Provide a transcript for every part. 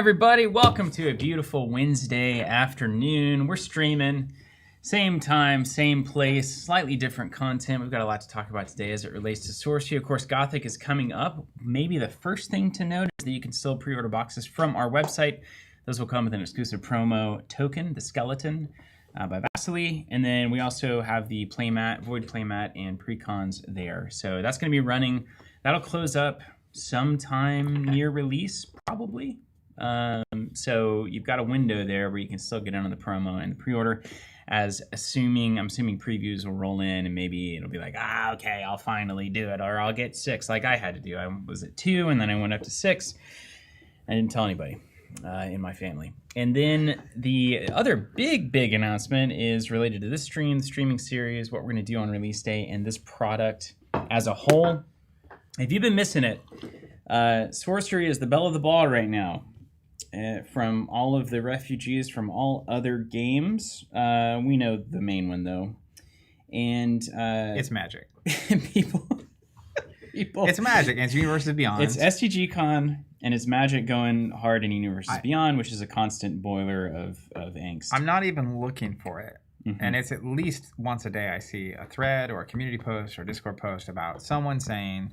everybody. Welcome to a beautiful Wednesday afternoon. We're streaming, same time, same place, slightly different content. We've got a lot to talk about today as it relates to Sorcery. Of course, Gothic is coming up. Maybe the first thing to note is that you can still pre-order boxes from our website. Those will come with an exclusive promo token, the Skeleton, by Vasily. And then we also have the playmat, Void playmat, and precons there. So that's going to be running. That'll close up sometime near release, probably. So you've got a window there where you can still get in on the promo and the pre-order. I'm assuming previews will roll in and maybe it'll be like, okay, I'll finally do it, or I'll get 6 like I had to do. I was at 2 and then I went up to 6. I didn't tell anybody in my family. And then the other big announcement is related to this stream, the streaming series, what we're going to do on release day, and this product as a whole. If you've been missing it, Sorcery is the belle of the ball right now. From all of the refugees from all other games. We know the main one, though. And it's Magic. people. It's Magic, and it's Universes Beyond. It's SCGCon, and it's Magic going hard in Universes Beyond, which is a constant boiler of angst. I'm not even looking for it. Mm-hmm. And it's at least once a day I see a thread or a community post or Discord post about someone saying,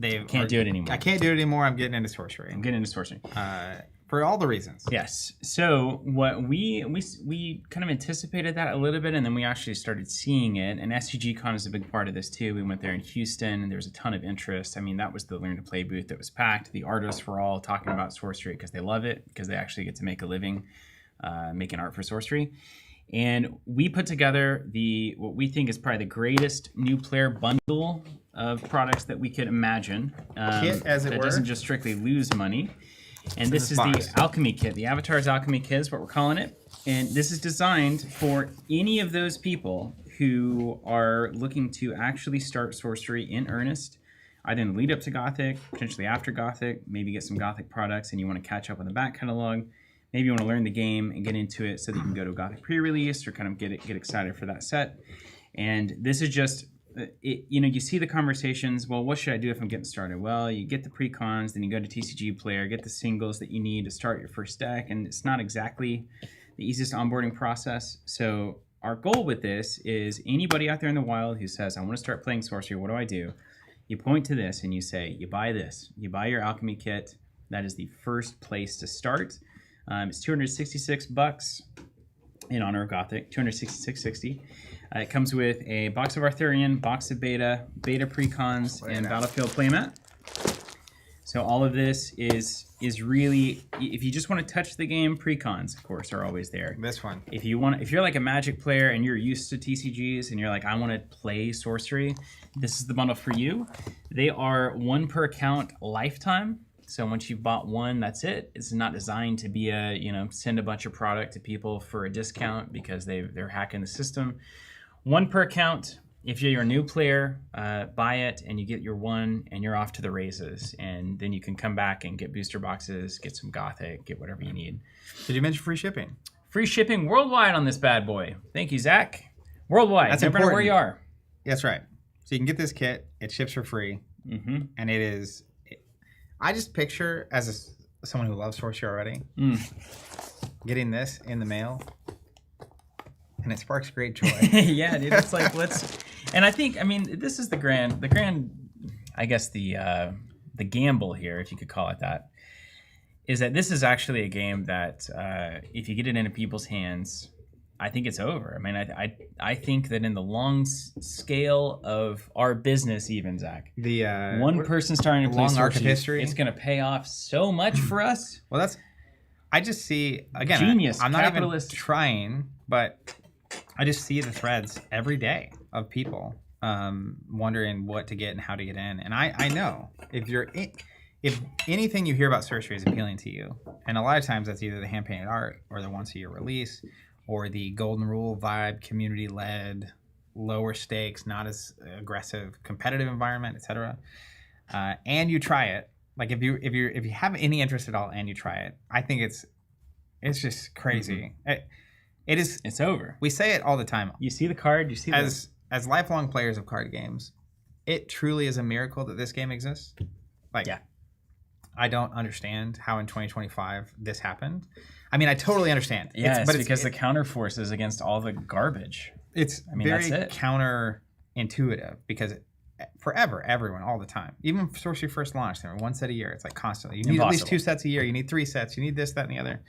Can't do it anymore. I can't do it anymore. I'm getting into Sorcery. I'm getting into Sorcery. For all the reasons. Yes. So what we kind of anticipated that a little bit, and then we actually started seeing it. And SCGCon is a big part of this too. We went there in Houston, and there was a ton of interest. I mean, that was the Learn to Play booth that was packed. The artists were all talking about Sorcery because they love it, because they actually get to make a living making art for Sorcery. And we put together what we think is probably the greatest new player bundle of products that we could imagine. Kit, as it were. That doesn't just strictly lose money. And this is the Alchemy kit. The Avatar's Alchemy kit is what we're calling it. And this is designed for any of those people who are looking to actually start Sorcery in earnest, either in the lead up to Gothic, potentially after Gothic, maybe get some Gothic products and you want to catch up on the back catalog. Maybe you want to learn the game and get into it so that you can go to a Gothic pre-release or kind of get excited for that set. And this is just, you see the conversations, well, what should I do if I'm getting started? Well, you get the pre-cons, then you go to TCG Player, get the singles that you need to start your first deck, and it's not exactly the easiest onboarding process. So our goal with this is anybody out there in the wild who says, I want to start playing Sorcery, what do? You point to this and you say, you buy this. You buy your Alchemy kit. That is the first place to start. It's $266 in honor of Gothic, $266.60. It comes with a box of Arthurian, box of beta precons, and Battlefield playmat. So all of this is really, if you just want to touch the game, precons, of course, are always there. This one. If you're like a Magic player and you're used to TCGs and you're like, I want to play Sorcery, this is the bundle for you. They are 1 per account lifetime. So once you've bought one, that's it. It's not designed to be send a bunch of product to people for a discount because they're hacking the system. 1 per account. If you're a new player, buy it and you get your 1 and you're off to the races. And then you can come back and get booster boxes, get some Gothic, get whatever you need. Did you mention free shipping? Free shipping worldwide on this bad boy. Thank you, Zach. Worldwide. That's no important. matter where you are. That's right. So you can get this kit. It ships for free. Mm-hmm. And it is... I just picture, as someone who loves Sorcery already, getting this in the mail, and it sparks great joy. Yeah, dude. It's like, and I think, this is the grand, I guess the gamble here, if you could call it that, is that this is actually a game that if you get it into people's hands, I think it's over. I think that in the long scale of our business, even Zach, the one person starting to play long arc of Sorcery, history, it's going to pay off so much for us. Well, I just see again. Genius. I'm not capitalist. even trying, but I just see the threads every day of people wondering what to get and how to get in. And I know if anything you hear about Sorcery is appealing to you, and a lot of times that's either the hand painted art or the once a year release, or the golden rule vibe, community-led, lower stakes, not as aggressive, competitive environment, etc. And you try it, like if you have any interest at all and you try it, I think it's just crazy. Mm-hmm. It is. It's over. We say it all the time. You see the card. You see as lifelong players of card games, it truly is a miracle that this game exists. Yeah. I don't understand how in 2025 this happened. I totally understand. Yeah, it's because the counterforce is against all the garbage. It's very counterintuitive because forever, everyone, all the time, even Sorcery first launched, there were 1 set a year. It's like constantly. You need at least 2 sets a year. You need 3 sets. You need this, that, and the other.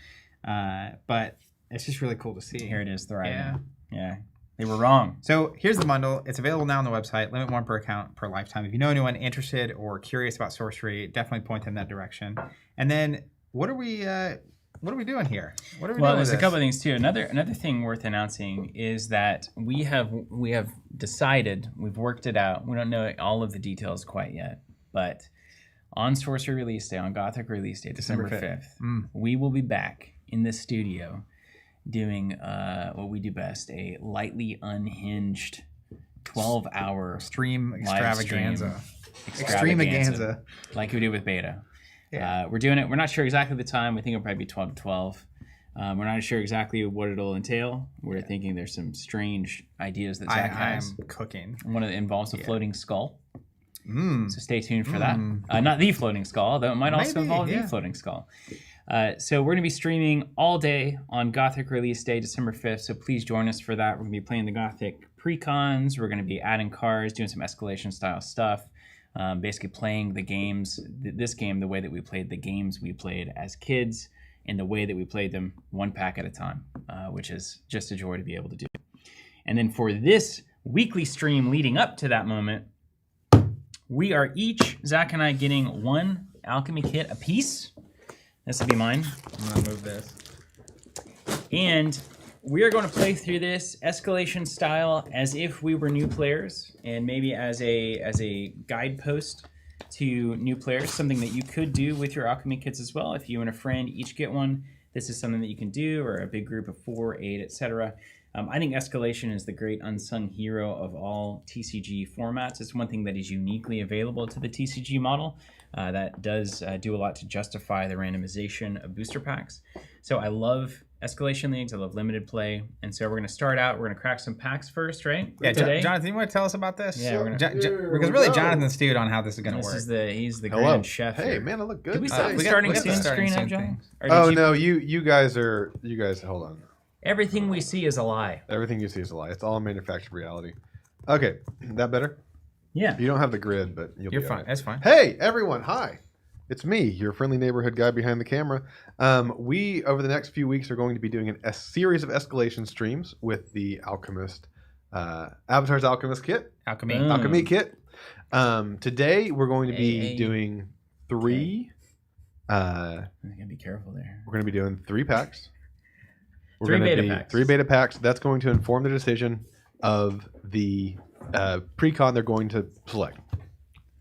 But it's just really cool to see. Here it is, thriving. Yeah. They were wrong. So here's the bundle. It's available now on the website. Limit 1 per account per lifetime. If you know anyone interested or curious about Sorcery, definitely point them in that direction. And then what are we doing here? Well, there's a couple of things too. Another thing worth announcing is that we have decided, we've worked it out. We don't know all of the details quite yet, but on Sorcery release day, on Gothic release day, December 5th, we will be back in the studio doing what we do best, a lightly unhinged 12-hour stream extravaganza. Like we did with beta. Yeah. We're doing it. We're not sure exactly the time. We think it'll probably be 12 to 12. We're not sure exactly what it'll entail. We're thinking there's some strange ideas that Zach has. I'm cooking. One of it involves a floating skull. So stay tuned for that. Not the floating skull, though it might also involve the floating skull. So we're going to be streaming all day on Gothic release day, December 5th. So please join us for that. We're going to be playing the Gothic precons. We're going to be adding cards, doing some Escalation style stuff. basically playing the games, this game, the way that we played the games we played as kids, and the way that we played them one pack at a time, which is just a joy to be able to do. And then for this weekly stream leading up to that moment, we are each, Zach and I, getting one Alchemy kit apiece. This will be mine. I'm going to move this. And we are going to play through this Escalation style as if we were new players, and maybe as a guidepost to new players, something that you could do with your Alchemy kits as well. If you and a friend each get one, this is something that you can do, or a big group of 4, 8, etc. I think Escalation is the great unsung hero of all TCG formats. It's one thing that is uniquely available to the TCG model that does do a lot to justify the randomization of booster packs. So I love Escalation leagues. I love limited play. And so we're going to start out. We're going to crack some packs first, right? Yeah, today. Jonathan, you want to tell us about this? Yeah, we're gonna, because really Jonathan's stewed on how this is going to work. He's the Hello. grand chef. Hey, here. man, I look good. Did we start today. the starting we got the soon starting screen up, soon John? thing. Or did Oh, you- no, you guys, hold on. Everything we see is a lie. Everything you see is a lie. It's all manufactured reality. Okay, that better? Yeah. You don't have the grid, but you'll You're be fine. all right. That's fine. Hey, everyone. Hi. It's me, your friendly neighborhood guy behind the camera. We, over the next few weeks, are going to be doing a series of Escalation streams with the Alchemist, Avatar's Alchemist kit, Alchemy. Boom. Alchemy kit. Today, we're going to be Hey. doing 3. I gotta be careful there. We're going to be doing 3 packs. We're 3 gonna beta be packs. 3 beta packs. That's going to inform the decision of the pre-con they're going to select.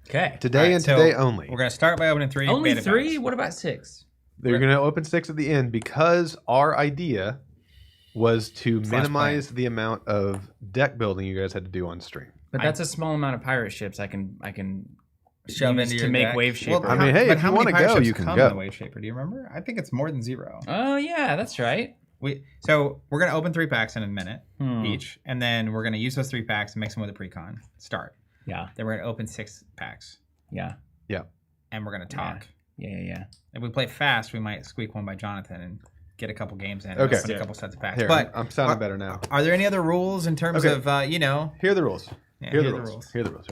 Okay. Today Alright, and so today only. We're going to start by opening 3 Only beta 3? packs. What about 6? They're going to open 6 at the end because our idea was to Slash minimize the amount of deck building you guys had to do on stream. But that's a small amount of pirate ships I can Shove use into to your make deck. Wave Shaper. I mean, hey, but if how you many wanna pirate go, ships you can come go. in the Wave Shaper? Do you remember? I think it's more than 0. Oh yeah, that's right. So we're going to open 3 packs in a minute Hmm. each, and then we're going to use those 3 packs and mix them with a pre-con. Start. Yeah. Then we're going to open 6 packs, Yeah. and we're going to talk. Yeah. If we play fast, we might squeak one by Jonathan and get a couple games in. Okay. Open a couple sets of packs. Here, But I'm sounding better now. are there any other rules in terms Okay. of, Here are the rules. Yeah, Here are the rules. Here are the rules.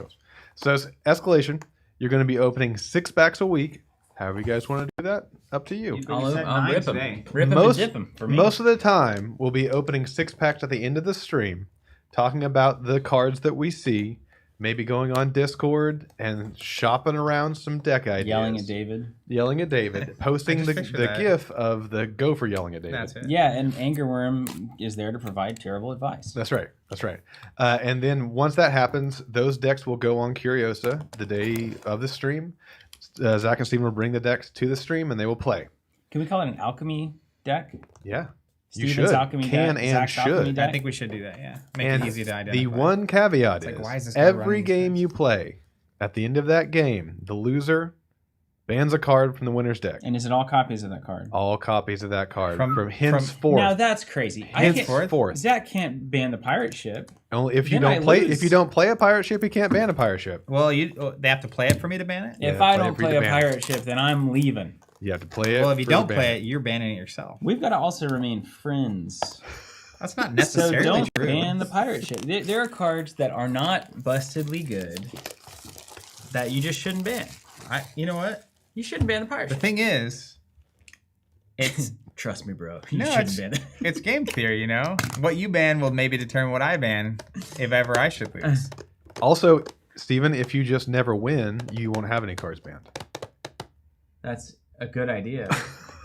So it's Escalation. You're going to be opening 6 packs a week. However you guys want to do that, up to you. I'll rip them. today. Rip them Most- and dip them for me. Most of the time, we'll be opening 6 packs at the end of the stream, talking about the cards that we see, maybe going on Discord and shopping around some deck ideas. Yelling at David. Posting the picture that. gif of the gopher yelling at David. That's it. Yeah, and Angerworm is there to provide terrible advice. That's right. And then once that happens, those decks will go on Curiosa the day of the stream. Zach and Steven will bring the decks to the stream and they will play. Can we call it an alchemy deck? Yeah. You Steven's should. alchemy Can deck, and Zach's alchemy should. deck? I think we should do that, yeah. Make And it easy to identify. the one caveat It's like, is why is this guy every running game these you play, at the end of that game, the loser bans a card from the winner's deck. And is it all copies of that card? All copies of that card From- from henceforth. Now that's crazy. henceforth. Zach can't ban the pirate ship. Only if you Then I don't play. lose. If you don't play a pirate ship, you can't ban a pirate ship. Well, they have to play it for me to ban it? Yeah, If I play don't it for you play to a ban it. pirate ship, then I'm leaving. You have to play it. Well, if you for don't the play ban. it, you're banning it yourself. We've got to also remain friends. That's not So necessarily don't true. ban the pirate ship. There are cards that are not bustedly good that you just shouldn't ban. You know what? You shouldn't ban the pirate The ship. thing is, it's Trust me, bro. You No, shouldn't it's- ban it. it's game theory, you know? What you ban will maybe determine what I ban if ever I should lose. Also, Steven, if you just never win, you won't have any cards banned. That's a good idea.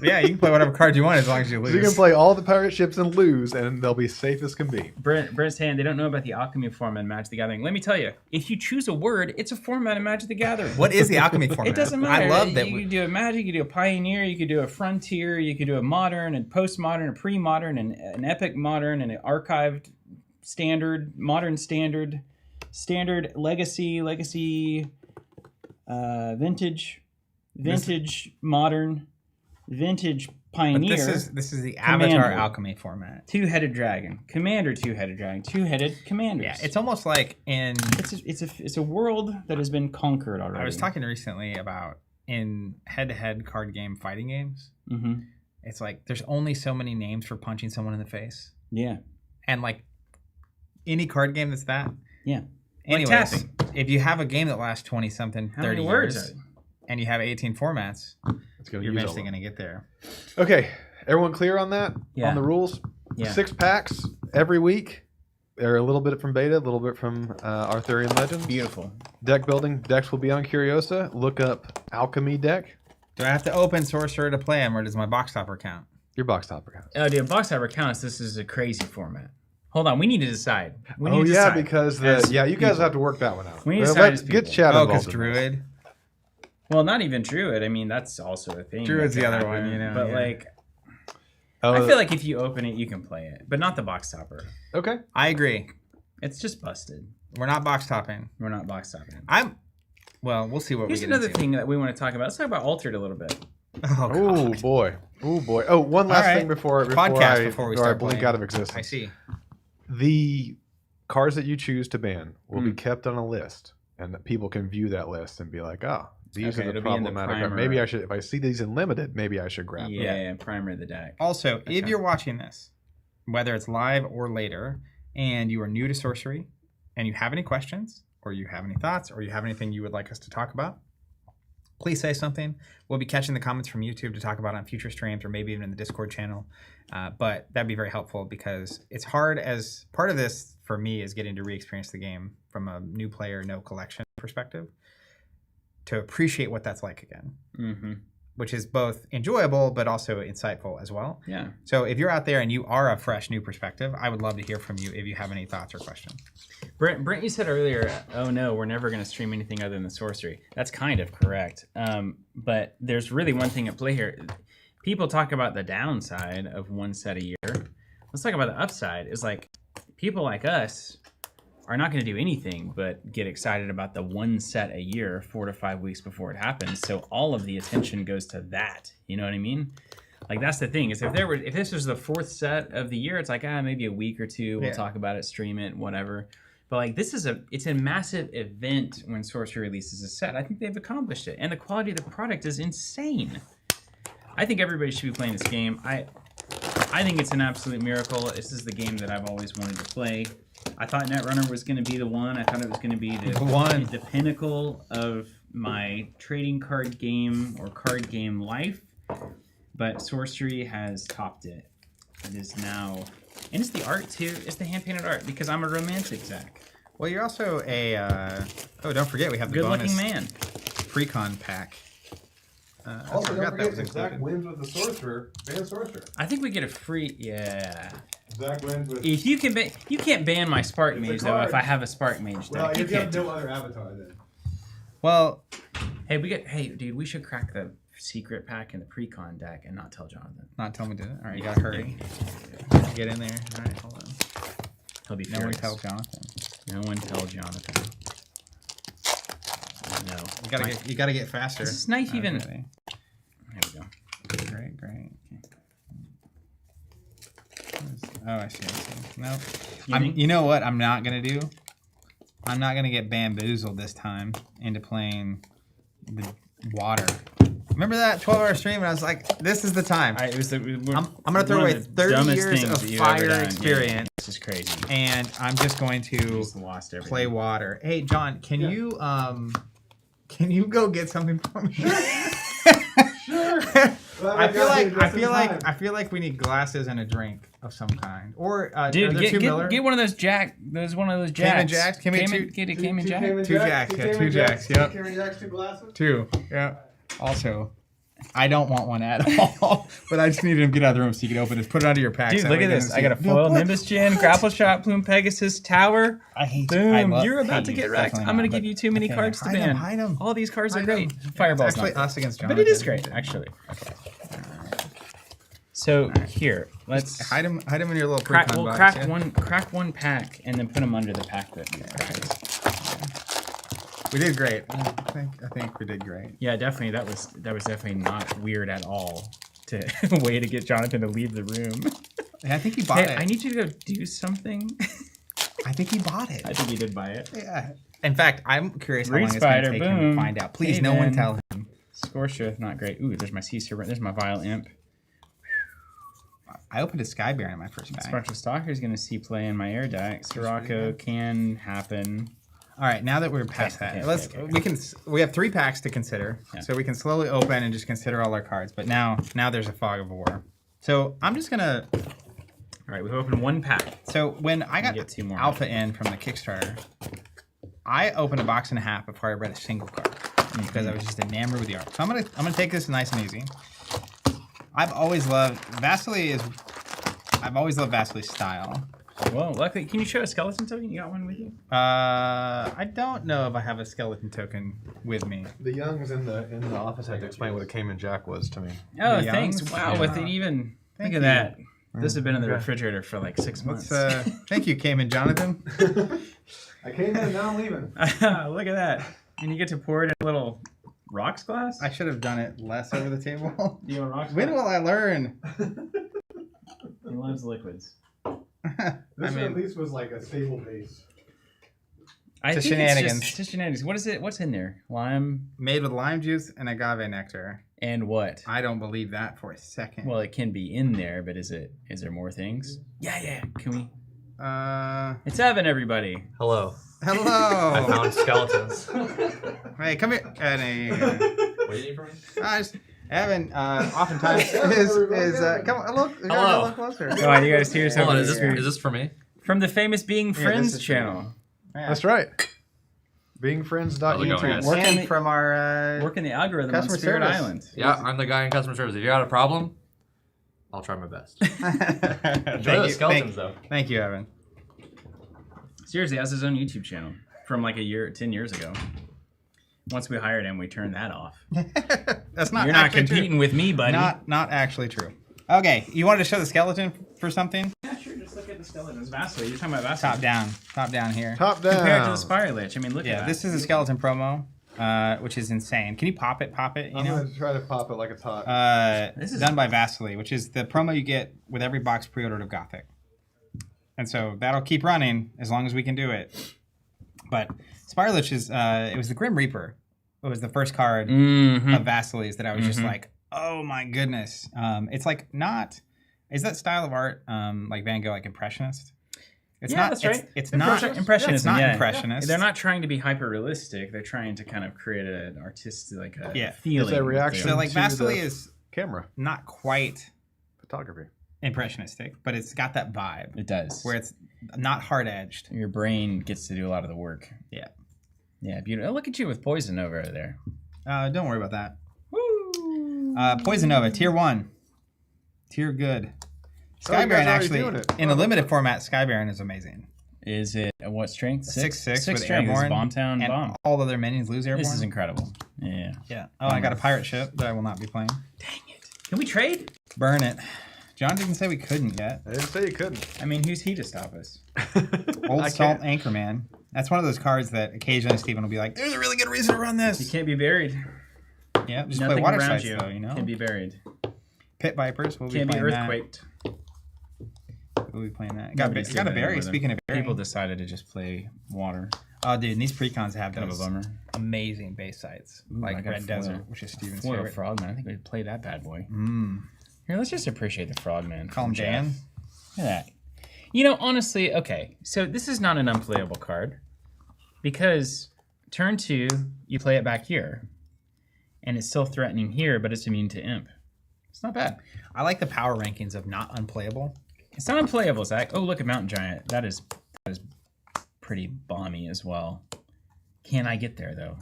Yeah, you can play whatever card you want as long as you So lose. you can play all the pirate ships and lose, and they'll be safe as can be. Brent's saying they don't know about the alchemy format in Magic the Gathering. Let me tell you, if you choose a word, it's a format in Magic the Gathering. What is the alchemy format? It doesn't matter. I love that. You could do a Magic, you could do a Pioneer, you could do a Frontier, you could do a Modern, and Postmodern, a Pre-Modern, and an Epic Modern, and an Archived Standard, Modern Standard, Standard Legacy, Vintage Modern, Vintage Pioneer. But this is the Avatar Commander. alchemy format. Two-headed dragon, Commander, two-headed dragon, two-headed commanders. Yeah, it's almost like in. It's a world that has been conquered already. I was talking recently about in head-to-head card game fighting games. Mm-hmm. It's like there's only so many names for punching someone in the face, Yeah. and like any card game that's that. Yeah. Anyways, tapping. if you have a game that lasts 20-something, How 30 many words years, are there? and you have 18 formats, You're you're eventually going to get there. Okay, everyone clear on that? Yeah. On the rules? Yeah. 6 packs every week. They're a little bit from beta, a little bit from Arthurian Legends. Beautiful. Deck building. Decks will be on Curiosa. Look up Alchemy deck. Do I have to open Sorcerer to play them, or does my box topper count? Your box topper counts. Oh, dude, box topper counts. This is a crazy format. Hold on, we need to decide. We need Oh to yeah, decide because as you guys people. have to work that one out. We need to decide as Get people. chat Oh, involved. because in this. Druid. Well, not even Druid. I mean, that's also a thing. Druid's that the can other one, happen. you know, But yeah. like, Oh, I feel like if you open it, you can play it, but not the box topper. okay. I agree. It's just busted. We're not box topping. We're not box topping. Well, we'll see what Here's we get another into. thing that we want to talk about. Let's talk about Altered a little bit. Oh, Oh God. boy. Oh boy. Oh, one last All right. thing before Podcast before we I start blink playing. out of existence. I see. The cards that you choose to ban will be Hmm. kept on a list, and that people can view that list and be like, "Oh, these Okay, are the it'll be in the problematic cards. primer. Maybe I should, if I see these in limited, maybe I should grab them." Yeah, primer of the deck. Also, if Okay. you're watching this, whether it's live or later, and you are new to Sorcery, and you have any questions, or you have any thoughts, or you have anything you would like us to talk about, please say something. We'll be catching the comments from YouTube to talk about on future streams, or maybe even in the Discord channel. But that'd be very helpful, because it's hard, as part of this for me is getting to re-experience the game from a new player, no collection perspective, to appreciate what that's like again, Mm-hmm. which is both enjoyable but also insightful as well. Yeah. So if you're out there and you are a fresh new perspective, I would love to hear from you if you have any thoughts or questions. Brent, you said earlier, oh no, we're never going to stream anything other than the Sorcery. That's kind of correct. But there's really one thing at play here. People talk about the downside of one set a year. Let's talk about the upside. Is like people like us are not going to do anything but get excited about the one set a year 4 to 5 weeks before it happens. So all of the attention goes to that. You know what I mean? Like that's the thing is if this was the 4th set of the year, it's like maybe a week or two we'll talk about it, stream it, whatever. But like it's a massive event when Sorcery releases a set. I think they've accomplished it, and the quality of the product is insane. I think everybody should be playing this game. I think it's an absolute miracle. This is the game that I've always wanted to play. I thought Netrunner was going to be the one. I thought it was going to be the pinnacle of my trading card game or card game life. But Sorcery has topped it. It is now, and it's the art too. It's the hand-painted art because I'm a romantic, Zach. Well, you're also a... don't forget we have the Good-looking bonus man. pre-con pack. Also, I don't forgot that was forget, if Zach included. wins with the Sorcerer, ban Sorcerer. I think we get a free. Yeah. Zach wins with... If you can, you can't ban my Spark It's a Mage though. If card. I have a Spark Mage deck, you can't. no other avatar then. Well, Hey, dude, we should crack the secret pack in the pre-con deck and not tell Jonathan. not tell me to. All right, you gotta hurry. Get in there. All right, hold on. He'll be No one furious. tell Jonathan. No one tell Jonathan. No. You gotta get faster. Is this knife even? Ready. There we go. Great. Oh, I see. Nope. Yearning? You know what I'm not going to do? I'm not going to get bamboozled this time into playing the water. Remember that 12-hour stream and I was like, this is the time. I'm I'm going to throw away 30 years of fire experience. This is crazy. And I'm just going to Just lost everything. play water. Hey, John, can you go get something for me? Sure. I feel like we need glasses and a drink of some kind. Or Dude, are there two Miller? get one of those Jack. There's one of those Jacks. Cayman Jacks? Cayman Jack. Two Jacks, yeah, two Jacks, yep. Cayman Jacks, 2 glasses. Two. Yeah. Also, I don't want one at all, but I just needed him to get out of the room so you can open this. Put it under your pack. Dude, look at this. I got a foil Nimbus Gin, Grapple Shot, Plume Pegasus, Tower. I hate Boom. You're about to get wrecked. I'm going to give you too many cards to ban. Hide them. All these cards are Hide great. 'em. Fireball's Actually, not. us against Jonathan. But it is great, actually. Okay. So here, let's Hide them in your little crack. pre-con We'll box, crack yeah? crack one pack and then put them under the pack that. We did great. I think we did great. Yeah, definitely. That was definitely not weird at all. To way to get Jonathan to leave the room. I think he bought it. I need you to go do something. I think he bought it. I think he did buy it. Yeah. In fact, I'm curious how Reed long it's going to Spider, take him to boom. find out. Please, Hey, no one man. tell him. Scorcheth, not great. Ooh, there's my Sea Serpent. There's my Vile Imp. I opened a Sky Baron in my first pack. Spectral Stalker is going to see play in my air deck. Sirocco can happen. All right, now that we're past Okay, that, okay. we have 3 packs to consider, Yeah. so we can slowly open and just consider all our cards. But now there's a fog of war. So I'm just gonna. All right, we've opened 1 pack. So when I got get 2 more. Alpha in from the Kickstarter, I opened a box and a half before I read a single card because I was just enamored with the art. So I'm gonna take this nice and easy. I've always loved Vasily Vasily's style. Well, luckily, can you show a skeleton token? You got one with you? I don't know if I have a skeleton token with me. The youngs in the office had to explain what a Cayman Jack was to me. Oh, The thanks. youngs? Wow, Yeah. with it even. Thank Look at you. that. This has been in the refrigerator for like 6 months. Thank you, Cayman Jonathan. I came in, now I'm leaving. Look at that. And you get to pour it in a little rocks glass? I should have done it less over the table. Do you want rocks When glass? will I learn? He loves liquids. This at least was like a stable base. I To think shenanigans. It's just shenanigans. What is it? What's in there? Lime Made with lime juice and agave nectar. and what? I don't believe that for a second. Well, it can be in there, but is there more things? Yeah. Can we? It's Evan, everybody. Hello. I Hello. found skeletons. Hey, come here. What do you need from me? Evan, oftentimes is come on, look. You gotta Hello. look closer. Come on, you guys see yourself Hold on, on the screen. is this for me? From the famous Being Yeah, this Friends is channel. Yeah. That's right. How's it going, Beingfriends.youtube. guys? Working from our Working the algorithm on Customer Spirit service. Island. Yeah, I'm the guy in customer service. If you got a problem, I'll try my best. Enjoy the skeletons, though. Thank you, Evan. Seriously, he has his own YouTube channel from like 10 years ago. Once we hired him, we turned that off. That's not. You're not actually competing true. with me, buddy. Not actually true. Okay, you wanted to show the skeleton for something? Yeah, sure. Just look at the skeletons. Vasily. You're talking about Vasily. Top down here. Top down. Compared to the Spire Lich. I mean, look at Yeah, that. this is a skeleton promo, which is insane. Can you pop it? You I'm know. going to try to pop it like it's hot. This is- Done by Vasily, which is the promo you get with every box pre-ordered of Gothic. And so that'll keep running as long as we can do it. But Spire Lich is, it was the Grim Reaper. It was the first card Mhm. of Vasily's that I was just like, oh my goodness. It's like not, is that style of art like Van Gogh, like Impressionist? It's Yeah, not, that's right. It's not Impressionism. It's not yeah. Impressionist. They're not trying to be hyper realistic. They're trying to kind of create an artistic, like a Yeah. feeling. It's a reaction. So like to Vasily the is camera not quite photography. impressionistic, but it's got that vibe It does. where it's not hard edged. Your brain gets to do a lot of the work. Yeah. Yeah, beautiful. Oh, look at you with poison over there. Don't worry about that. Woo! Poison Nova, tier 1. Tier good. Oh, you guys Skybaron already actually, doing it. in a limited format, Skybaron is amazing. Is it what strength? 6/6 with strength. It's airborne. Bomb Town And bomb. all the other minions lose airborne. This is incredible. Yeah. Yeah. Oh, I got a pirate ship that I will not be playing. Dang it. Can we trade? Burn it. John didn't say we couldn't yet. I didn't say you couldn't. I mean, who's he to stop us? Old I Salt can't. Anchorman. That's one of those cards that occasionally Steven will be like, there's a really good reason to run You this. can't be buried. Yeah, just Nothing play water around sites you though, you know? can be buried. Pit Vipers, we'll Can't be be playing that. earthquaked. We'll be playing that. Nobody's Got a doing that berry, with them. speaking of berry. People decided to just play water. Oh, dude, and these precons have Kind of a those bummer. amazing base sites. Ooh, I like got Red foil. Desert, which is Steven's Foil favorite. Frogman. I think we'd play that bad boy. Mm. Here, let's just appreciate the Frogman. Call him from Jeff. Dan. Look at that. You know, honestly, okay, so this is not an unplayable card because turn 2, you play it back here, and it's still threatening here, but it's immune to imp. It's not bad. I like the power rankings of not unplayable. It's not unplayable, Zach. Oh, look at Mountain Giant. That is pretty bomby as well. Can I get there, though?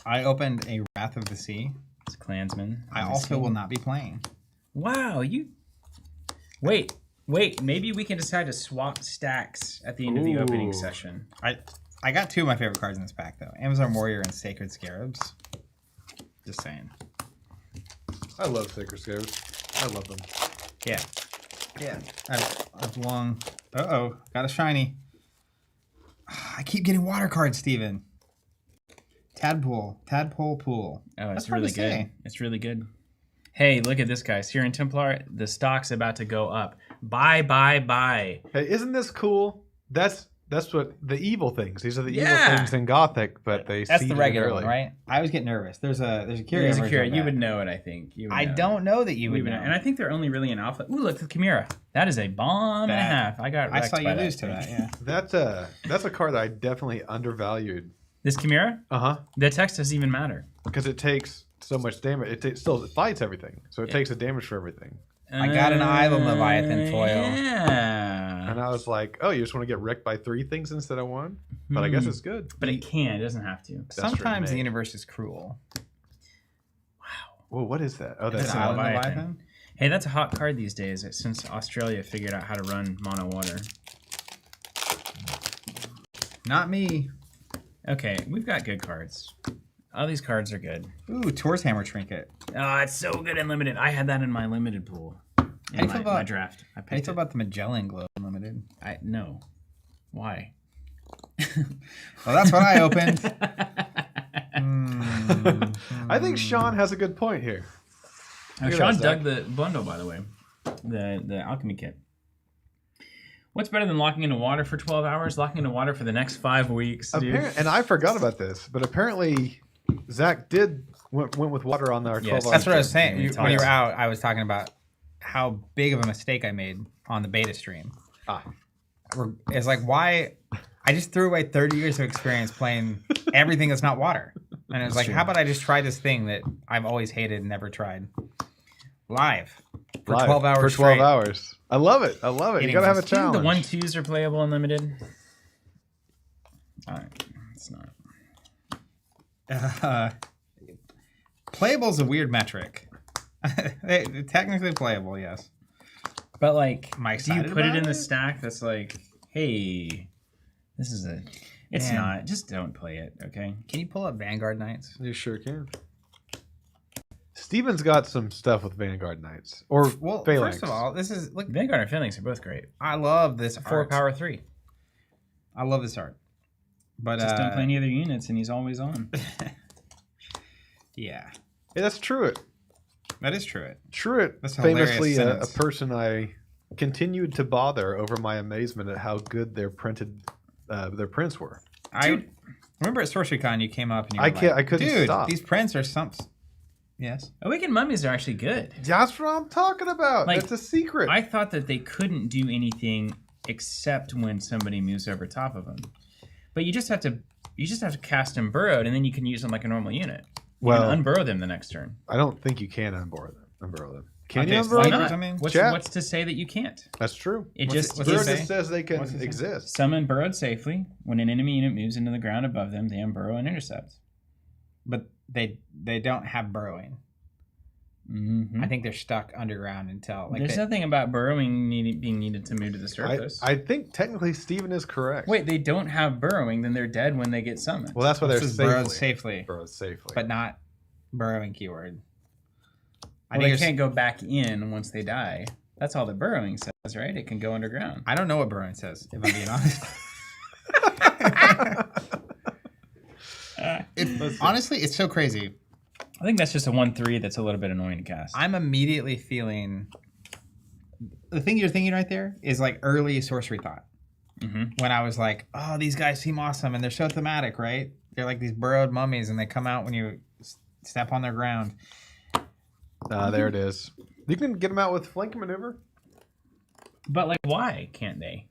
I opened a Wrath of the Sea. It's Clansman. I also will not be playing. Wow, you... Wait, maybe we can decide to swap stacks at the end of the opening Ooh. session. I got 2 of my favorite cards in this pack, though. Amazon Warrior and Sacred Scarabs. Just saying. I love Sacred Scarabs. I love them. Yeah. Yeah. I've long... Uh-oh. Got a shiny. I keep getting water cards, Steven. Tadpole Pool. Oh, it's That's hard really to good. say. It's really good. Hey, look at this guy. Syrian Templar, the stock's about to go up. Buy. Hey, isn't this cool? That's That's what the evil things. These are the Yeah. evil things in Gothic, but they That's seeded the it regular early. one, right? I always get nervous. There's a Curia There's a version Cura. of You that. would know it, I think. You would I know. don't know that you would know. And I think they're only really in alpha. Ooh, look, the Chimera. That is a bomb and a half. I got I wrecked saw you by lose to thing. that. Yeah. That's a card that I definitely undervalued. This Chimera? Uh-huh. The text doesn't even matter. Because it takes so much damage. It still fights everything. So it takes the damage for everything. I got an Island Leviathan foil. Yeah. And I was like, oh, you just want to get wrecked by 3 things instead of 1? But I guess it's good. But it can. It doesn't have to. That's true, Sometimes the May. universe is cruel. Whoa, what is that? Oh, Is that's it an Island Leviathan. Leviathan? Hey, that's a hot card these days since Australia figured out how to run mono water. Not me. Okay, we've got good cards. All these cards are good. Ooh, Tor's Hammer Trinket. Oh, it's so good in limited. I had that in my limited pool. How do you feel My about- draft. I How do you picked feel it. about the Magellan Globe Unlimited? No. Why? Well, that's what I opened. I think Sean has a good point here. Oh, Look at Sean that, dug the bundle, by the way. The Alchemy kit. What's better than locking into water for 12 hours? Locking into water for the next 5 weeks, dude. And I forgot about this, but apparently Zach went with water on our 12 Yes. hours. That's what I was saying. Yeah, When you were out, I was talking about how big of a mistake I made on the beta stream. It's like, why? I just threw away 30 years of experience playing everything that's not water. And it was like, how about I just try this thing that I've always hated and never tried? Live. For 12 hours For 12 straight. hours. I love it. I love it. You Eating gotta have a some Do you think challenge. the 1/2s are playable unlimited? Alright, it's not. Playable is a weird metric. Technically playable, yes. But like, Am I do you excited put it about in the it? stack that's like, hey, this is a... It's Man. not. Just don't play it, okay? Can you pull up Vanguard Knights? You sure can. Steven's got some stuff with Vanguard Knights. Or Well, Phalanx. first of all, this is look. Vanguard and Phalanx are both great. I love this 4 art. power 3. I love this art. But Just don't play any other units and he's always on. yeah, Hey, that's Truett. that is true. Truett, That's a hilarious famously a sentence. person I continued to bother over my amazement at how good their their prints were. I remember at SorceryCon you came up and you were I couldn't dude, stop. these prints are some. Yes. Awakened Mummies are actually good. That's what I'm talking about. Like, That's a secret. I thought that they couldn't do anything except when somebody moves over top of them. But you just have to cast them burrowed, and then you can use them like a normal unit. You Well- can unburrow them the next turn. I don't think you can unburrow them. Can Okay, you so unburrow why them? not? I mean, Chat. What's to say that you can't? That's true. It What's just it- what's Burrow it say? just says they can What's it say? exist. summon burrowed safely. When an enemy unit moves into the ground above them, they unburrow and intercept. but they don't have burrowing. Mm-hmm. I think they're stuck underground until like There's nothing about burrowing being needed to move to the surface. I think technically Steven is correct. Wait, they don't have burrowing, then they're dead when they get summoned. Well, that's why they're this is burrowed safely. safely, Burrowed safely. but not burrowing keyword. I Well, think they it's- can't go back in once they die. That's all the burrowing says, right? It can go underground. I don't know what burrowing says, if I'm being honest. Honestly, it's so crazy. I think that's just a 1/3 that's a little bit annoying to cast. I'm immediately feeling the thing you're thinking right there is like early sorcery thought. Mhm. When I was like, oh, these guys seem awesome and they're so thematic, right? They're like these burrowed mummies and they come out when you step on their ground. There it is. You can get them out with flank maneuver. But like, why can't they?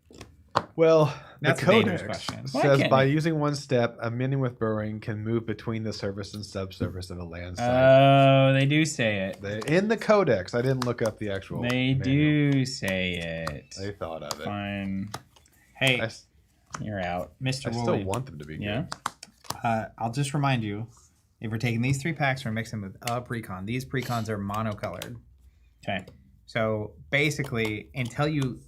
Well, That's the a dangerous codex question. Why says can't by they? using one step, a minion with burrowing can move between the surface and subsurface of a land site. Oh, they do say it. In the codex, I didn't look up the actual. They manual. do say it. They thought of it. Fine, Hey, I, s- you're out. Mr. I still Woolley, want them to be Yeah. good. I'll just remind you, if we're taking these 3 packs, we're mixing with a precon. These precons are monocolored. Okay. So basically, until you,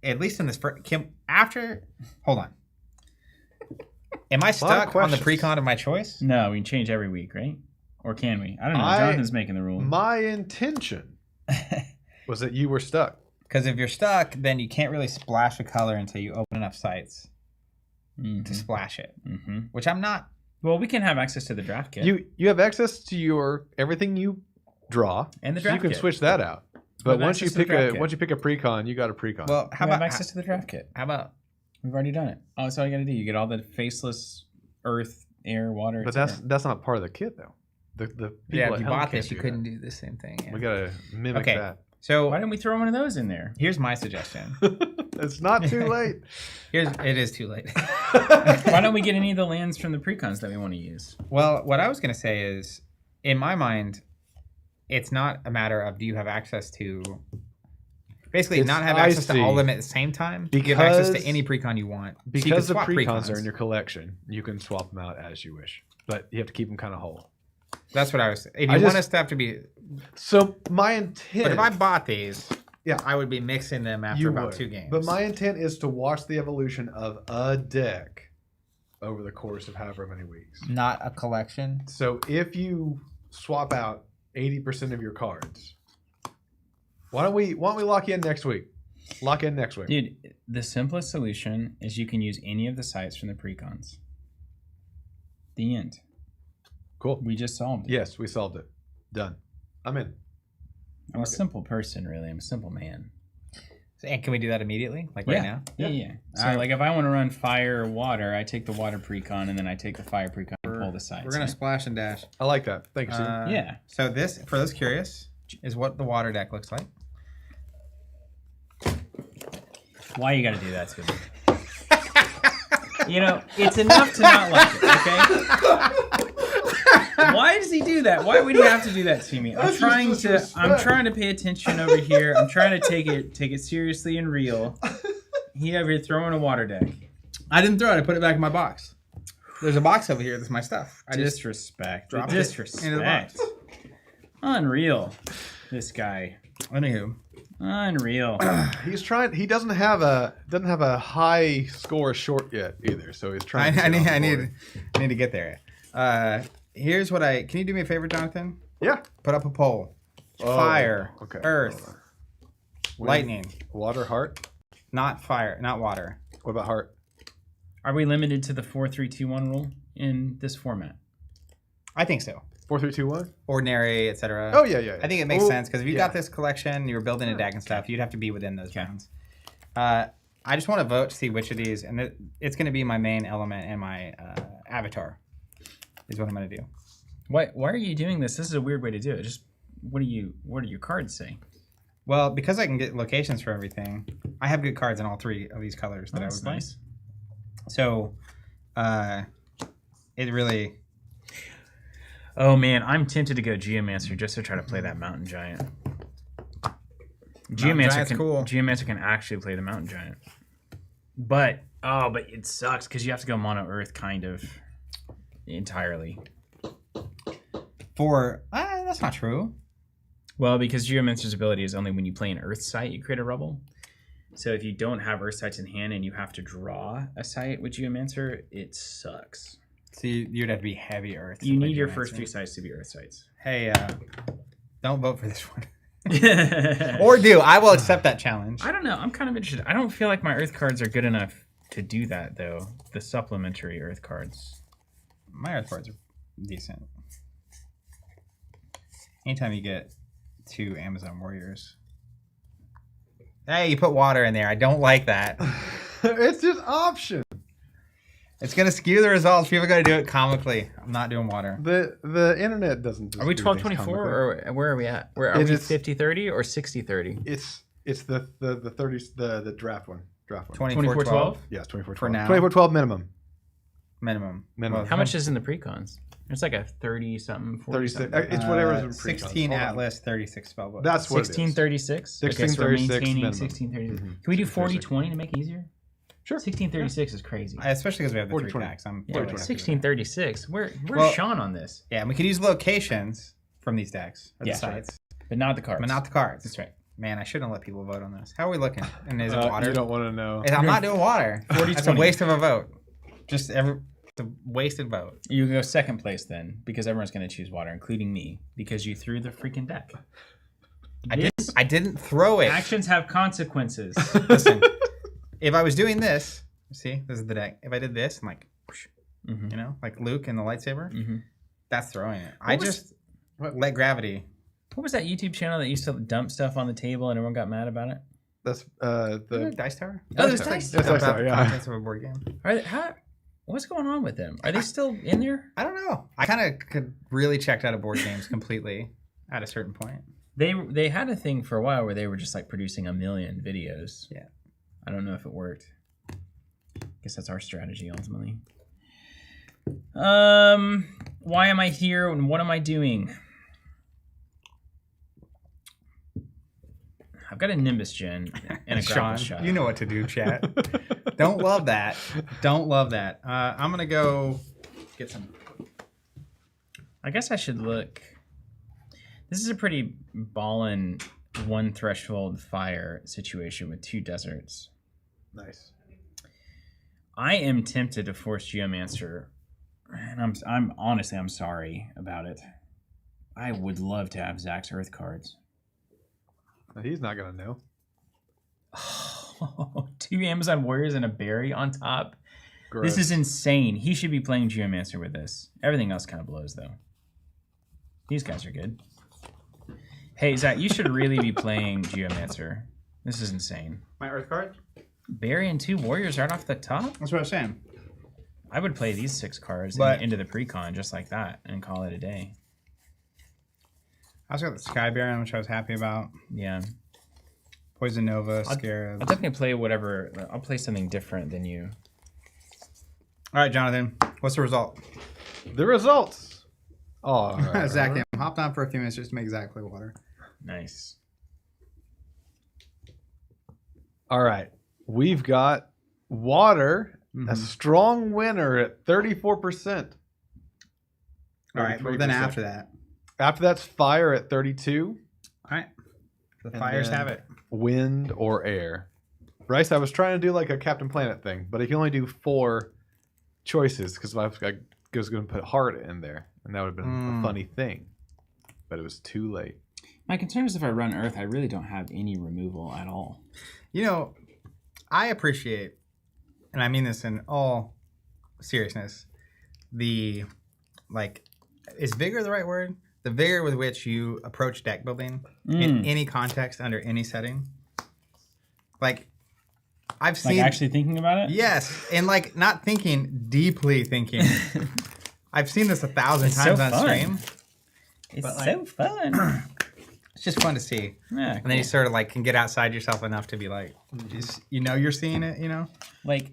at least in this, hold on. Am I stuck on the questions. precon of my choice? No, we can change every week, right? Or can we? I don't know. I- Jonathan's making the rule. My intention was that you were stuck. Because if you're stuck, then you can't really splash a color until you open enough sites to splash it, Mm-hmm. which I'm not. Well, we can have access to the draft kit. You have access to your everything you draw, And the so you draft can kit. switch that out. We But have once you access to the pick draft a kit. once you pick a precon, you got a precon. Well, how we have about access to the draft kit. how about We've already done it. Oh, that's all you got to do. You get all the faceless earth, air, water. But etc. that's not part of the kit though. The people Yeah, at if you home bought can't this, you do couldn't that. do the same thing. Yeah. We gotta mimic Okay. that. So Why didn't we throw one of those in there? here's my suggestion. It's not too late. It is too late. Why don't we get any of the lands from the precons that we want to use? Well, what I was going to say is, in my mind, it's not a matter of do you have access to. Basically, It's not have access to all of icy. them at the same time. You have access to Because- any precon you want. So you can Because the swap precons are in your collection, you can swap them out as you wish. But you have to keep them kind of whole. That's what I was. If I you want just- us to have to be, So my intent. but if I bought these, Yeah. I would be mixing them after you about would. 2 games. But my intent is to watch the evolution of a deck over the course of however many weeks. not a collection. So if you swap out 80% of your cards, why don't we lock in next week? Lock in next week. Dude, the simplest solution is you can use any of the sites from the precons. The end. Cool. We just solved it. Yes, we solved it. Done. I'm in. I'm a simple person, really. I'm a simple man. And can we do that immediately, like right now? Yeah. So, Alright. like, if I want to run fire or water, I take the water precon and then I take the fire precon and pull the sites. We're gonna splash and dash. I like that. Thank you, Steve. Yeah. So this, for those curious, is what the water deck looks like. Why you got to do that to me? You know, it's enough to not like it, okay? Why does he do that? Why would he have to do that to me? I'm That's trying just to disrespect. pay attention over here. I'm trying to take it seriously and real. He over here throwing a water deck. I didn't throw it. I put it back in my box. There's a box over here. That's my stuff. I just Disrespect. dropped it Disrespect. into the box. Unreal. This guy. Anywho, Unreal. He's trying. He doesn't have a high score short yet either. So he's trying. to I get on need board. to get there. Here's what can you do me a favor, Jonathan? Yeah. Put up a poll. Oh, Fire, okay. earth, Wind, lightning, Water. Heart. not fire, not water. What about heart? Are we limited to the 4-3-2-1 rule in this format? I think so. 4, 3, 2, 1. Ordinary, etc. Oh yeah. I think it makes Well, sense because if you yeah. got this collection, you were building a deck and stuff, you'd have to be within those bounds. I just want to vote to see which of these, and it's going to be my main element and my avatar. Is what I'm going to do. Why are you doing this? This is a weird way to do it. Just what do your cards say? Well, because I can get locations for everything, I have good cards in all 3 of these colors that I That's would buy. nice. So, it really. Oh man, I'm tempted to go Geomancer just to try to play that Mountain Giant. Giant's cool. Geomancer can actually play the Mountain Giant. But it sucks because you have to go mono Earth kind of entirely. That's not true. Well, because Geomancer's ability is only when you play an Earth site, you create a rubble. So if you don't have Earth sites in hand and you have to draw a site with Geomancer, it sucks. So you'd have to be heavy Earth. You to play need your Geomancer. first 3 sites to be Earth sites. Hey, don't vote for this one. Or do. I will accept that challenge. I don't know. I'm kind of interested. I don't feel like my Earth cards are good enough to do that, though. The supplementary Earth cards. My Earth cards are decent. Anytime you get 2 Amazon Warriors. Hey, you put water in there. I don't like that. It's just option. It's going to skew the results. People got to do it comically. I'm not doing water. The internet doesn't. Just Are we do things 12-24 comically. or where are we at? Are It we is- 50-30 or 60-30? It's the 30s the draft one. 24-12 Yes, 24 For now. 24-12 minimum. minimum. Minimum. How much is in the precons? It's like a 30-something, 36. 40-something. It's whatever's in pre-con. 16 Hold on. Atlas, 36 spellbook. That's what it is. 1636? 1636 maintaining minimum. 1636. Mhm. Can we do 1636. 40-20 to make it easier? Sure. 1636 is crazy. Especially because we have the 3 40-20. packs. I'm Yeah, totally happy with that. 1636. Where's Well- Sean on this? Yeah, and we can use locations from these decks. Or Yeah. the sites. But not the cards. But not the cards. That's right. Man, I shouldn't let people vote on this. How are we looking? And is it water? You don't want to know. I'm not doing water. 40-20. That's a waste of a vote. It's a wasted vote. You go second place then, because everyone's going to choose water, including me, because you threw the freaking deck. I didn't throw it. Actions have consequences. Listen, if I was doing this, see, this is the deck. If I did this, I'm like, whoosh, Mhm. you know, like Luke and the lightsaber, Mhm. that's throwing it. What I was- just let gravity. What was that YouTube channel that used to dump stuff on the table and everyone got mad about it? That's Isn't the it Dice Tower? Oh, there's Dice Tower. Dice That's Tower. Dice Tower, yeah. Contents of a board game. What's going on with them? Are they still in there? I don't know. I kind of could really checked out of board games completely at a certain point. They had a thing for a while where they were just like producing a million videos. Yeah. I don't know if it worked. Guess that's our strategy ultimately. Why am I here and what am I doing? I've got a Nimbus Gen and a grapple Sean, shot. you know what to do, chat. Don't love that. Don't love that. I'm going to go get some. I guess I should look. This is a pretty ballin' one threshold fire situation with 2 deserts. Nice. I am tempted to force Geomancer, and I'm honestly I'm sorry about it. I would love to have Zach's Earth cards. He's not gonna know. 2 Amazon Warriors and a berry on top. Gross. This is insane. He should be playing Geomancer with this. Everything else kind of blows though. These guys are good. Hey Zach, you should really be playing Geomancer. This is insane. My Earth card? Berry and 2 Warriors right off the top? That's what I was saying. I would play these 6 cards into the pre-con just like that and call it a day. I also got the Sky Baron, which I was happy about. Yeah. Poison Nova, Scarab. I'll definitely play whatever. I'll play something different than you. All right, Jonathan. What's the result? The results. Oh, Zach hopped on for a few minutes just to make Zach play water. Nice. All right. We've got water, a strong winner at 34%. All right, but then after that. After that's fire at 32. All right. The fires have it. Wind or air. Bryce, I was trying to do like a Captain Planet thing, but I can only do 4 choices because I was going to put heart in there, and that would have been a funny thing. But it was too late. My concern is if I run Earth, I really don't have any removal at all. You know, I appreciate, and I mean this in all seriousness, the, like, is vigor the right word? The vigor with which you approach deck building in any context, under any setting. Like, I've seen... Like actually thinking about it? Yes, and like not thinking, deeply thinking. I've seen this 1,000 times on stream. It's so fun. It's just fun to see. Yeah, and then you sort of like can get outside yourself enough to be like, just, you know, you're seeing it, you know? Like...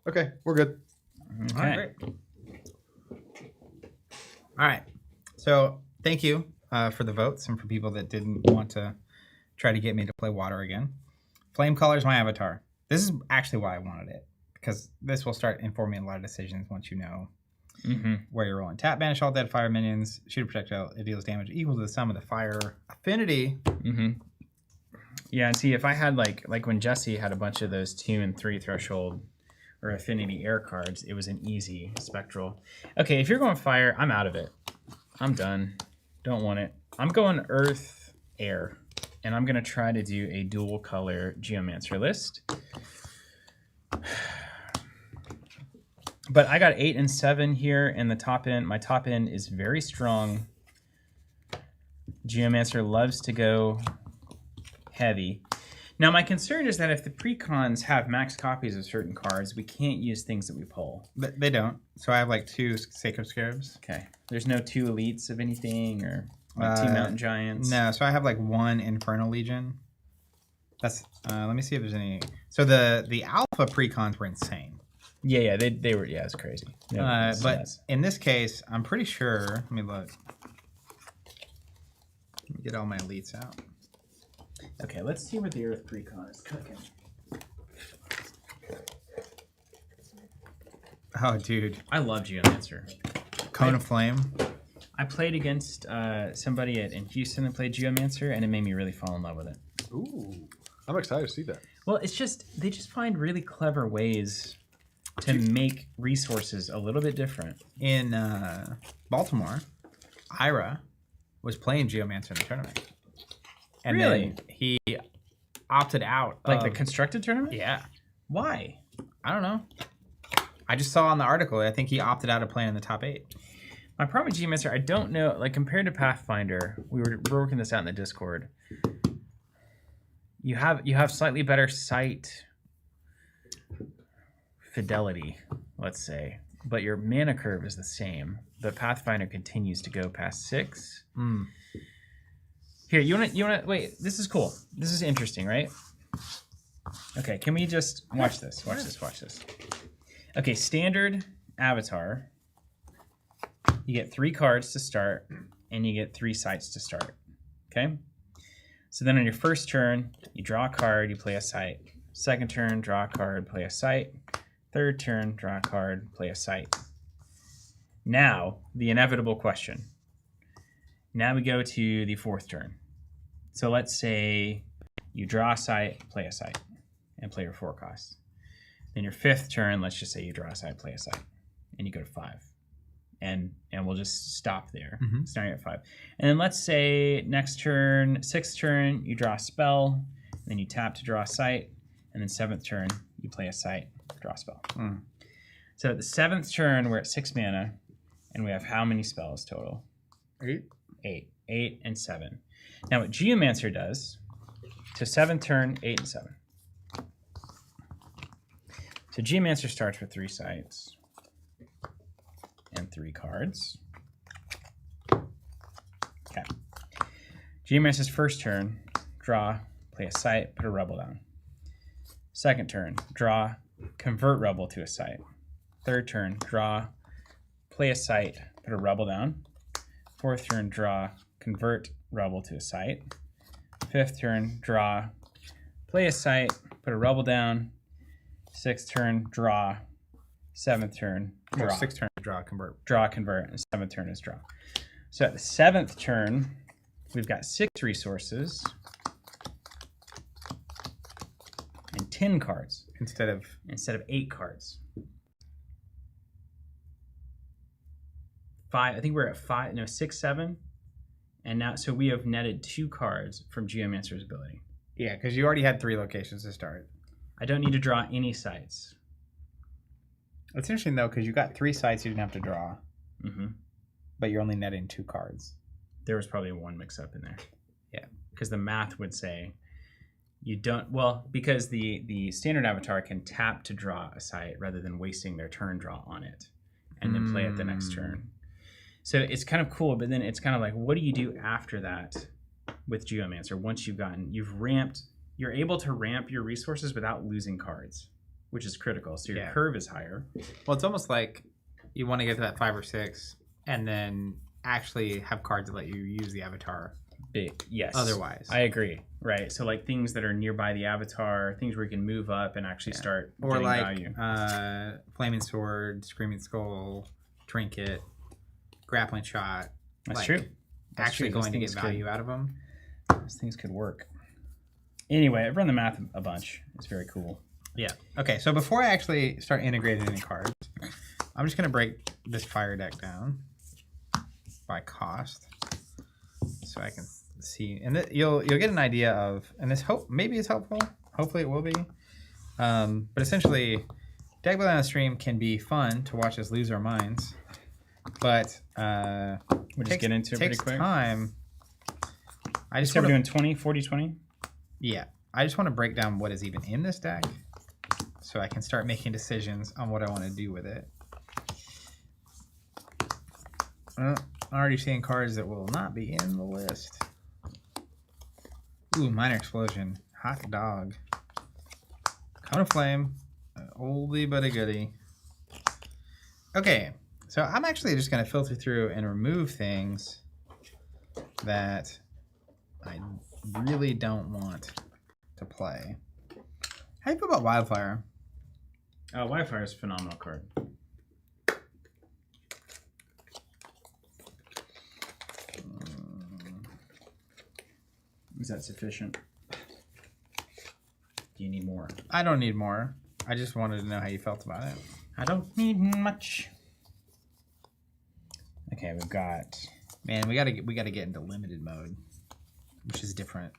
Okay, we're good. Okay. All right, great. All right. So thank you for the votes and for people that didn't want to try to get me to play water again. Flame Color is my avatar. This is actually why I wanted it, because this will start informing a lot of decisions once you know where you're rolling. Tap, banish all dead fire minions. Shoot a projectile. It deals damage equal to the sum of the fire affinity. Yeah, and see, if I had like when Jesse had a bunch of those 2 and 3 threshold or affinity air cards, it was an easy spectral. Okay, if you're going fire, I'm out of it. I'm done. Don't want it. I'm going earth, air, and I'm gonna try to do a dual color Geomancer list. But I got 8 and 7 here, and the top end. My top end is very strong. Geomancer loves to go heavy. Now, my concern is that if the precons have max copies of certain cards, we can't use things that we pull. They don't. So I have like 2 Sacred Scarabs. Okay. There's no 2 elites of anything or like 2 Mountain Giants? No, so I have like 1 Infernal Legion. That's let me see if there's any. So the alpha precons were insane. Yeah, they were. Yeah, it's crazy. No, but in this case, I'm pretty sure. Let me look. Let me get all my elites out. Okay, let's see what the Earth precon is cooking. Oh, dude. I love Geomancer. Cone of Flame. I played against somebody in Houston that played Geomancer, and it made me really fall in love with it. Ooh, I'm excited to see that. Well, it's just, they just find really clever ways. to make resources a little bit different. In Baltimore, Ira was playing Geomancer in the tournament. And Really? then he opted out. Like the constructed tournament? Yeah. Why? I don't know. I just saw on the article, I think he opted out of playing in the top 8. My problem with Geomancer, I don't know, like compared to Pathfinder, we're working this out in the Discord. You have slightly better sight fidelity, let's say, but your mana curve is the same. But Pathfinder continues to go past 6. Here, you wanna wait, this is cool. This is interesting, right? Okay, can we just watch this? Watch this. Okay, standard avatar. You get 3 cards to start, and you get 3 sites to start. Okay? So then on your first turn, you draw a card, you play a site. Second turn, draw a card, play a site. Third turn, draw a card, play a site. Now, the inevitable question. Now we go to the 4th turn. So let's say you draw a site, play a site, and play your 4 costs. Then your 5th turn, let's just say you draw a site, play a site, and you go to 5. And we'll just stop there, starting at 5. And then let's say next turn, 6th turn, you draw a spell, and then you tap to draw a site, and then 7th turn, you play a site, draw a spell. So at the 7th turn, we're at 6 mana, and we have how many spells total? 8. 8 and 7. Now what Geomancer does, to 7th turn, 8 and 7. So Geomancer starts with 3 sites and 3 cards. Okay. Geomancer's first turn, draw, play a site, put a rebel down. Second turn, draw, convert rebel to a site. Third turn, draw, play a site, put a rebel down. Fourth turn, draw, convert rebel to a site. Fifth turn, draw, play a site, put a rebel down. Sixth turn, draw. Seventh turn, draw. Well, 6th turn, draw, convert. Draw, convert, and 7th turn is draw. So at the 7th turn, we've got 6 resources and 10 cards Instead of 8 cards. 5, I think we're at 5, no, 6, 7. And now, so we have netted 2 cards from Geomancer's ability. Yeah, because you already had 3 locations to start. I don't need to draw any sites. It's interesting, though, because you got 3 sites you didn't have to draw, Mm-hmm. but you're only netting 2 cards. There was probably one mix-up in there. Yeah. Because the math would say you don't, well, because the standard avatar can tap to draw a site rather than wasting their turn draw on it and then play it the next turn. So it's kind of cool, but then it's kind of like, what do you do after that with Geomancer? Once you're able to ramp your resources without losing cards, which is critical. So your curve is higher. Well, it's almost like you want to get to that 5 or 6 and then actually have cards that let you use the avatar. Yes. Otherwise. I agree. Right. So like things that are nearby the avatar, things where you can move up and actually start or getting like value. Flaming Sword, Screaming Skull, Trinket, Grappling Shot. That's like, true. That's actually true. going to get value out of them. These things could work. Anyway, I've run the math a bunch. It's very cool. Yeah. Okay, so before I actually start integrating any cards, I'm just going to break this fire deck down by cost so I can see. And you'll get an idea of, and this maybe it's helpful. Hopefully it will be. But essentially, deck building on the stream can be fun to watch us lose our minds. But We'll just get into it pretty takes quick. time. I just So we're want doing 20, 40, 20? Yeah, I just want to break down what is even in this deck so I can start making decisions on what I want to do with it. I'm already seeing cards that will not be in the list. Ooh, Minor Explosion. Hot dog. Cone of Flame. Oldie but a goodie. Okay, so I'm actually just going to filter through and remove things that I really don't want to play. How do you feel about Wildfire? Wildfire is a phenomenal card. Is that sufficient? Do you need more? I don't need more. I just wanted to know how you felt about it. I don't need much. Okay, we've got... Man, we gotta get into limited mode, which is different.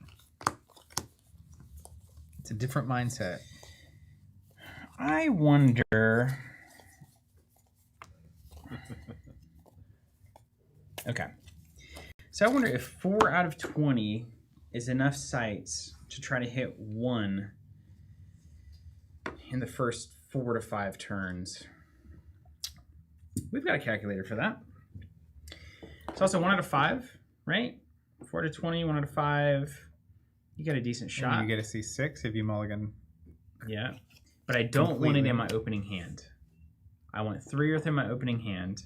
It's a different mindset. I wonder... Okay. So I wonder if 4 out of 20 is enough sites to try to hit 1 in the first 4 to 5 turns. We've got a calculator for that. It's also 1 out of 5, right? 4 to 20, 1 out of 5. You get a decent shot. And you get to see 6 if you mulligan. Yeah. But I don't want it in my opening hand. I want 3 Earth in my opening hand.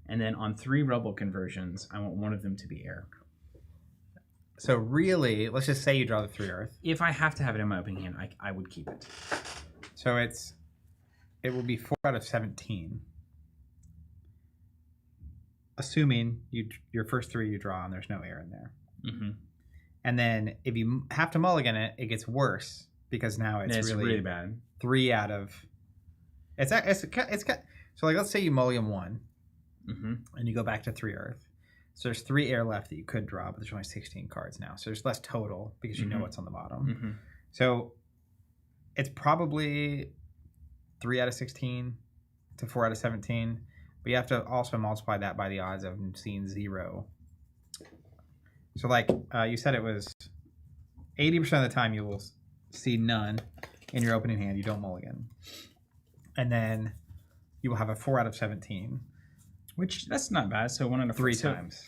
And then on 3 Rebel conversions, I want one of them to be air. So really, let's just say you draw the 3 Earth. If I have to have it in my opening hand, I would keep it. So it will be 4 out of 17. Assuming your first 3 you draw and there's no air in there. Mm-hmm. And then if you have to mulligan it, it gets worse because now it's really bad. 3 out of... So like let's say you mulligan 1. Mm-hmm. And you go back to 3 Earth. So there's 3 air left that you could draw, but there's only 16 cards now. So there's less total because you know what's on the bottom. Mm-hmm. So it's probably 3 out of 16 to 4 out of 17. But you have to also multiply that by the odds of seeing 0. So like you said, it was 80% of the time you will see none in your opening hand. You don't mulligan. And then you will have a 4 out of 17. Which, that's not bad. So 1 out of 3 4. times.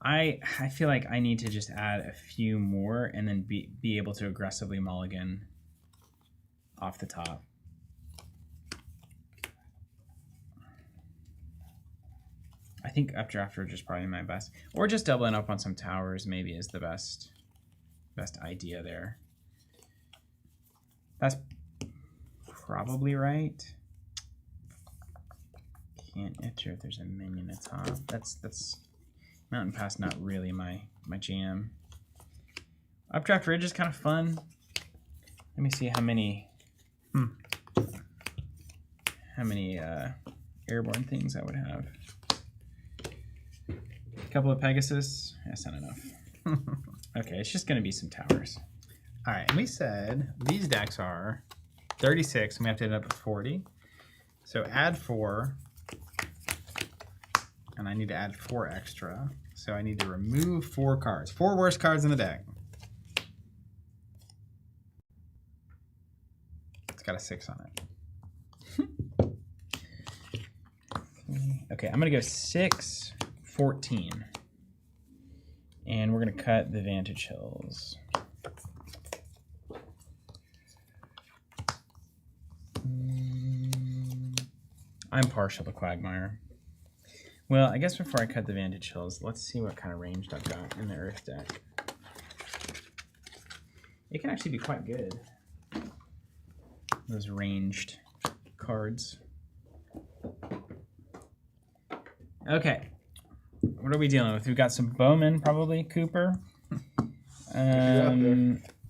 I feel like I need to just add a few more and then be able to aggressively mulligan off the top. I think up draft ridge is probably my best. Or just doubling up on some towers maybe is the best idea there. That's probably right. Can't enter if there's a minion atop. That's Mountain Pass, not really my jam. Updraft Ridge is kind of fun. Let me see how many airborne things I would have. A couple of Pegasus. That's not enough. Okay, it's just gonna be some towers. All right, and we said these decks are 36, and we have to end up at 40. So add 4. And I need to add 4 extra. So I need to remove 4 cards. 4 worst cards in the deck. It's got a 6 on it. Okay, I'm going to go 6, 14. And we're going to cut the Vantage Hills. I'm partial to Quagmire. Well, I guess before I cut the Vantage Hills, let's see what kind of ranged I've got in the Earth deck. It can actually be quite good. Those ranged cards. Okay. What are we dealing with? We've got some Bowman, probably. Cooper.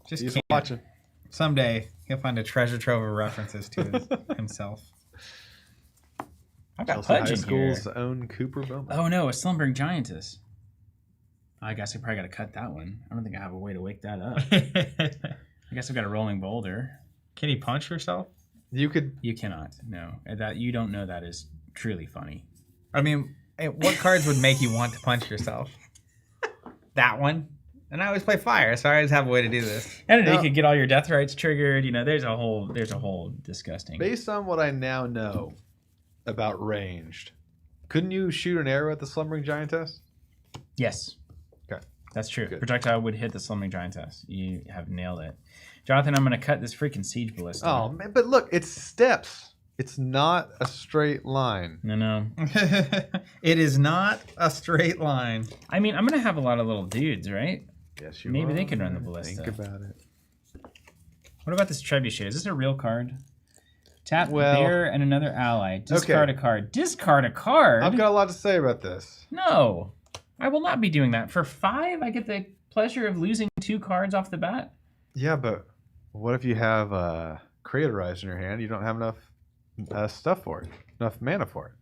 Just He's can't. watching. Someday he'll find a treasure trove of references to himself. I've got Chelsea High Pudge in School's here. own Cooper Bowman. Oh no, a Slumbering Giantess. I guess I probably got to cut that one. I don't think I have a way to wake that up. I guess I've got a Rolling Boulder. Can you punch yourself? You could. You cannot. No, that you don't know that is truly funny. I mean, what cards would make you want to punch yourself? That one. And I always play fire, so I always have a way to do this. And you could get all your death rights triggered. You know, there's a whole disgusting. Based on what I now know about ranged, couldn't you shoot an arrow at the Slumbering Giantess? Yes. Okay. That's true. Good. Projectile would hit the Slumbering Giantess. You have nailed it. Jonathan, I'm going to cut this freaking Siege Ballista. Oh, man, but look, it's steps. It's not a straight line. No. It is not a straight line. I mean, I'm going to have a lot of little dudes, right? Yes, you Maybe are. they could run the Ballista. Think about it. What about this Trebuchet? Is this a real card? Tap Well, bear and another ally. Discard a card. Discard a card? I've got a lot to say about this. No. I will not be doing that. For 5, I get the pleasure of losing 2 cards off the bat. Yeah, but what if you have Creatorize in your hand? You don't have enough stuff for it, enough mana for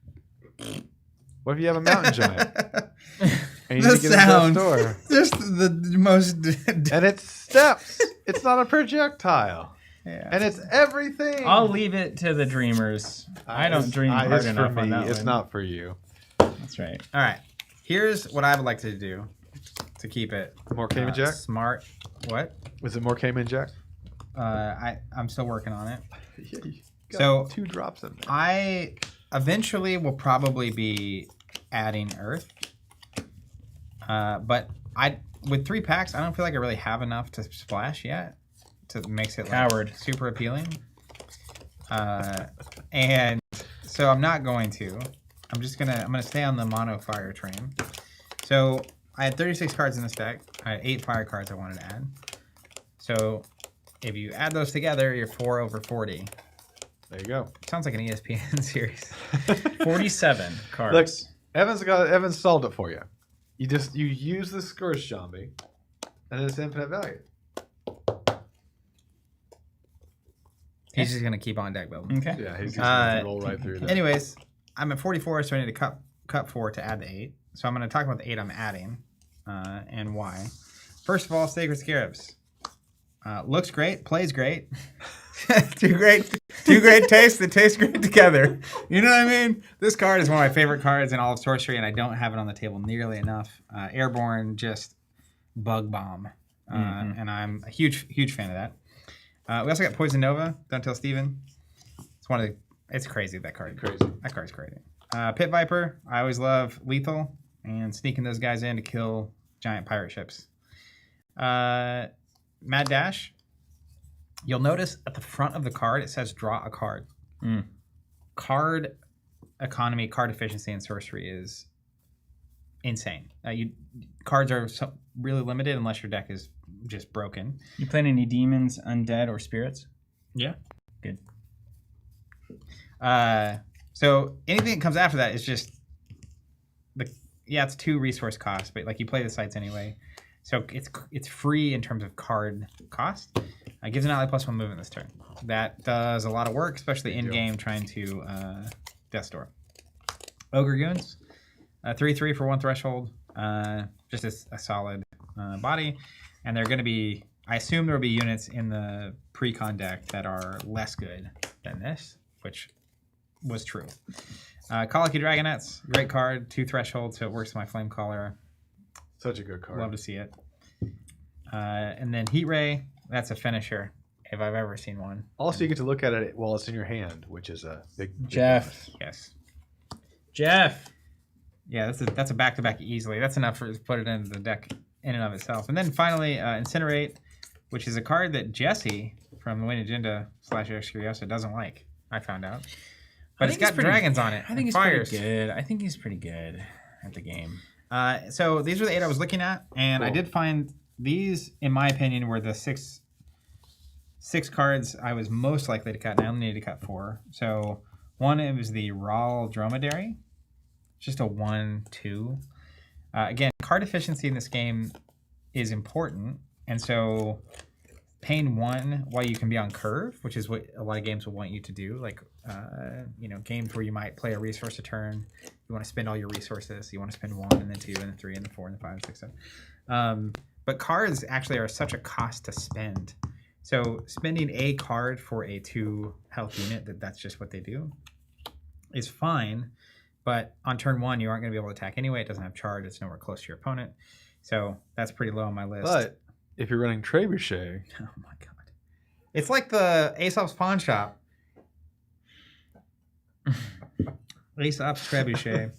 it. What if you have a mountain giant? And you The need to get into sound. that store. Just the most. And it's steps. It's not a projectile. Yeah. And it's everything. I'll leave it to the dreamers. I don't dream hard it's enough for on me. that It's one. not for you. That's right. All right. Here's what I would like to do to keep it More Cayman Jack? smart. What? Was it more Cayman Jack? I'm still working on it. Yeah, you got So 2 drops in there. I eventually will probably be adding Earth, but with 3 packs, I don't feel like I really have enough to splash yet to makes it Coward. super appealing. And so I'm not going to. I'm gonna stay on the mono fire train. So I had 36 cards in this deck. I had 8 fire cards I wanted to add. So if you add those together, you're 4 over 40. There you go. Sounds like an ESPN series. 47 cards. Look, Evans solved it for you. You use the Scourge Zombie, and it's infinite value. He's just gonna keep on deck building. Okay. Yeah, he's just gonna roll right through that. Anyways, I'm at 44, so I need to cut 4 to add the 8. So I'm gonna talk about the 8 I'm adding and why. First of all, Sacred Scarabs. Looks great, plays great. two great tastes that taste great together. You know what I mean? This card is one of my favorite cards in all of Sorcery, and I don't have it on the table nearly enough. Airborne, just bug bomb, and I'm a huge fan of that. We also got Poison Nova. Don't tell Steven. It's crazy, that card. That card's crazy. Pit Viper. I always love lethal and sneaking those guys in to kill giant pirate ships. Mad Dash. You'll notice at the front of the card it says draw a card. Card economy, card efficiency in Sorcery is insane. Cards are really limited unless your deck is just broken. You playing any demons, undead, or spirits? Yeah. Good. So anything that comes after that is just it's 2 resource costs, but like you play the sites anyway. So it's free in terms of card cost. Gives an ally +1 movement this turn. That does a lot of work, especially in game trying to Death Store. Ogre Goons, 3/3 for 1 threshold. Just a solid body, and they're going to be. I assume there will be units in the pre-con deck that are less good than this, which was true. Colicky Dragonettes, great card, 2 threshold, so it works with my Flame Caller. Such a good card. Love to see it. And then Heat Ray, that's a finisher if I've ever seen one. Also, you get to look at it while it's in your hand, which is a big Jeff. Yes. Jeff. Yeah, that's a back-to-back easily. That's enough to put it into the deck in and of itself. And then finally, Incinerate, which is a card that Jesse from the Wayne Agenda / Eric Curiosa doesn't like, I found out. But it's got dragons on it. I think he's fires. pretty good. I think he's pretty good at the game. So these are the 8 I was looking at, and Cool. I did find these, in my opinion, were the six cards I was most likely to cut, and I only needed to cut 4. So one, it was the Rawl Dromedary, just a 1/2. Again, card efficiency in this game is important, and so paying 1 while you can be on curve, which is what a lot of games will want you to do, like games where you might play a resource a turn, you want to spend all your resources, you want to spend 1 and then 2 and then 3 and then 4 and then 5 and 6 7. But cards actually are such a cost to spend. So spending a card for a 2 health unit, that's just what they do, is fine. But on turn 1, you aren't going to be able to attack anyway. It doesn't have charge. It's nowhere close to your opponent. So that's pretty low on my list. But if you're running Trebuchet, oh my god, it's like the Aesop's Pawn Shop. Aesop's Trebuchet.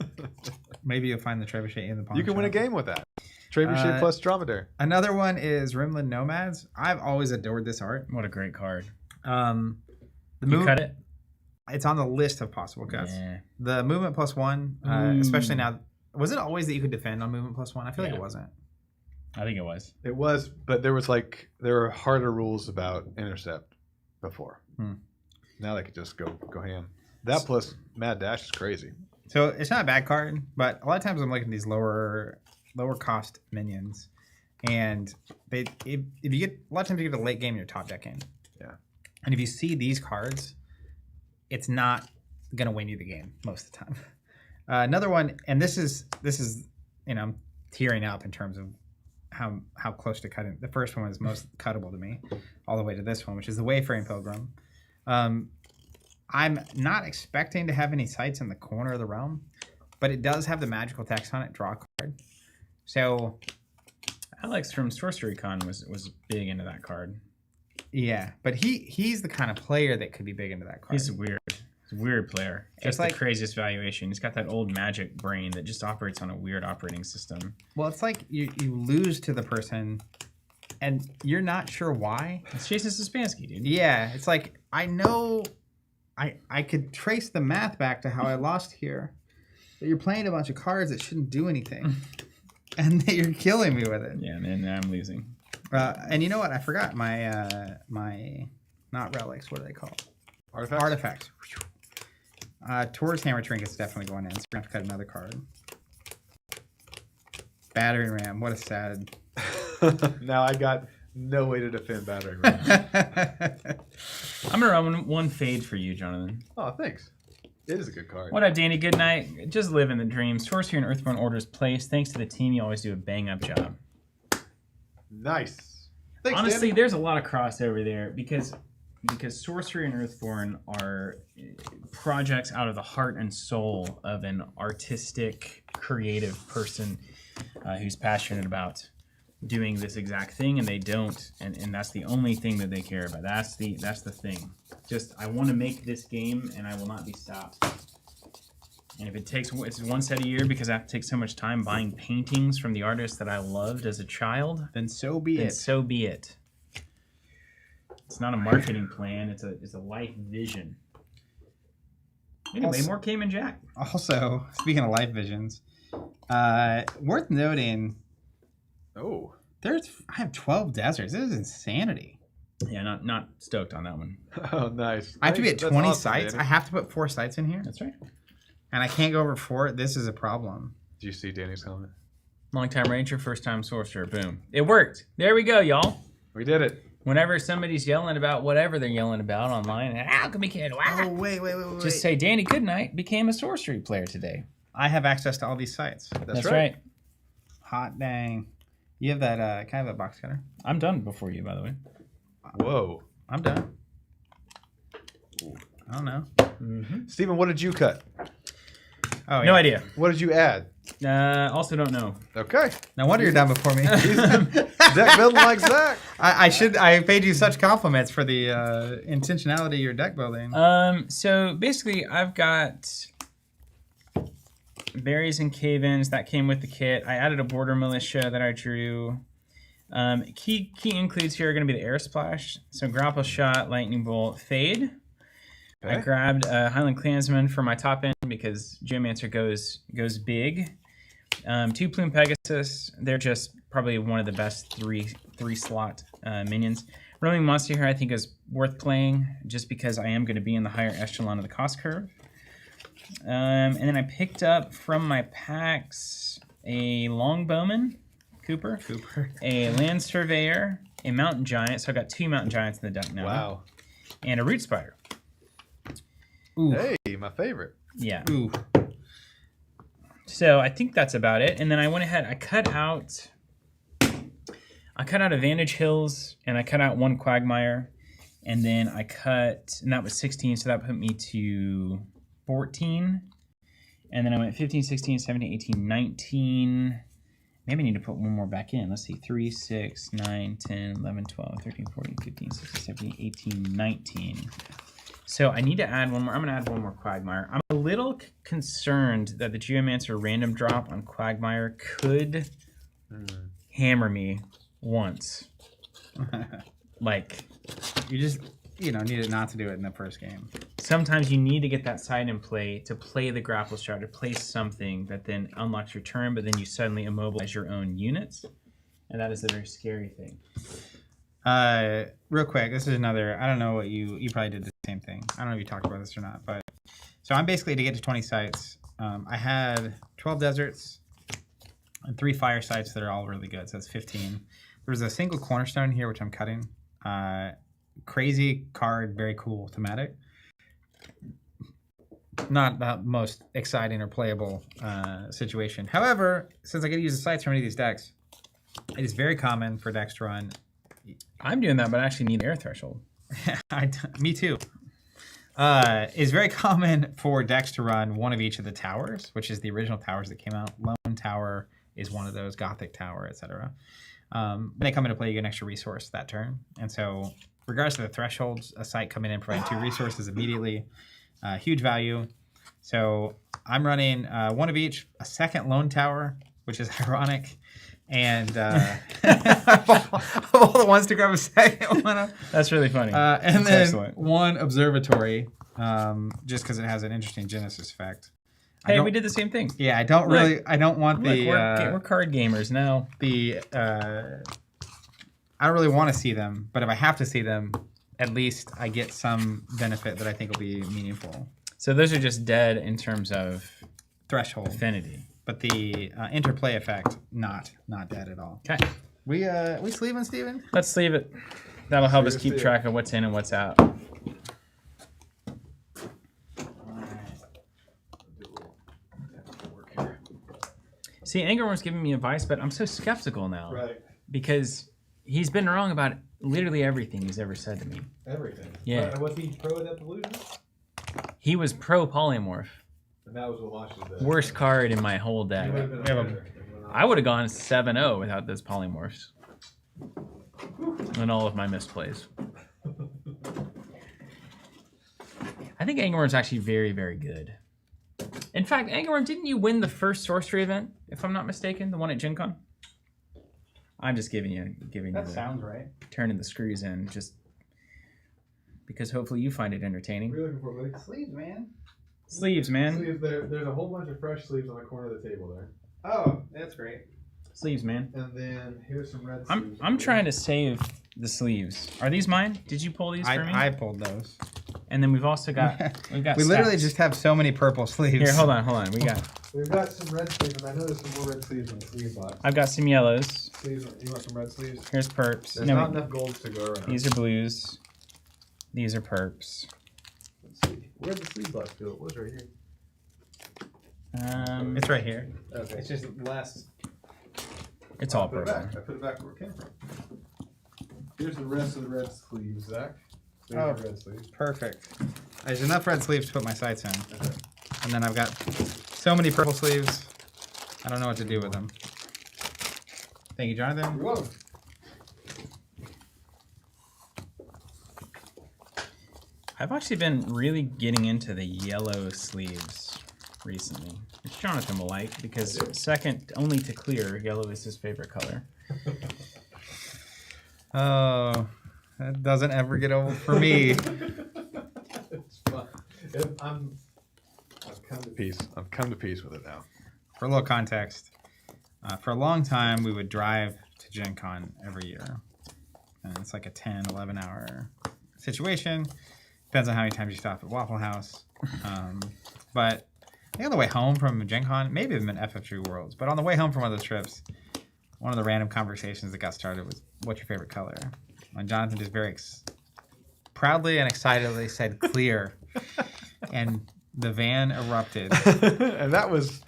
Maybe you'll find the Trebuchet in the pawn you can shop. win a game with that. Trebuchet plus Dromedary. Another one is Rimland Nomads. I've always adored this art. What a great card. You Cut it? It's on the list of possible cuts. Yeah. The movement +1, especially now. Was it always that you could defend on movement +1? I feel like it wasn't. I think it was. It was, but there were harder rules about intercept before. Now they could just go ham. That plus Mad Dash is crazy. So it's not a bad card, but a lot of times I'm looking at these lower cost minions, and if you get a lot of times you get a late game, you're top decking. Yeah. And if you see these cards, it's not gonna win you the game most of the time. Another one, and this is I'm tearing up in terms of how close to cutting. The first one was most cuttable to me, all the way to this one, which is the Wayfaring Pilgrim. I'm not expecting to have any sites in the corner of the realm, but it does have the magical text on it. Draw a card. So Alex from SorceryCon was big into that card. yeah, but he's the kind of player that could be big into that card. He's weird. He's a weird player. Just like the craziest valuation. He's got that old magic brain that just operates on a weird operating system. Well, it's like you lose to the person, and you're not sure why. It's Jason Suspansky, dude. Yeah, it's like I know, I could trace the math back to how I lost here. But you're playing a bunch of cards that shouldn't do anything, and that you're killing me with it. Yeah, man, I'm losing. And you know what? I forgot my my not relics. What are they called? Artifacts. Towards Hammer Trinket's definitely going in, so we're going to have to cut another card. Battering Ram. What a sad. Now I got no way to defend Battering Ram. I'm going to run one fade for you, Jonathan. Oh, thanks. It is a good card. What up, Danny? Good night. Just living the dream. Sorcery and Earthborn Orders place. Thanks to the team, you always do a bang-up job. Nice. Thanks, Honestly, Dan. there's a lot of crossover there because Sorcery and Earthborn are projects out of the heart and soul of an artistic, creative person who's passionate about doing this exact thing, and they don't, and that's the only thing that they care about. That's the thing. Just, I want to make this game, and I will not be stopped. And if it's one set a year because I have to take so much time buying paintings from the artists that I loved as a child, Then so be then it. so be it. It's not a marketing plan. It's a life vision. Anyway, Also- more Cayman Jack. Also, speaking of life visions, worth noting, Oh. I have 12 deserts. This is insanity. Yeah, not stoked on that one. Oh, nice. I have to be at That's 20 awesome, sites. Danny. I have to put 4 sites in here, That's right. and I can't go over 4. This is a problem. Do you see Danny's comment? Long time ranger, first time sorcerer. Boom. It worked. There we go, y'all. We did it. Whenever somebody's yelling about whatever they're yelling about online, Alchemy kid, Oh, wow. wait. Just say, Danny Goodnight became a sorcery player today. I have access to all these sites. That's right. Hot dang. You have that, can I have that box cutter? I'm done before you, by the way. Whoa. I'm done. I don't know. Steven, what did you cut? Oh, No idea. What did you add? Also don't know. Okay. No wonder you're done before me. Deck building like Zach. I paid you such compliments for the intentionality of your deck building. So basically, I've got berries and cave-ins that came with the kit. I added a border militia that I drew. Key includes here are going to be the air splash. So grapple shot, lightning bolt, fade. I grabbed Highland Clansman for my top end because Geomancer goes big. 2 Plume Pegasus. They're just probably one of the best three slot minions. Roaming Monster here I think is worth playing just because I am going to be in the higher echelon of the cost curve. And then I picked up from my packs a Longbowman, Cooper, a Land Surveyor, a Mountain Giant. So I got 2 Mountain Giants in the deck now. Wow. And a Root Spider. Ooh. Hey, my favorite. Yeah. Ooh. So I think that's about it. And then I went ahead, I cut out Advantage Hills, and I cut out 1 Quagmire, and then and that was 16, so that put me to 14. And then I went 15, 16, 17, 18, 19. Maybe I need to put one more back in. Let's see, 3, 6, 9, 10, 11, 12, 13, 14, 15, 16, 17, 18, 19. So I need to add one more. I'm going to add 1 more Quagmire. I'm a little concerned that the Geomancer random drop on Quagmire could hammer me once. Like, You just, needed not to do it in the first game. sometimes you need to get that side in play to play the grapple shot, to play something that then unlocks your turn, but then you suddenly immobilize your own units. And that is a very scary thing. Real quick, this is another, I don't know what you probably did the same thing. I don't know if you talked about this or not, but so I'm basically to get to 20 sites. I had 12 deserts and 3 fire sites that are all really good. So that's 15. There's a single cornerstone here, which I'm cutting. Crazy card, very cool thematic. not the most exciting or playable situation. However, since I get to use the sites from any of these decks, it is very common for decks to run. I'm doing that, but I actually need air threshold. Me too. It's very common for decks to run one of each of the towers, which is the original towers that came out. Lone Tower is one of those, Gothic Tower, etc. When they come into play, you get an extra resource that turn. And so, regardless of the thresholds, a site coming in providing 2 resources immediately, huge value. So I'm running one of each, a second Lone Tower, which is ironic. And of all the ones to grab a second one. That's really funny. And That's then excellent. one observatory, just because it has an interesting Genesis effect. Hey, we did the same thing. Yeah, I don't want the. We're card gamers now. I don't really want to see them, but if I have to see them, at least I get some benefit that I think will be meaningful. So those are just dead in terms of Threshold. affinity. But the interplay effect, not dead at all. Okay. We sleeving, Steven? Let's leave it. That'll help us Sleeve it, keep sleeve it. track of what's in and what's out. See, Angerworm's giving me advice, but I'm so skeptical now. Right. Because he's been wrong about literally everything he's ever said to me. Everything. Yeah. Was he pro Adept Illusion? He was pro polymorph. And that was what launched his deck. Worst card in my whole deck. I would have gone 7-0 without those polymorphs. And all of my misplays. I think Angerworm's actually very, very good. In fact, Angerworm, didn't you win the first sorcery event, if I'm not mistaken? The one at Gen Con? I'm just giving you That sounds right. turning the screws in, just because hopefully you find it entertaining. What are you looking for, buddy? Sleeves, man. Sleeves, man. Sleeves there's a whole bunch of fresh sleeves on the corner of the table there. Oh, that's great. Sleeves, man. And then here's some red sleeves. I'm trying to save the sleeves. Are these mine? Did you pull these for me? I pulled those. And then we've also got We literally stacks. just have so many purple sleeves. Here, hold on. We've got some red sleeves, and I know there's some more red sleeves in the sleeve box. I've got some yellows. Sleeves, you want some red sleeves? Here's perps. There's No, not wait. enough gold to go around. These are blues. These are perps. Let's see. Where'd the sleeve box go? It was right here. It's right here. Okay. It's just less. It's all I put it purple. back. I put it back where it came from. Here's the rest of the red sleeves, Zach. There's Oh. the red sleeves. Perfect. There's enough red sleeves to put my sights in. Okay. And then I've got so many purple sleeves. I don't know what to do with them. Thank you, Jonathan. You're welcome. I've actually been really getting into the yellow sleeves recently, which Jonathan will like because second only to clear, yellow is his favorite color. Oh, that doesn't ever get old for me. It's fun. I've come to peace. I've come to peace with it now. For a little context, for a long time we would drive to Gen Con every year. And it's like a 10, 11 hour situation. Depends on how many times you stop at Waffle House. But I think on the way home from Gen Con, maybe even in FF3 Worlds, but on the way home from one of those trips, one of the random conversations that got started was, what's your favorite color? And Jonathan just very proudly and excitedly said clear. And the van erupted. And that was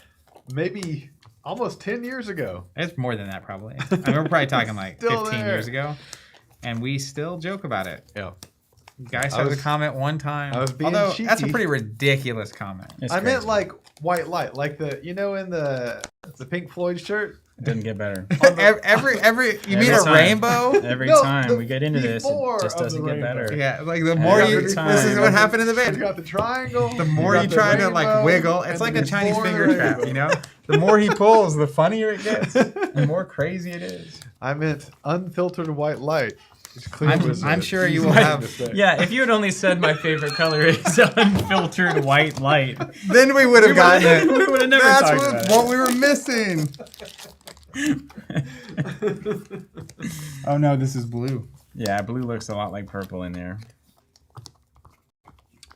maybe almost 10 years ago. It's more than that, probably. I mean, we're probably talking like Still 15 there. years ago. And we still joke about it. Yeah. Guy started was- a comment one time. I was being Although, that's a cheeky. pretty ridiculous comment. It's I meant crazy. like white light, like the in the Pink Floyd shirt. It doesn't get better. every you Every mean a time. rainbow? Every No, time the we get into this, it before just of the doesn't get rainbow. better. Yeah, like the more Every you, time. this is what happened in the You van. got the triangle. The more you got the try to like rainbow, wiggle, it's and like the a Chinese before finger rainbow. trap, you know? The more he pulls, the funnier it gets. The more crazy it is. I meant unfiltered white light. It's clear was I'm a sure you easy will thing have- to say. Yeah, if you had only said my favorite color is unfiltered white light, Then we would have gotten it. we would have never That's talked about what we were missing. Oh no, this is blue. Yeah, blue looks a lot like purple in there.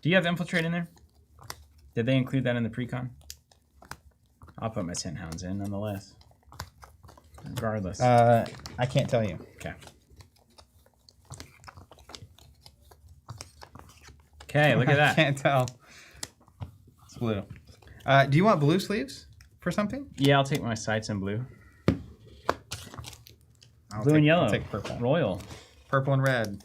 Do you have infiltrate in there? Did they include that in the pre-con? I'll put my scent hounds in nonetheless. Regardless. I can't tell you. Okay. Okay, look at I that. can't tell. It's blue. Do you want blue sleeves for something? Yeah, I'll take my sights in blue. I'll Blue and yellow. I'll take purple. Royal. Purple and red.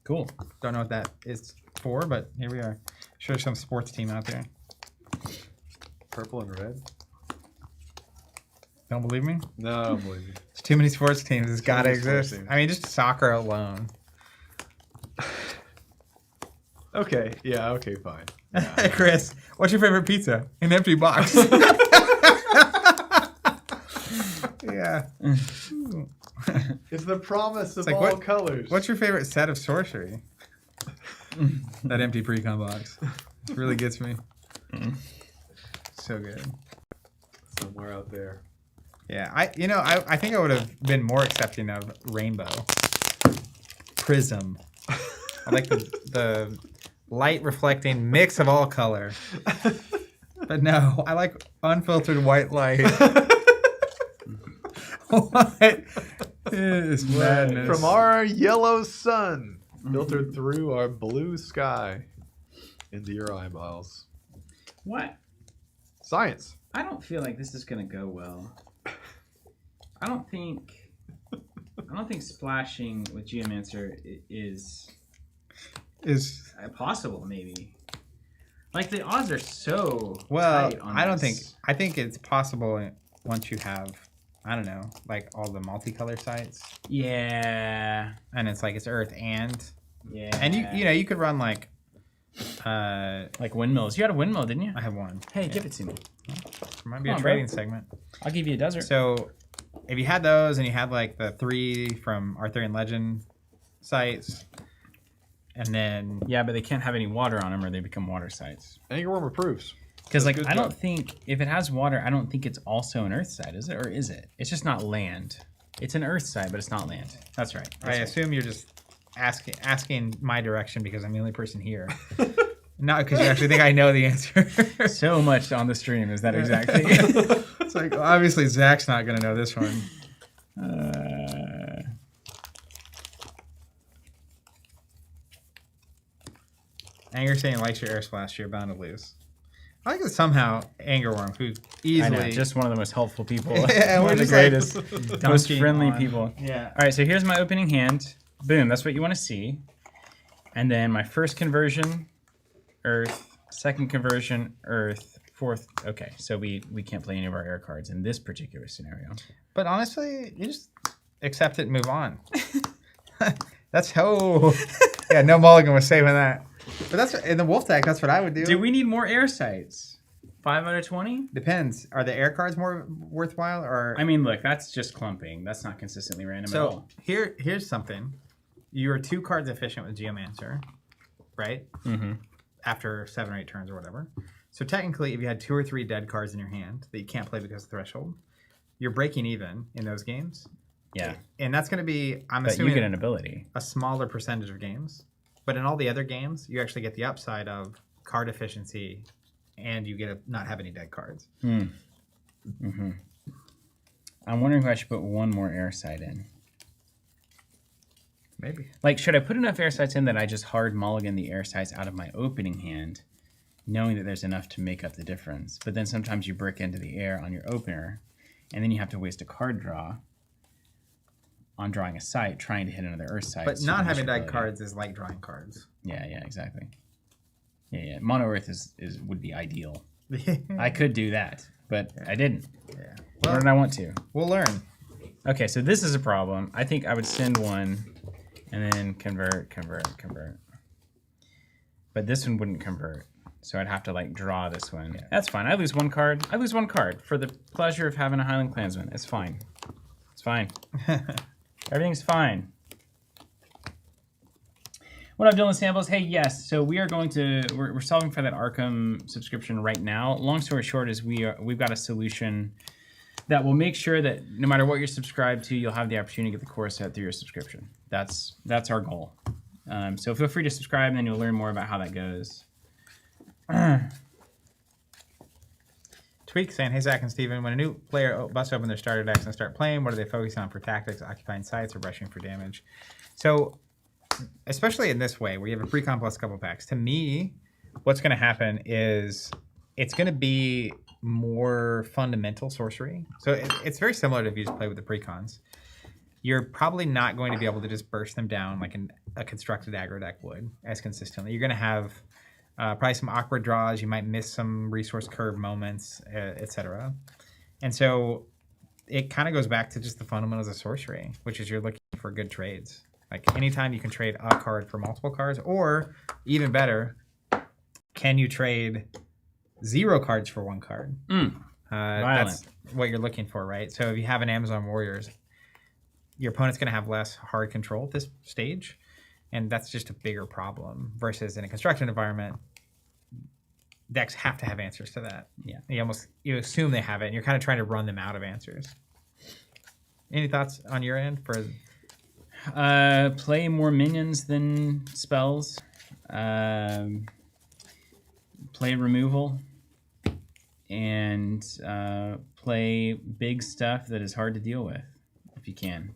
Cool. Don't know what that is for, but here we are. Sure, there's some sports team out there. Purple and red? Don't believe me? No, I don't believe you. There's too many sports teams. It's got to many sports exist. teams. I mean, just soccer alone. Okay, yeah, okay, fine. Yeah. Chris, what's your favorite pizza? An empty box. Yeah. It's the promise of like, all what- colors. What's your favorite set of sorcery? That empty pre-con box. It really gets me. So good. Somewhere out there. Yeah, I think I would have been more accepting of rainbow. Prism. I like the light reflecting mix of all color. But no, I like unfiltered white light. What is madness? From our yellow sun filtered through our blue sky into your eyeballs. What? Science. I don't feel like this is gonna go well. I don't think splashing with Geomancer is possible. Maybe. Like the odds are so tight on I don't this. think. I think it's possible once you have, I don't know, like all the multicolor sites, Yeah. and it's like it's Earth and Yeah. you could run like like windmills. You had a windmill, didn't you? I have one. Hey, give it to me. It might be Come a on, trading bro. segment. I'll give you a desert. So if you had those and you had like the 3 from Arthurian Legend sites, and then Yeah, but they can't have any water on them or they become water sites. Angerworm approves. Because like Good I don't job. think if it has water, I don't think it's also an earth site, is it? Or is it? It's just not land. It's an earth site, but it's not land. That's right. I assume you're just asking my direction because I'm the only person here. Not because you actually think I know the answer. So much on the stream is that exactly. It's like, well, obviously Zach's not going to know this one. Anger saying likes your air splash, you're bound to lose. I like that somehow Angerworm, who easily... I know, just one of the most helpful people. Yeah, One we're of the just like greatest, most dunking friendly on- people. Yeah. All right, so here's my opening hand. Boom, that's what you want to see. And then my first conversion, earth. Second conversion, earth. Fourth, okay, so we can't play any of our air cards in this particular scenario. But honestly, you just accept it and move on. That's how... Yeah, no mulligan was saving that. But that's in the wolf deck, that's what I would do. Do we need more air sites? 5 out of 20? Depends. Are the air cards more worthwhile or... I mean, look, that's just clumping. That's not consistently random at all. So here's something. You are 2 cards efficient with Geomancer, right? Mm-hmm. After 7 or 8 turns or whatever. So technically, if you had 2 or 3 dead cards in your hand that you can't play because of threshold, you're breaking even in those games. Yeah, And that's going to be, I'm but you assuming, get an ability. a smaller percentage of games. But in all the other games, you actually get the upside of card efficiency, and you get to not have any dead cards. Mm-hmm. I'm wondering if I should put one more air site in. Maybe. Like, should I put enough air sites in that I just hard mulligan the air sites out of my opening hand, knowing that there's enough to make up the difference? But then sometimes you brick into the air on your opener, and then you have to waste a card draw on drawing a site, trying to hit another earth site. But So not much having dead ability. cards is like drawing cards. Yeah, exactly. Yeah. Mono earth is would be ideal. I could do that, but I didn't. Yeah. Nor did I want to. We'll learn. Okay, so this is a problem. I think I would send one and then convert. But this one wouldn't convert. So I'd have to like draw this one. Yeah. That's fine. I lose one card. I lose one card for the pleasure of having a Highland Clansman. It's fine. It's fine. Everything's fine. What up, Dylan Samples? Hey, yes. So we are going to we're solving for that Arkham subscription right now. Long story short is we've got a solution that will make sure that no matter what you're subscribed to, you'll have the opportunity to get the core set through your subscription. That's our goal. So feel free to subscribe, and then you'll learn more about how that goes. Tweak saying, hey, Zach and Steven, when a new player busts open their starter decks and start playing, what are they focusing on for tactics, occupying sites, or brushing for damage? So especially in this way where you have a pre-con plus a couple packs, to me, what's going to happen is it's going to be more fundamental sorcery. So it's very similar to if you just play with the pre-cons. You're probably not going to be able to just burst them down like a constructed aggro deck would as consistently. You're going to have probably some awkward draws. You might miss some resource curve moments, etc. And so it kind of goes back to just the fundamentals of sorcery, which is you're looking for good trades. Like anytime you can trade a card for multiple cards, or even better, can you trade 0 cards for 1 card? That's what you're looking for, right? So if you have an Amazon Warriors, your opponent's going to have less hard control at this stage, and that's just a bigger problem. Versus in a constructed environment, decks have to have answers to that. Yeah, you assume they have it, and you're kind of trying to run them out of answers. Any thoughts on your end for? Play more minions than spells. Play removal. And play big stuff that is hard to deal with, if you can.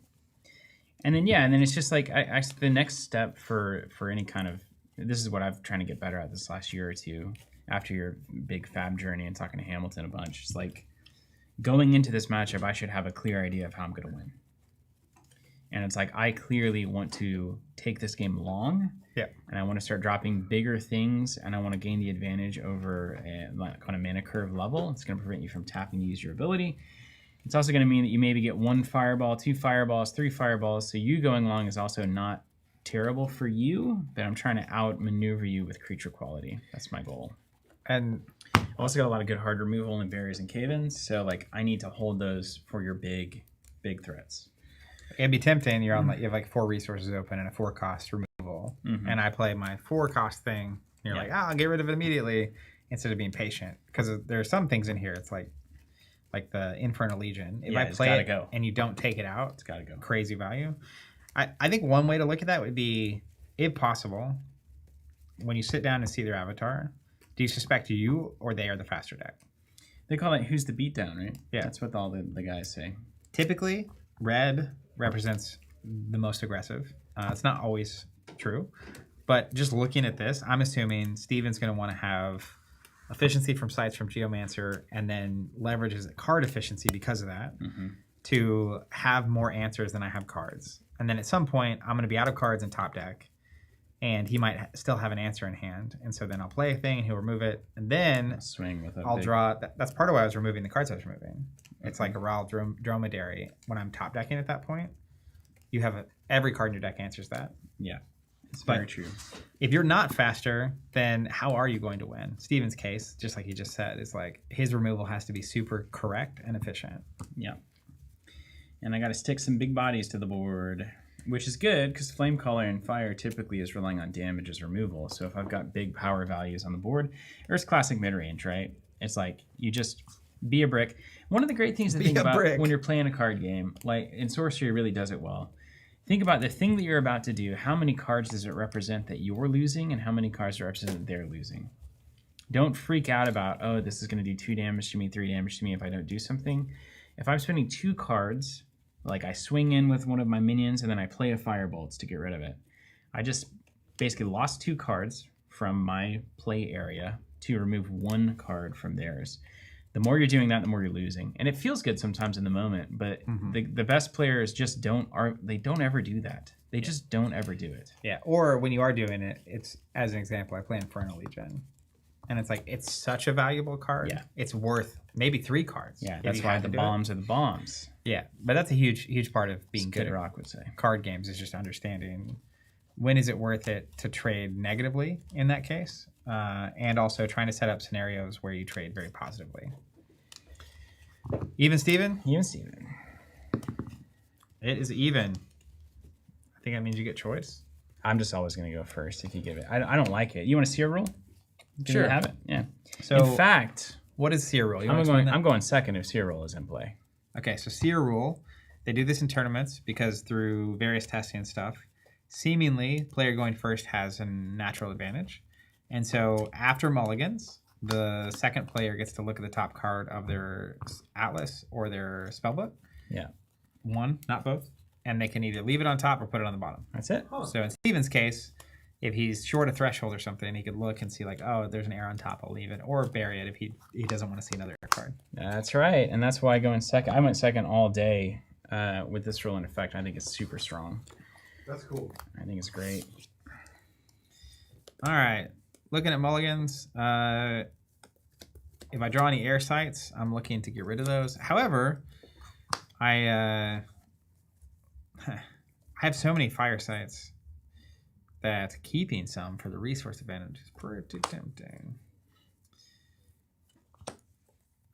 And then it's just like the next step for any kind of, this is what I've trying to get better at this last year or two after your big fab journey and talking to Hamilton a bunch. It's like going into this matchup, I should have a clear idea of how I'm going to win. And it's like, I clearly want to take this game long. Yeah. And I want to start dropping bigger things, and I want to gain the advantage over a kind of mana curve level. It's going to prevent you from tapping to use your ability. It's also going to mean that you maybe get 1 fireball, 2 fireballs, 3 fireballs. So you going long is also not terrible for you, but I'm trying to outmaneuver you with creature quality. That's my goal. And I also got a lot of good hard removal and barriers and cave-ins. So like I need to hold those for your big threats. It'd be tempting. You're on you have like 4 resources open and a 4 cost removal, and I play my 4 cost thing. And you're like, I'll get rid of it immediately instead of being patient, because there are some things in here. It's like the Infernal Legion. If I play it and you don't take it out, it's gotta go. Crazy value. I think one way to look at that would be, if possible, when you sit down and see their avatar, do you suspect you or they are the faster deck? They call it who's the beatdown, right? Yeah, that's what all the guys say. Typically, red represents the most aggressive. It's not always true, but just looking at this, I'm assuming Steven's going to want to have efficiency from sites from Geomancer, and then leverages card efficiency because of that to have more answers than I have cards. And then at some point, I'm going to be out of cards in top deck, and he might still have an answer in hand. And so then I'll play a thing, and he'll remove it, and then swing with it. I'll draw. That's part of why I was removing the cards I was removing. It's like a raw dromedary. When I'm top decking at that point, you have every card in your deck answers that. Yeah, it's very true. If you're not faster, then how are you going to win? Steven's case, just like he just said, is like his removal has to be super correct and efficient. Yeah. And I got to stick some big bodies to the board, which is good because Flamecaller and Fire typically is relying on damage as removal. So if I've got big power values on the board, or it's classic mid-range, right? It's like you just be a brick. One of the great things to think about when you're playing a card game, like in Sorcery, really does it well. Think about the thing that you're about to do. How many cards does it represent that you're losing, and how many cards represent that they're losing? Don't freak out about, oh, this is going to do 2 damage to me, 3 damage to me if I don't do something. If I'm spending 2 cards, like I swing in with one of my minions and then I play a Firebolt to get rid of it, I just basically lost 2 cards from my play area to remove 1 card from theirs. The more you're doing that, the more you're losing. And it feels good sometimes in the moment, but the best players just don't ever do that. They just don't ever do it. Yeah, or when you are doing it, it's, as an example, I play Infernal Legion. And it's like, it's such a valuable card. Yeah. It's worth maybe 3 cards. Yeah, that's why the bombs are the bombs. Yeah, but that's a huge part of being good at Rock would say. Card games, is just understanding when is it worth it to trade negatively in that case, and also trying to set up scenarios where you trade very positively. Even Steven? Even Steven. It is even. I think that means you get choice. I'm just always going to go first if you give it. I don't like it. You want to see a rule? Sure. You have it? Yeah. So, in fact, what is Seer Rule? I'm going second if Seer Rule is in play. Okay, so Seer Rule, they do this in tournaments because through various testing and stuff, seemingly player going first has a natural advantage. And so after mulligans, the second player gets to look at the top card of their atlas or their spellbook. Yeah. One, not both. and they can either leave it on top or put it on the bottom. That's it. So in Steven's case, if he's short a threshold or something, he could look and see like, oh, there's an air on top, I'll leave it, or bury it if he doesn't want to see another air card. That's right, and that's why I go in second. I went second all day with this rule in effect. I think it's super strong. That's cool. I think it's great. All right, looking at mulligans. If I draw any air sites, I'm looking to get rid of those. However, I have so many fire sites that keeping some for the resource advantage is pretty tempting.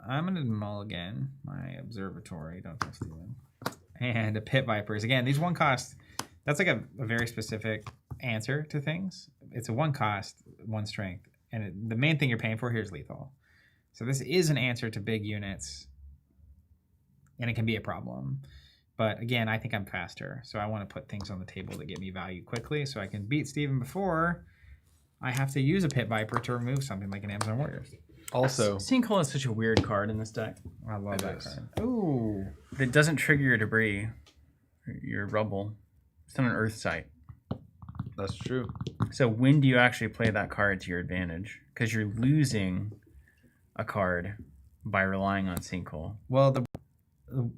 I'm going to mulligan my observatory, don't trust Steven, and a pit vipers. Again, these one cost, that's like a very specific answer to things. It's a one cost, one strength, and the main thing you're paying for here is lethal. So this is an answer to big units, and it can be a problem. But again, I think I'm faster, so I want to put things on the table that get me value quickly so I can beat Steven before I have to use a Pit Viper to remove something like an Amazon Warriors. Also, Sinkhole is such a weird card in this deck. I love that is. card. Ooh. It doesn't trigger your debris, your rubble. It's not an earth site. that's true. So when do you actually play that card to your advantage? Because you're losing a card by relying on Sinkhole. Well,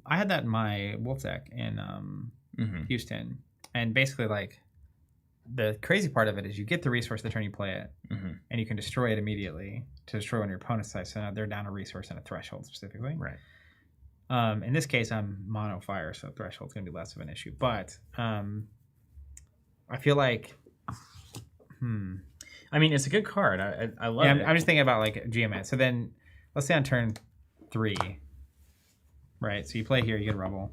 I had that in my Wolf deck in Houston. And basically, like, the crazy part of it is you get the resource the turn you play it, and you can destroy it immediately to destroy on your opponent's side. So now they're down a resource and a threshold specifically. Right. In this case, I'm mono fire, so threshold's going to be less of an issue. But I feel like, I mean, it's a good card. I love it. I'm just thinking about like GMN. So then, let's say on turn 3, right? So you play here, you get a rubble,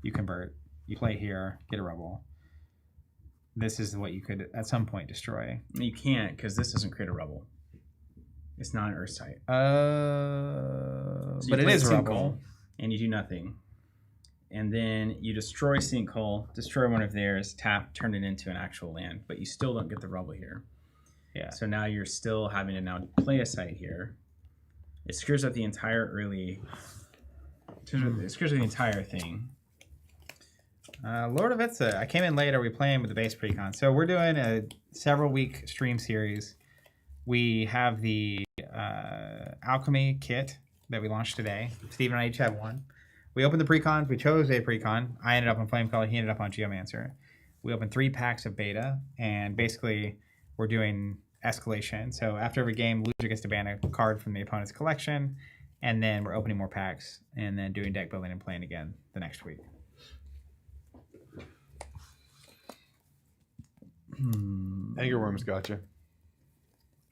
you convert. You play here, get a rubble. This is what you could at some point destroy. You can't, because this doesn't create a rubble. It's not an earth site. So But it is a Sinkhole, rubble. and you do nothing. And then you destroy Sinkhole, destroy one of theirs, tap, turn it into an actual land, but you still don't get the rubble here. Yeah. So now you're still having to now play a site here. It screws up the entire early. It screws up the entire thing. Lord of Itza, I came in late. Are we playing with the base precon? So we're doing a several week stream series. We have the Alchemy kit that we launched today. Steve and I each have one. We opened the precons. We chose a precon. I ended up on Flamecaller. He ended up on Geomancer. We opened 3 packs of beta, and basically we're doing escalation. So after every game, loser gets to ban a card from the opponent's collection, and then we're opening more packs, and then doing deck building and playing again the next week. Angerworms got you.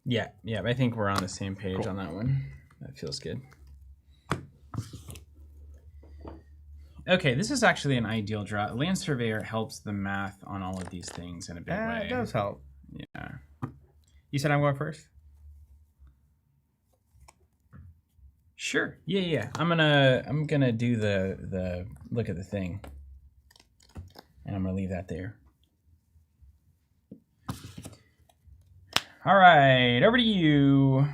Yeah, I think we're on the same page on that one. That feels good. Okay, this is actually an ideal draw. Land Surveyor helps the math on all of these things in a big way. It does help. Yeah. You said I'm going first? Sure. Yeah. I'm gonna do the look at the thing, and I'm gonna leave that there. All right, over to you.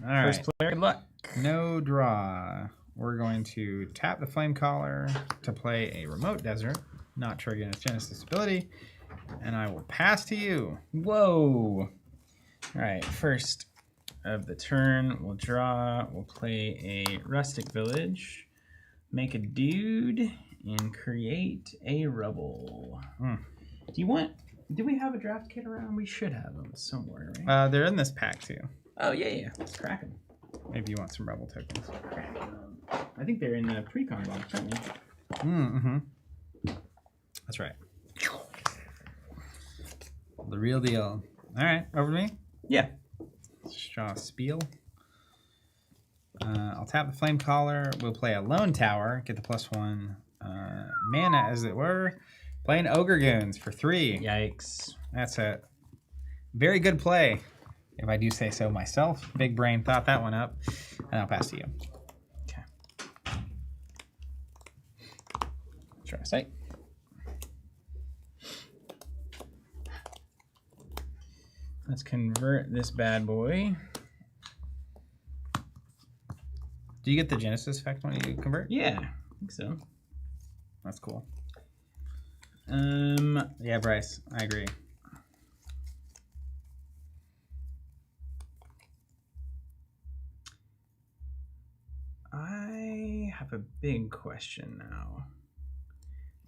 All right. First player, good luck. No draw. We're going to tap the Flamecaller to play a Remote Desert, not triggering its Genesis ability, and I will pass to you. Whoa. All right, first of the turn, we'll draw. We'll play a Rustic Village, make a dude, and create a Rubble. Do we have a draft kit around? We should have them somewhere, right? They're in this pack too. Oh, yeah. Let's crack them. Maybe you want some Rebel tokens. I think they're in the pre-con box, aren't they? Mm-hmm. That's right. The real deal. All right, over to me. Yeah. Let's draw a Spiel. I'll tap the Flamecaller. We'll play a Lone Tower. Get the +1 mana, as it were. Playing Ogre Goons for 3. Yikes. That's a very good play, if I do say so myself. Big brain thought that one up. And I'll pass to you. Okay. Try a site. Let's convert this bad boy. Do you get the Genesis effect when you convert? Yeah, I think so. That's cool. Yeah, Bryce, I agree. I have a big question now.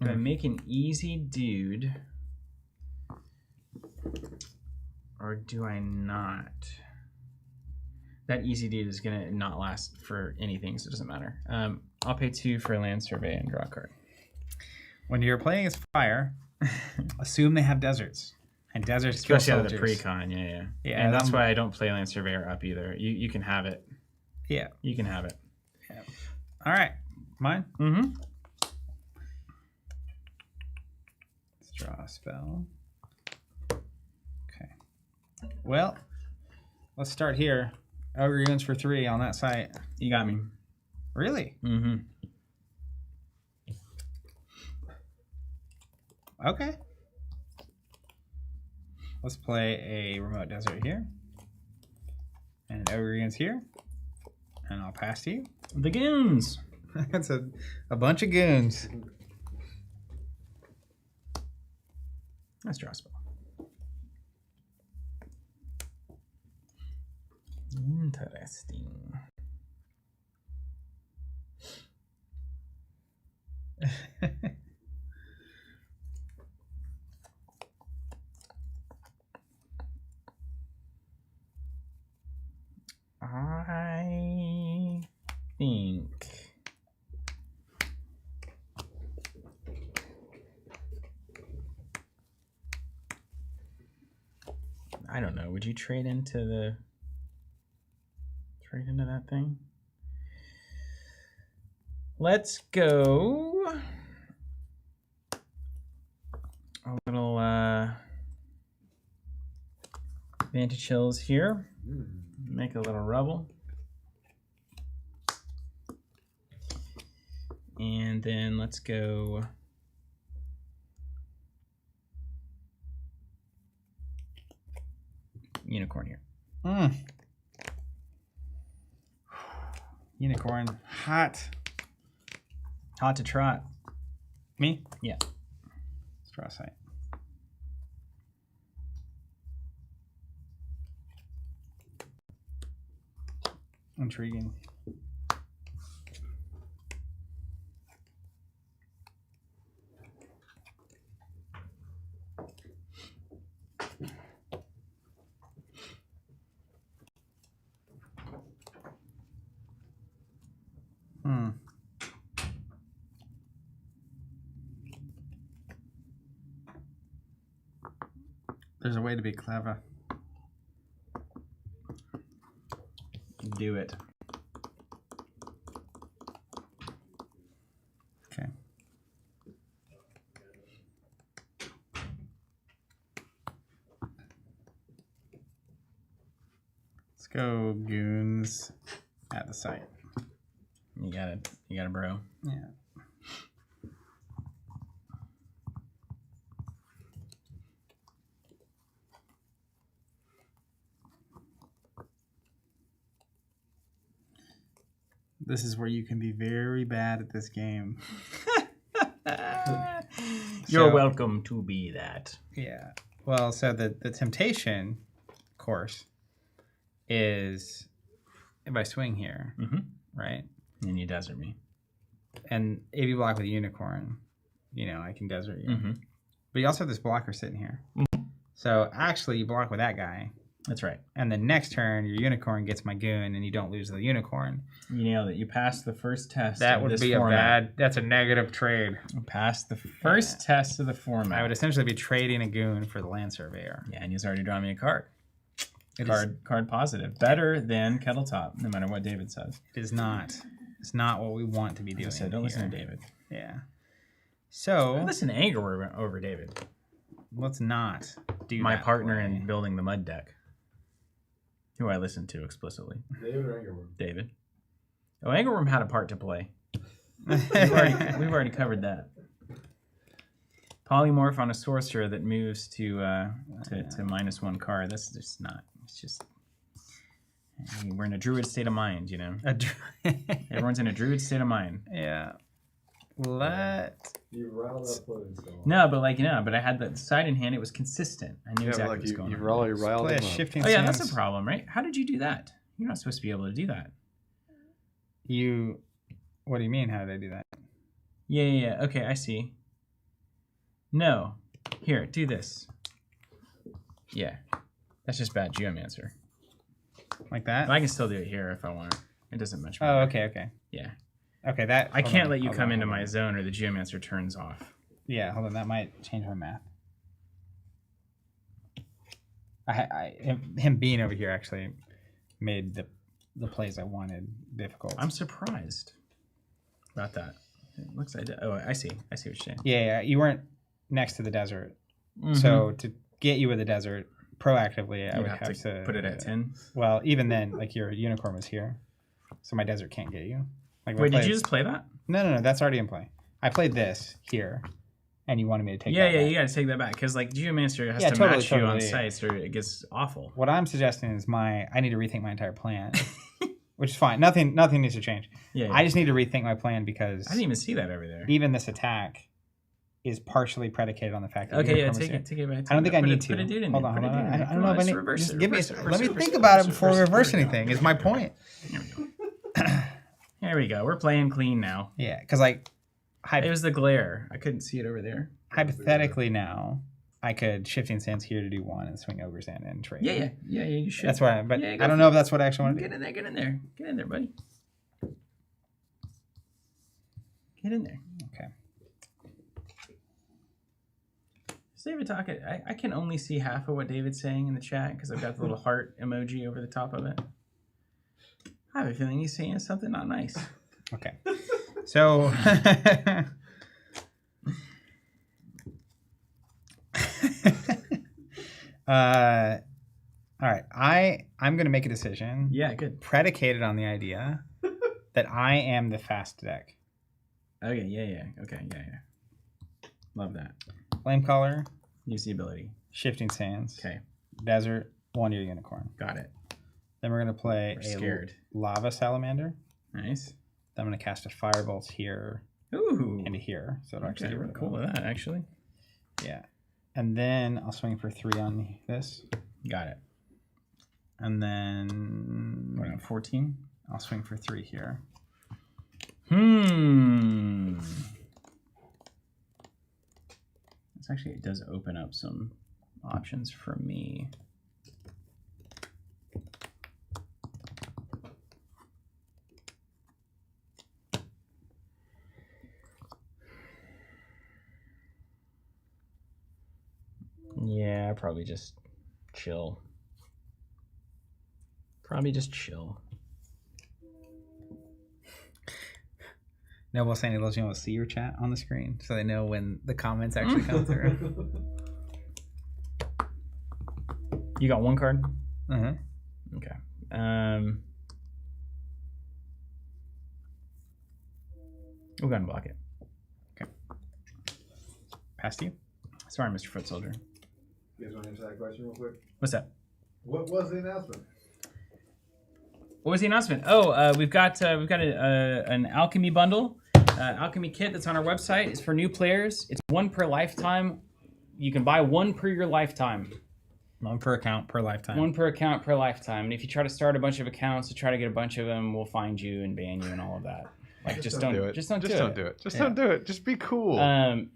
Do I make an easy dude, or do I not? That easy dude is gonna not last for anything, so it doesn't matter. I'll pay 2 for a land survey and draw a card. When you're playing as fire, assume they have deserts. And deserts kill Especially out of soldiers. the pre-con, yeah. Yeah, And that's why I don't play land surveyor up either. You can have it. Yeah. You can have it. Yeah. All right. Mine? Mm-hmm. Let's draw a spell. Okay. Well, let's start here. Ogre units for 3 on that site. You got me. Really? Mm-hmm. Okay. Let's play a remote desert here. And an ogre units here. And I'll pass to you. The goons. That's a bunch of goons. Let's draw a spell. Interesting. I think I don't know. Would you trade into that thing? Let's go a little Vantage Hills here. Make a little rubble. And then let's go unicorn here. Unicorn. Hot. Hot to trot. Me? Yeah. Let's draw a site. Intriguing. There's a way to be clever. Do it. Okay. Let's go goons at the site. You got it. You got it, bro. Yeah. This is where you can be very bad at this game. You're welcome to be that. Yeah. Well, so the temptation, of course, is if I swing here, right? And you desert me. And if you block with a unicorn, you know, I can desert you. But you also have this blocker sitting here. So actually, you block with that guy. That's right. And the next turn, your unicorn gets my goon, and you don't lose the unicorn. You nailed it. You passed the first test. That of would this be format. that's a negative trade. You passed the first test of the format. I would essentially be trading a goon for the land surveyor. Yeah, and he's already drawn me a card. Card positive. Better than Kettle Top, no matter what David says. It is not. It's not what we want to be doing. So don't listen to David. Yeah. So I listen to Anger over David. Let's not do my that partner way. in building the mud deck. Who I listen to explicitly. David or Angerworm? David. Oh, Angerworm had a part to play. We've already covered that. Polymorph on a sorcerer that moves to -1 card. That's just not. It's just. We're in a druid state of mind, you know. Everyone's in a druid state of mind. Yeah. You riled up loads. No, but but I had the side in hand. It was consistent. I knew exactly what was going you on. really riled Play him a up. shifting Oh yeah, sands. that's a problem, right? How did you do that? You're not supposed to be able to do that. What do you mean? How did I do that? Yeah. Okay, I see. No. Here, do this. Yeah. That's just bad geomancer. Like that? But I can still do it here if I want. It doesn't much matter. Oh, okay. Yeah. Okay, that... I hold can't on, let you hold come on, into hold my on. zone or the geomancer turns off. Yeah, hold on. That might change my math. Him being over here actually made the plays I wanted difficult. I'm surprised about that. It looks like... Oh, I see. I see what you're saying. Yeah, you weren't next to the desert. Mm-hmm. So to get you with the desert proactively, I You'd would have to put it at 10. Well, even then, like your unicorn was here, so my desert can't get you. Like if I Wait, did played- you just play that? No, that's already in play. I played this here, and you wanted me to take that back. You got to take that back because geomancer has Yeah, to totally, match you on totally, yeah. sites or it gets awful. What I'm suggesting is I need to rethink my entire plan, which is fine. Nothing needs to change. Yeah. I just need to rethink my plan because I didn't even see that over there. even this attack is partially predicated on the fact that Okay, yeah, unicorn was take here. it back. I don't think I need to. Put a dude in Hold there. on. Put a dude in there. I don't know if I need. Reverse Just it, give me. reverse it, Let me reverse think it, about it reverse before we reverse There we go. anything. Is my point. There we go. There we go. We're playing clean now. Yeah, because like, It was the glare. I couldn't see it over there. hypothetically now, I could shifting sands here to do 1 and swing ogre sand and trade. Yeah. You should. That's why. But Yeah, I don't know if that's what I actually want to do. Get in there. Get in there, buddy. Get in there. Okay. Is David talking? I can only see half of what David's saying in the chat because I've got the little heart emoji over the top of it. I have a feeling he's saying something not nice. Okay. So. All right. I'm going to make a decision. Yeah, good. Predicated on the idea that I am the fast deck. Okay, yeah. Okay, yeah. Love that. Flame color, Use the ability. shifting sands, Okay, desert, 1-year unicorn. got it. Then we're going to play We're scared. lava salamander. Nice. Then I'm going to cast a firebolt here Ooh. into here. So it'll actually Okay, get we're rid of cool it. with that, actually. Yeah. And then I'll swing for 3 on this. Got it. And then We're at 14. I'll swing for 3 here. This actually, it does open up some options for me. Yeah, probably just chill. Noble saying he loves you to see your chat on the screen so they know when the comments actually come through. You got 1 card? Uh-huh. Okay. We'll go ahead and block it. Past you. Sorry, Mr. Foot Soldier. You guys want to answer that question real quick? What's that? What was the announcement? What was the announcement? Oh, we've got an Alchemy bundle, Alchemy kit that's on our website. It's for new players. It's 1 per lifetime. You can buy 1 per your lifetime. 1 per account per lifetime. 1 per account per lifetime. And if you try to start a bunch of accounts to try to get a bunch of them, we'll find you and ban you and all of that. Like just don't do it. Just don't do it. Don't do it. Just be cool.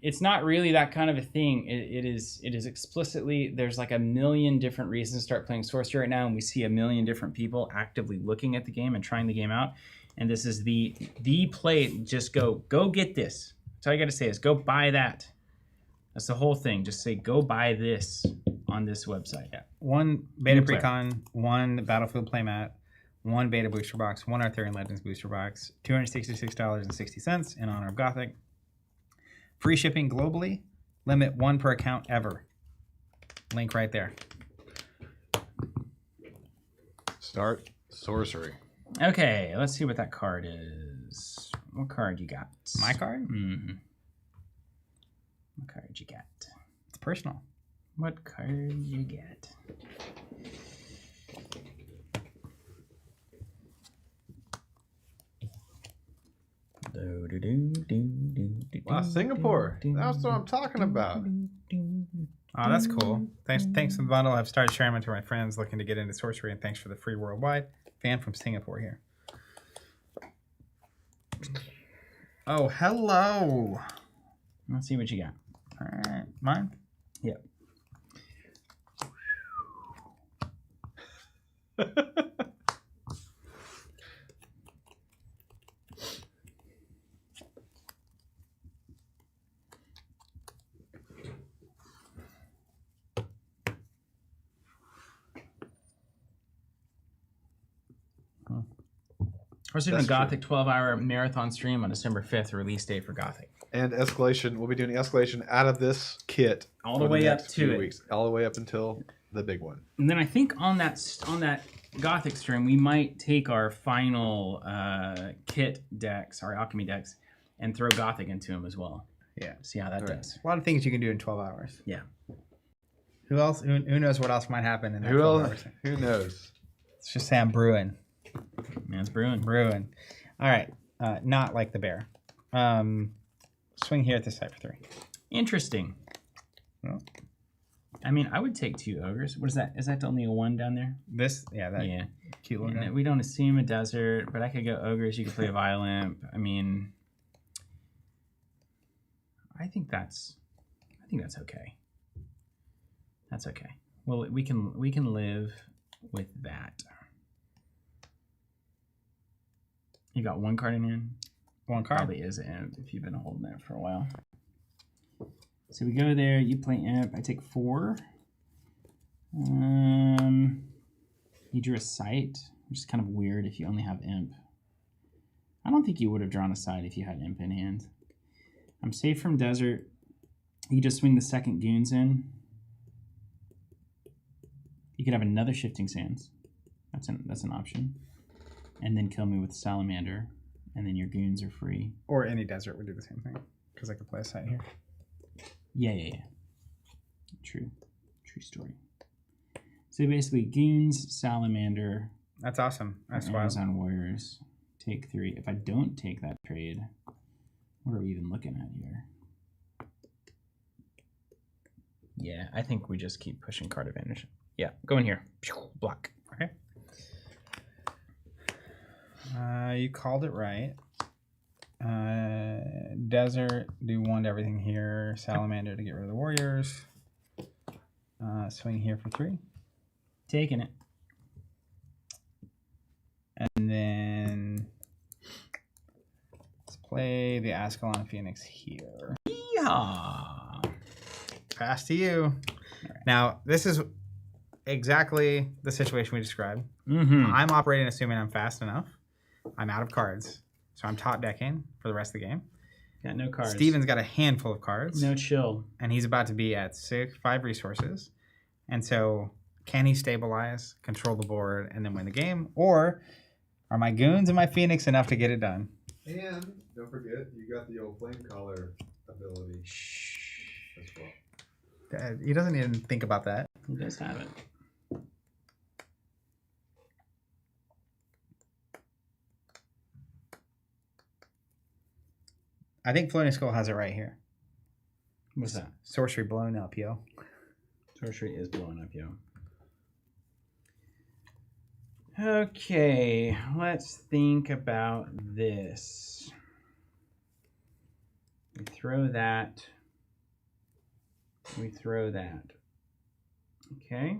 It's not really that kind of a thing. It is explicitly, there's like a million different reasons to start playing Sorcery right now, and we see a million different people actively looking at the game and trying the game out. And this is the play. Just go get this. That's all you got to say is go buy that. That's the whole thing. Just say go buy this on this website. Yeah. 1 beta New player. precon, 1 battlefield playmat, 1 beta booster box, 1 Arthurian Legends booster box, $266.60 in honor of Gothic. Free shipping globally. Limit 1 per account ever. Link right there. Start Sorcery. Okay, let's see what that card is. What card you got? My card? Mm-hmm. What card you got? It's personal. What card you get? Do do do do do. Wow, Singapore. That's what I'm talking about. Oh, that's cool. Thanks for the bundle. I've started sharing them to my friends looking to get into sorcery, and thanks for the free worldwide. Fan from Singapore here. Oh, hello. Let's see what you got. All right, mine. Yep. We're doing a That's Gothic 12-hour marathon stream on December 5th, release date for Gothic. And Escalation, we'll be doing Escalation out of this kit All the for way up next to few it. weeks, all the way up until the big one. And then I think on that Gothic stream, we might take our final kit decks, our Alchemy decks, and throw Gothic into them as well. Yeah. See how that All right. does. A lot of things you can do in 12 hours. Yeah. Who else? Who knows what else might happen in that Who 12 else? hours? Who knows? Let's just say I'm brewing. Man's brewing. Brewing. All right. Not like the bear. Swing here at this side for 3. Interesting. Well, I mean, I would take 2 ogres. What is that? Is that only a 1 down there? this, yeah, that Yeah. cute little guy. We don't assume a desert, but I could go ogres. You could play a violent. I mean, I think that's okay. That's okay. Well, we can live with that. You got 1 card in hand. 1 card. Probably is imp if you've been holding it for a while. So we go there. You play imp. I take 4. You drew a sight, which is kind of weird if you only have imp. I don't think you would have drawn a sight if you had imp in hand. I'm safe from desert. You just swing the second goons in. You could have another shifting sands. That's an option. And then kill me with salamander, and then your goons are free. Or any desert would do the same thing, because I could play a site here. Yeah. True story. So basically, goons, salamander, That's awesome. That's wild. Amazon warriors take 3. If I don't take that trade, what are we even looking at here? Yeah, I think we just keep pushing card advantage. Yeah, go in here. Block. Okay. You called it right. Desert, do 1 to everything here. Salamander to get rid of the warriors. Swing here for 3. Taking it. And then let's play the Ascalon Phoenix here. Yeah. Pass to you. Now, this is exactly the situation we described. Mm-hmm. I'm operating assuming I'm fast enough. I'm out of cards. So I'm top decking for the rest of the game. Got no cards. Steven's got a handful of cards. No chill. And he's about to be at 5 resources. And so can he stabilize, control the board, and then win the game? Or are my goons and my Phoenix enough to get it done? And don't forget, you got the old flame collar ability as well. He doesn't even think about that. He does have it. I think Floating Skull has it right here. What's that? Sorcery blown up, yo. Sorcery is blowing up, yo. Okay, let's think about this. We throw that. We throw that. Okay.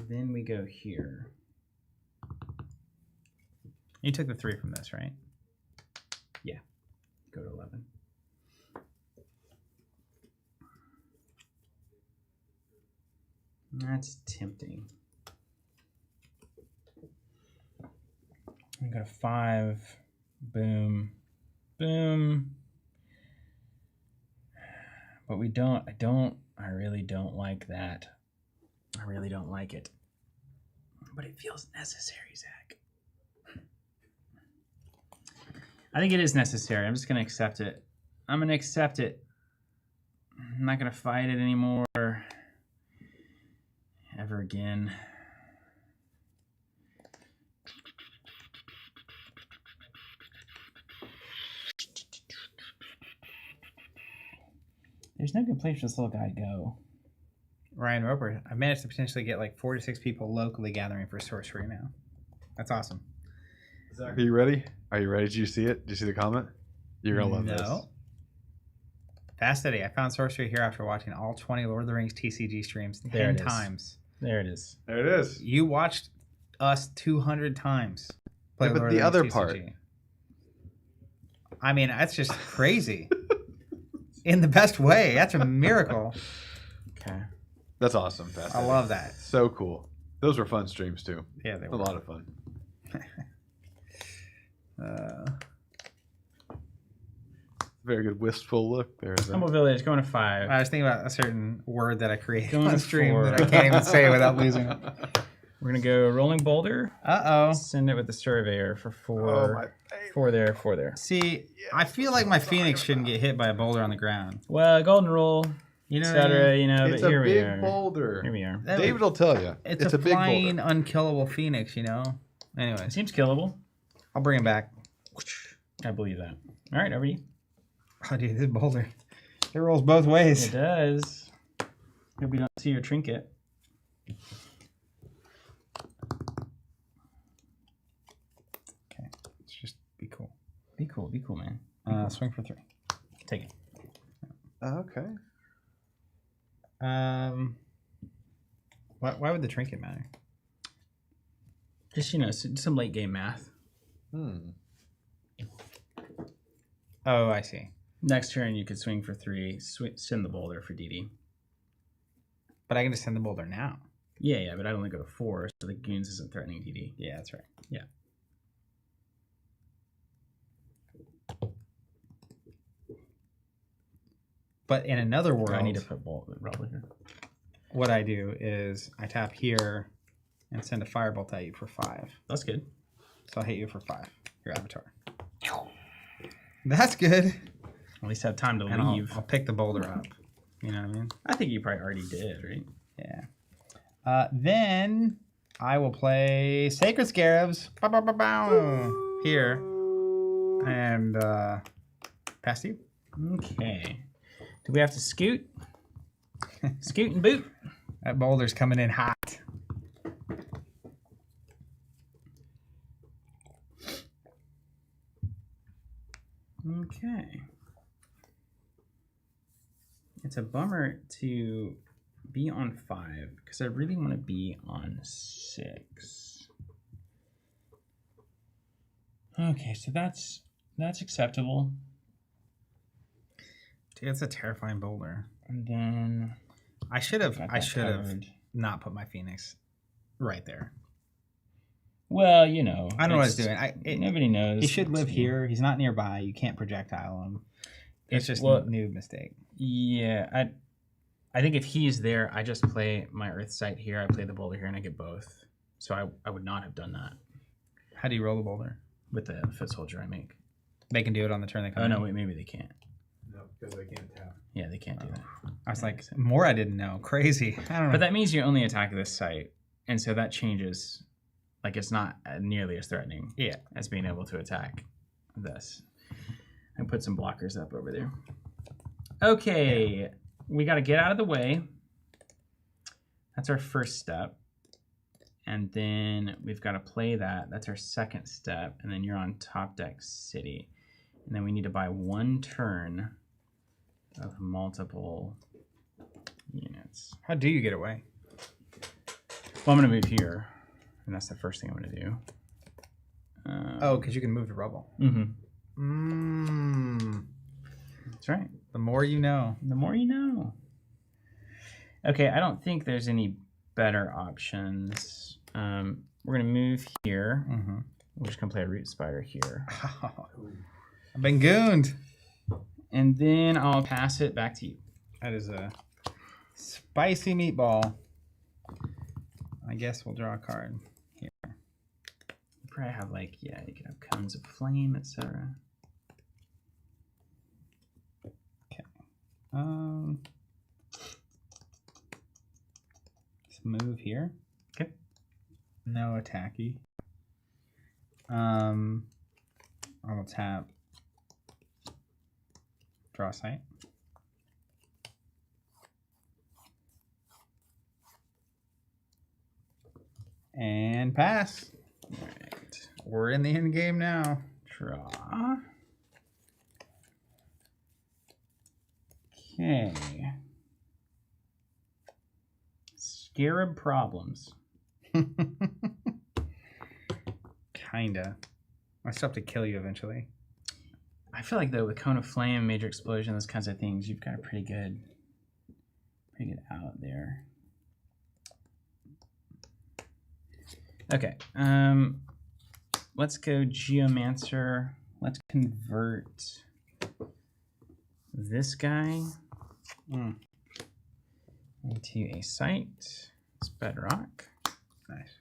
Then we go here. You took the 3 from this, right? Yeah. Go to 11. That's tempting. We go to 5. Boom. Boom. But we don't, I really don't like that. I really don't like it. But it feels necessary, Zach. I think it is necessary. I'm just going to accept it. I'm going to accept it. I'm not going to fight it anymore. Ever again. There's no good place for this little guy to go. Ryan Roper, I managed to potentially get like 4 to 6 people locally gathering for Sorcery now. That's awesome. Zach, are you ready? Are you ready? Did you see it? Did you see the comment? You're gonna love this. Fast Eddie, I found Sorcery here after watching all 20 Lord of the Rings TCG streams There 10 it is. times. There it is. There it is. You watched us 200 times play Yeah, but Lord the of the other Rings part. TCG. I mean, that's just crazy. In the best way. That's a miracle. Okay. That's awesome. Fast I Eddie. love that. So cool. Those were fun streams too. Yeah, they A were. lot of fun. Very good wistful look there. Zach. Humble Village going to 5. I was thinking about a certain word that I created Going on to stream 4. that I can't even say without losing it. We're gonna go Rolling Boulder. Uh-oh. Send it with the Surveyor for 4. Oh, my 4 there, 4 there. See, I feel like my Phoenix shouldn't get hit by a boulder on the ground. Well, Golden Rule, You know what I etc. mean? You know, It's but a here we big are. boulder. Here we are. David will tell you. It's a a big flying, boulder. unkillable Phoenix, you know? Anyways, Seems killable. I'll bring him back. I believe that. All right, over to you. Oh, dude, this boulder. It rolls both ways. It does. Hope we don't see your trinket. Okay, let's just be cool. Be cool, man. Swing for 3. Take it. Okay. Why would the trinket matter? Just, you know, some late game math. Oh, I see. Next turn, you could swing for 3, send the boulder for DD. But I can just send the boulder now. Yeah, but I'd only go to 4, so the Goons isn't threatening DD. Yeah, that's right. Yeah. But in another world, I need to put Robert here. what I do is I tap here and send a firebolt at you for 5. That's good. So I'll hit you for 5. Your avatar. That's good. At least have time to And leave. I'll pick the boulder up. You know what I mean? I think you probably already did, right? Yeah. Then I will play Sacred Scarabs. Bow, bow, bow, bow. Here. And pass to you. Okay. Do we have to scoot? Scoot and boot. That boulder's coming in hot. Okay. It's a bummer to be on 5 because I really want to be on 6. Okay, so that's acceptable. Dude, it's a terrifying boulder. And then I should have got that covered. not put my Phoenix right there. Well, you know, I don't know what it's doing. Nobody knows. He should live It's- here. He's not nearby. You can't projectile him. It's just a noob mistake. Yeah, I think if he's there, I just play my Earth Sight here. I play the boulder here, and I get both. So I would not have done that How do you roll the boulder? with the Foot Soldier I make. They can do it on the turn they come Oh in. no, wait, maybe they can't. No, because I can't tap. Yeah, they can't do that. I was Yeah, like, makes sense. more I didn't know. Crazy. I don't know. But that means you only attack this site, and so that changes. Like it's not nearly as threatening. Yeah. As being able to attack this. And put some blockers up over there. Okay, we got to get out of the way. That's our first step. And then we've got to play that. That's our second step. And then you're on top deck city. And then we need to buy 1 turn of multiple units. How do you get away? Well, I'm going to move here. And that's the first thing I'm going to do. Oh, because you can move to rubble. Mm-hmm. That's right. The more you know. The more you know. Okay, I don't think there's any better options. We're going to move here. Mm-hmm. We're just going to play a Root Spider here. I've been gooned. And then I'll pass it back to you. That is a spicy meatball. I guess we'll draw a card here. You probably have like, yeah, you can have Cones of Flame, etc. Okay. Let's move here. Okay. No attacky. I will tap. Draw a sight. And pass. All right. We're in the end game now. Draw. Okay. Scarab problems. Kinda. I still have to kill you eventually. I feel like though with Cone of Flame, Major Explosion, those kinds of things, you've got a pretty good out there. Okay. Let's go Geomancer. Let's convert this guy into a site. It's bedrock. Nice.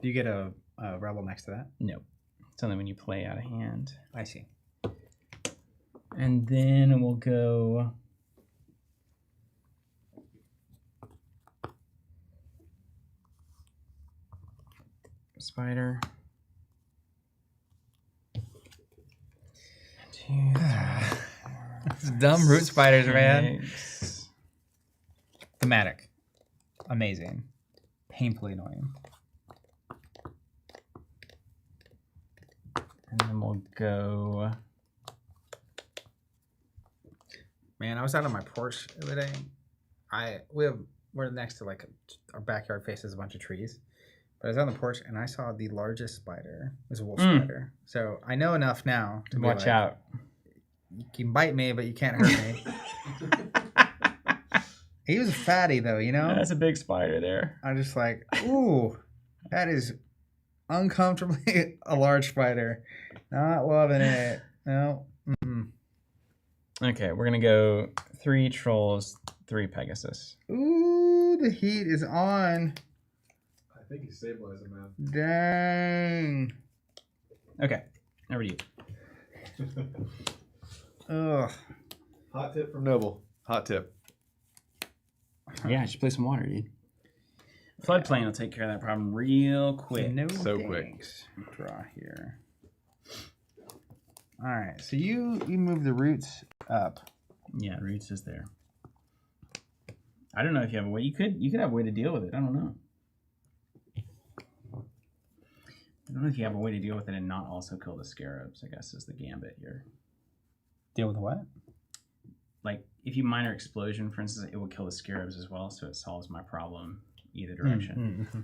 Do you get a rebel next to that? No. It's only when you play out of hand. I see. And then we'll go Spider. 2, 3, 4, Dumb root spiders, man. 6. Thematic. Amazing. Painfully annoying. And then we'll go. Man, I was out on my porch the other day. We're next to like our backyard faces a bunch of trees. But I was on the porch and I saw the largest spider. It was a wolf spider. So I know enough now to be Watch like, out. You can bite me, but you can't hurt me. He was a fatty though, you know? That's a big spider there. I'm just like, ooh, that is uncomfortably a large spider. Not loving it. No. Mm-mm. Okay, we're going to go 3 Trolls, 3 Pegasus. Ooh, the heat is on. I think he's stabilizing, man. Dang. Okay, over to you. Ugh. Hot tip from Noble. Hot tip. Yeah, I should play some water, dude. Floodplain will take care of that problem real quick. No So thanks. Draw here. All right, so you move the roots up. Yeah, Roots is there. I don't know if you have a way. You could have a way to deal with it. I don't know. I don't know if you have a way to deal with it and not also kill the scarabs, I guess is the gambit here. Deal with what? Like, if you minor explosion, for instance, it will kill the scarabs as well, so it solves my problem either direction. Mm-hmm.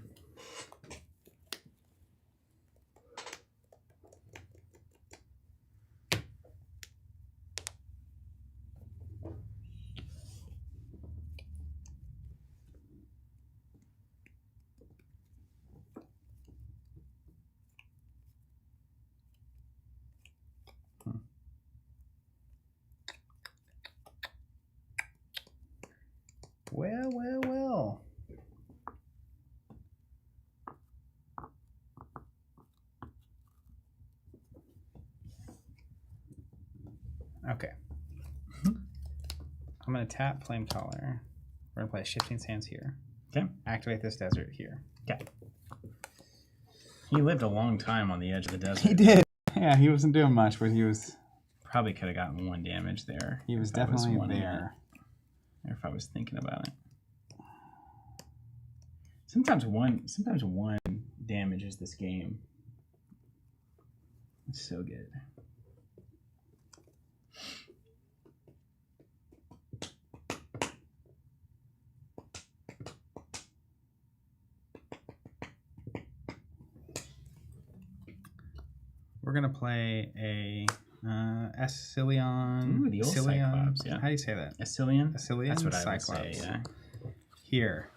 Well. Okay. I'm going to tap Flame Caller. We're going to play Shifting Sands here. Okay. Activate this desert here. Okay. He lived a long time on the edge of the desert. He did. Yeah, he wasn't doing much, but he was... Probably could have gotten 1 damage there. He was if I definitely wanting there. it, or if I was thinking about it. Sometimes one damages this game. It's so good. We're going to play a Escalation. Ooh, the old Cyclops, yeah. How do you say that? Ascillion? Ascillion? That's what Cyclops. I would say, yeah. Here.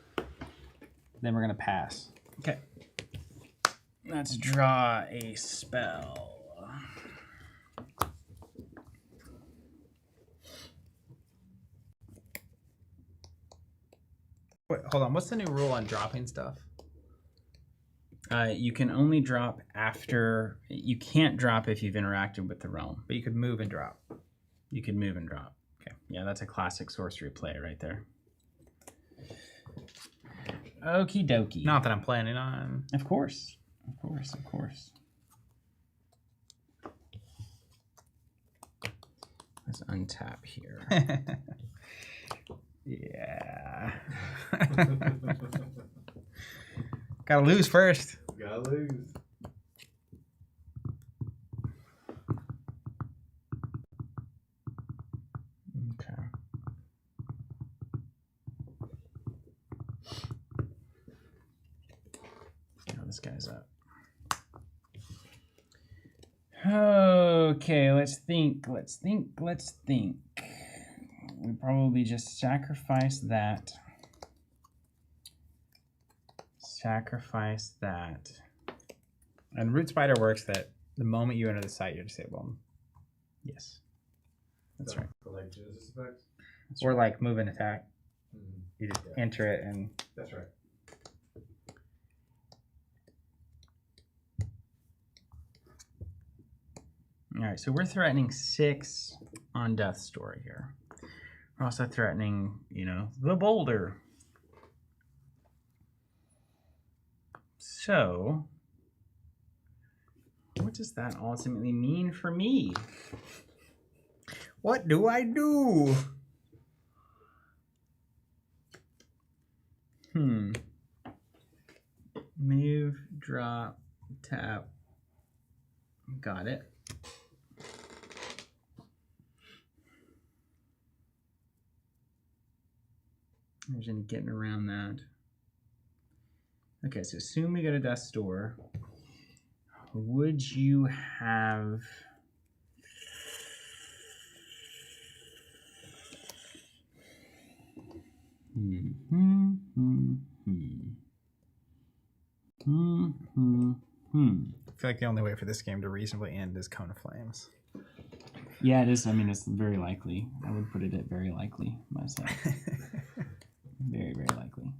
Then we're going to pass. Okay. Let's draw a spell. Wait, hold on. What's the new rule on dropping stuff? You can only drop after... You can't drop if you've interacted with the realm. But you could move and drop. You can move and drop. Okay. Yeah, that's a classic sorcery play right there. Okie dokie. Not that I'm planning on. Of course. Of course, of course. Let's untap here. Yeah. Gotta lose first. Gotta lose. Okay. Now this guy's up. Okay, let's think. We probably just sacrifice that. And Root Spider works that the moment you enter the site, you're disabled. Yes. That's right. For like Genesis effects? Or like move and attack. Mm-hmm. You just enter it and... That's right. All right, so we're threatening 6 on Death's Door here. We're also threatening, the boulder. So, what does that ultimately mean for me? What do I do? Move, drop, tap. Got it. There's any getting around that. Okay, so assume we go to Death's Door. Would you have... I feel like the only way for this game to reasonably end is Cone of Flames. Yeah, it is. I mean, it's very likely. I would put it at very likely myself. Very, very likely.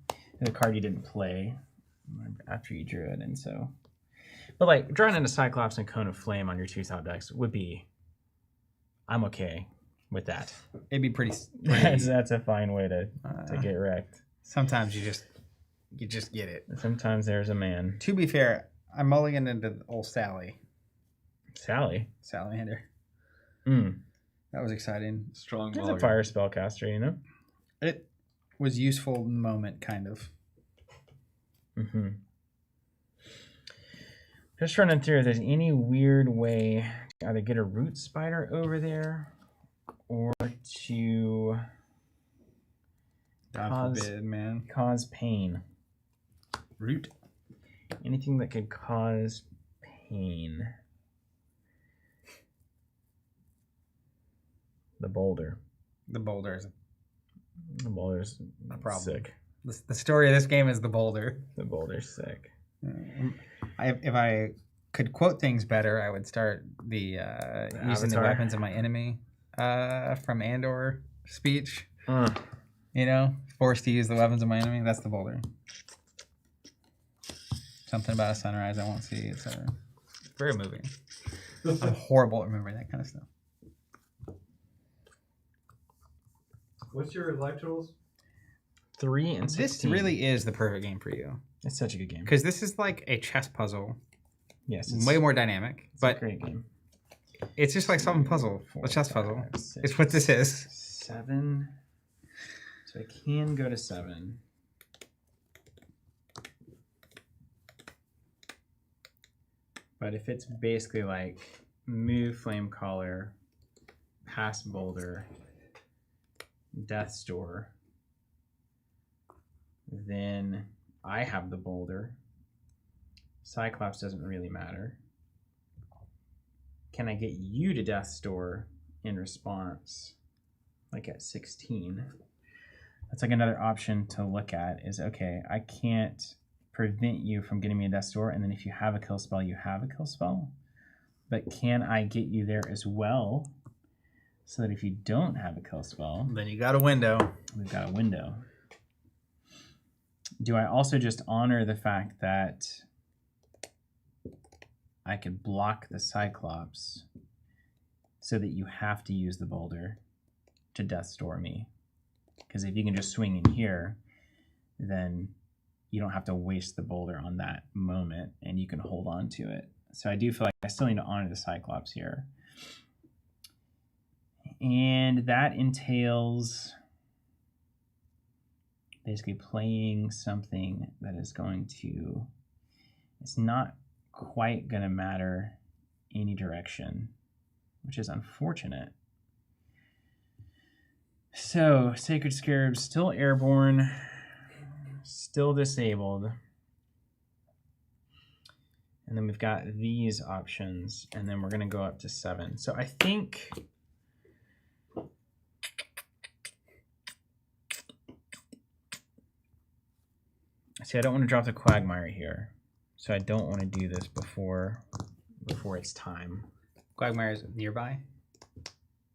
The card you didn't play after you drew it, and so... But, like, drawing into Cyclops and Cone of Flame on your 2 top decks would be... I'm okay with that. It'd be pretty That's a fine way to get wrecked. Sometimes you just get it. Sometimes there's a man. To be fair, I mulliganed into old Sally. Sally? Salamander. Mm. That was exciting. Strong He's a mulligan. fire spellcaster, It was useful in the moment, kind of. Mm-hmm. Just running through if there's any weird way to either get a root spider over there or to God forbid, man. cause pain. Root. Anything that could cause pain. The boulder. The boulder is The boulder's a problem. sick. The story of this game is the boulder. The boulder's sick. If I could quote things better, I would start the using the Avatar. weapons of my enemy from Andor speech. Uh, Forced to use the weapons of my enemy. That's the boulder. Something about a sunrise I won't see, etc. Very moving. I'm horrible at remembering that kind of stuff. What's your life totals? 3 and 16. This really is the perfect game for you. It's such a good game. Because this is like a chess puzzle. Yes. Way more dynamic. It's But a great game. it's just like solving puzzle. 4, A chess 5, puzzle. 6, It's what this is. 7. So I can go to 7. But if it's basically like move flame caller, pass boulder, Death's Door, then I have the boulder. Cyclops doesn't really matter. Can I get you to Death's Door in response? Like at 16. That's like another option to look at is, okay, I can't prevent you from getting me a Death's Door, and then if you have a kill spell, you have a kill spell. But can I get you there as well so that if you don't have a kill spell, Then you got a window. we've got a window? Do I also just honor the fact that I could block the Cyclops so that you have to use the boulder to Death's Door me? Because if you can just swing in here, then you don't have to waste the boulder on that moment and you can hold on to it. So I do feel like I still need to honor the Cyclops here. And that entails basically playing something that is going to, it's not quite going to matter any direction, which is unfortunate. So, Sacred Scarab's still airborne, still disabled. And then we've got these options, and then we're going to go up to 7. So I think... See, I don't want to drop the Quagmire here. So I don't want to do this before it's time. Quagmire's nearby?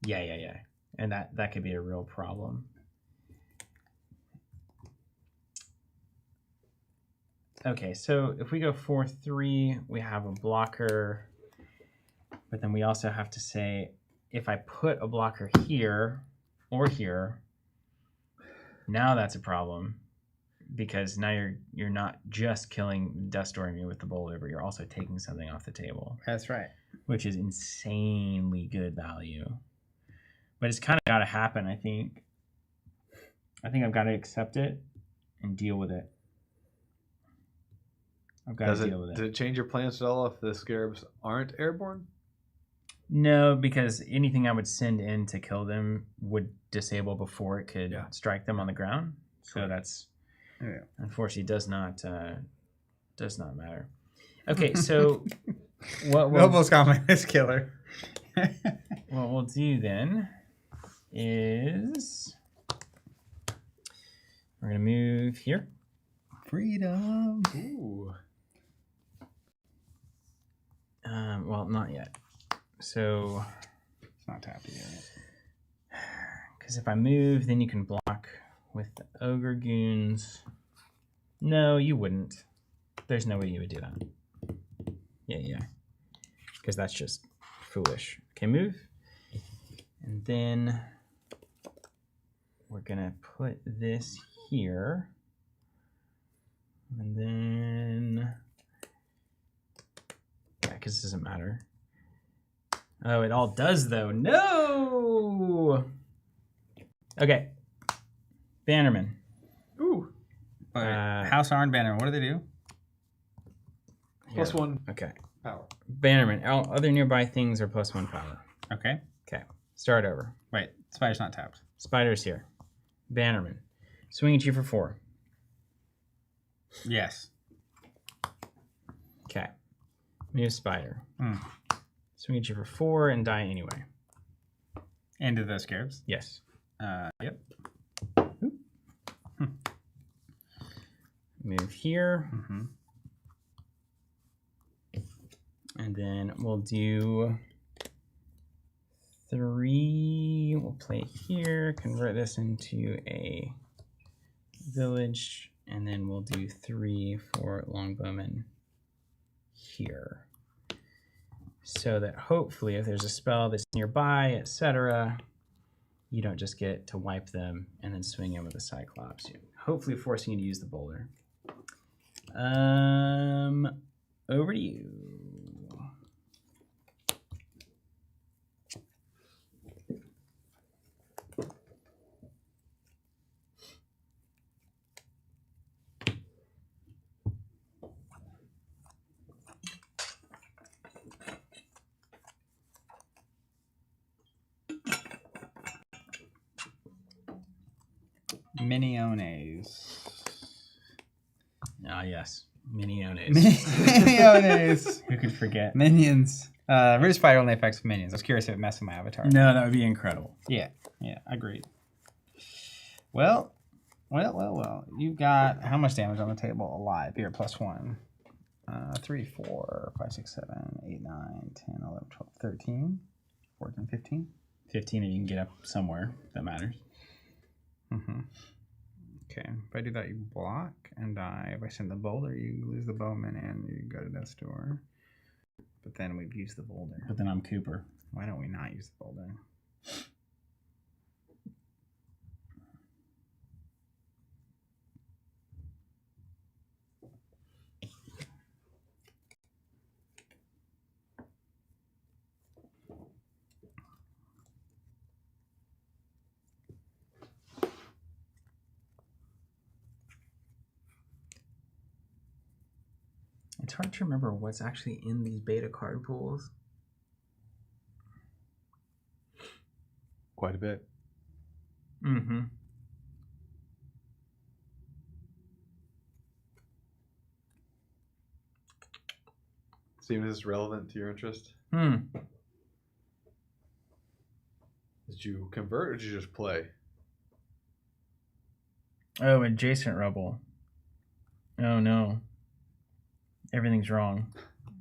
Yeah. And that could be a real problem. Okay, so if we go 4-3, we have a blocker. But then we also have to say, if I put a blocker here or here, now that's a problem. Because now you're not just killing Dust Storming me with the boulder, but you're also taking something off the table. That's right. Which is insanely good value. But it's kind of got to happen, I think. I think I've got to accept it and deal with it. I've got to deal with it. Did it change your plans at all if the Scarabs aren't airborne? No, because anything I would send in to kill them would disable before it could strike them on the ground. So that's... Yeah. Unfortunately, does not matter. Okay, so what Nobles comment is killer. What we'll do then is we're gonna move here. Freedom. Ooh. Well, not yet. So It's not tapped yet. Because if I move, then you can block with the Ogre Goons. No, you wouldn't. There's no way you would do that. Yeah. Because that's just foolish. Okay, move. And then we're going to put this here. And then... Yeah, because this doesn't matter. Oh, it all does, though. No! Okay. Bannerman. Ooh. House Arn Bannerman, what do they do? +1 Okay. power. Bannerman. All other nearby things are +1 power. Okay. Okay. Start over. Wait, Spider's not tapped. Spider's here. Bannerman. Swing at you for 4. Yes. Okay. Move Spider. Mm. Swing at you for 4 and die anyway. Into those Scarabs? Yes. Yep. Move here. Mm-hmm. And then we'll do 3. We'll play here. Convert this into a village. And then we'll do 3 for Longbowmen here. So that hopefully if there's a spell that's nearby, etc., you don't just get to wipe them and then swing in with a Cyclops. You're hopefully forcing you to use the boulder. Over to you. Miniones. Ah, yes. Miniones. Miniones. Who could forget? Minions. Root Spider only affects minions. I was curious if it messed with my avatar. No, that would be incredible. Yeah, agreed. Well. You've got how much damage on the table alive? You're +1. 3, 4, 5, 6, 7, 8, 9, 10, 11, 12, 13, 14, 15. 15 and you can get up somewhere. That matters. Mm-hmm. Okay, if I do that, you block and die. If I send the boulder, you lose the bowman and you go to death's door. But then we've used the boulder. But then I'm Cooper. Why don't we not use the boulder? It's hard to remember what's actually in these beta card pools. Quite a bit. Mm-hmm. See if this is relevant to your interest. Hmm. Did you convert or did you just play? Oh, adjacent rubble. Oh no. Everything's wrong.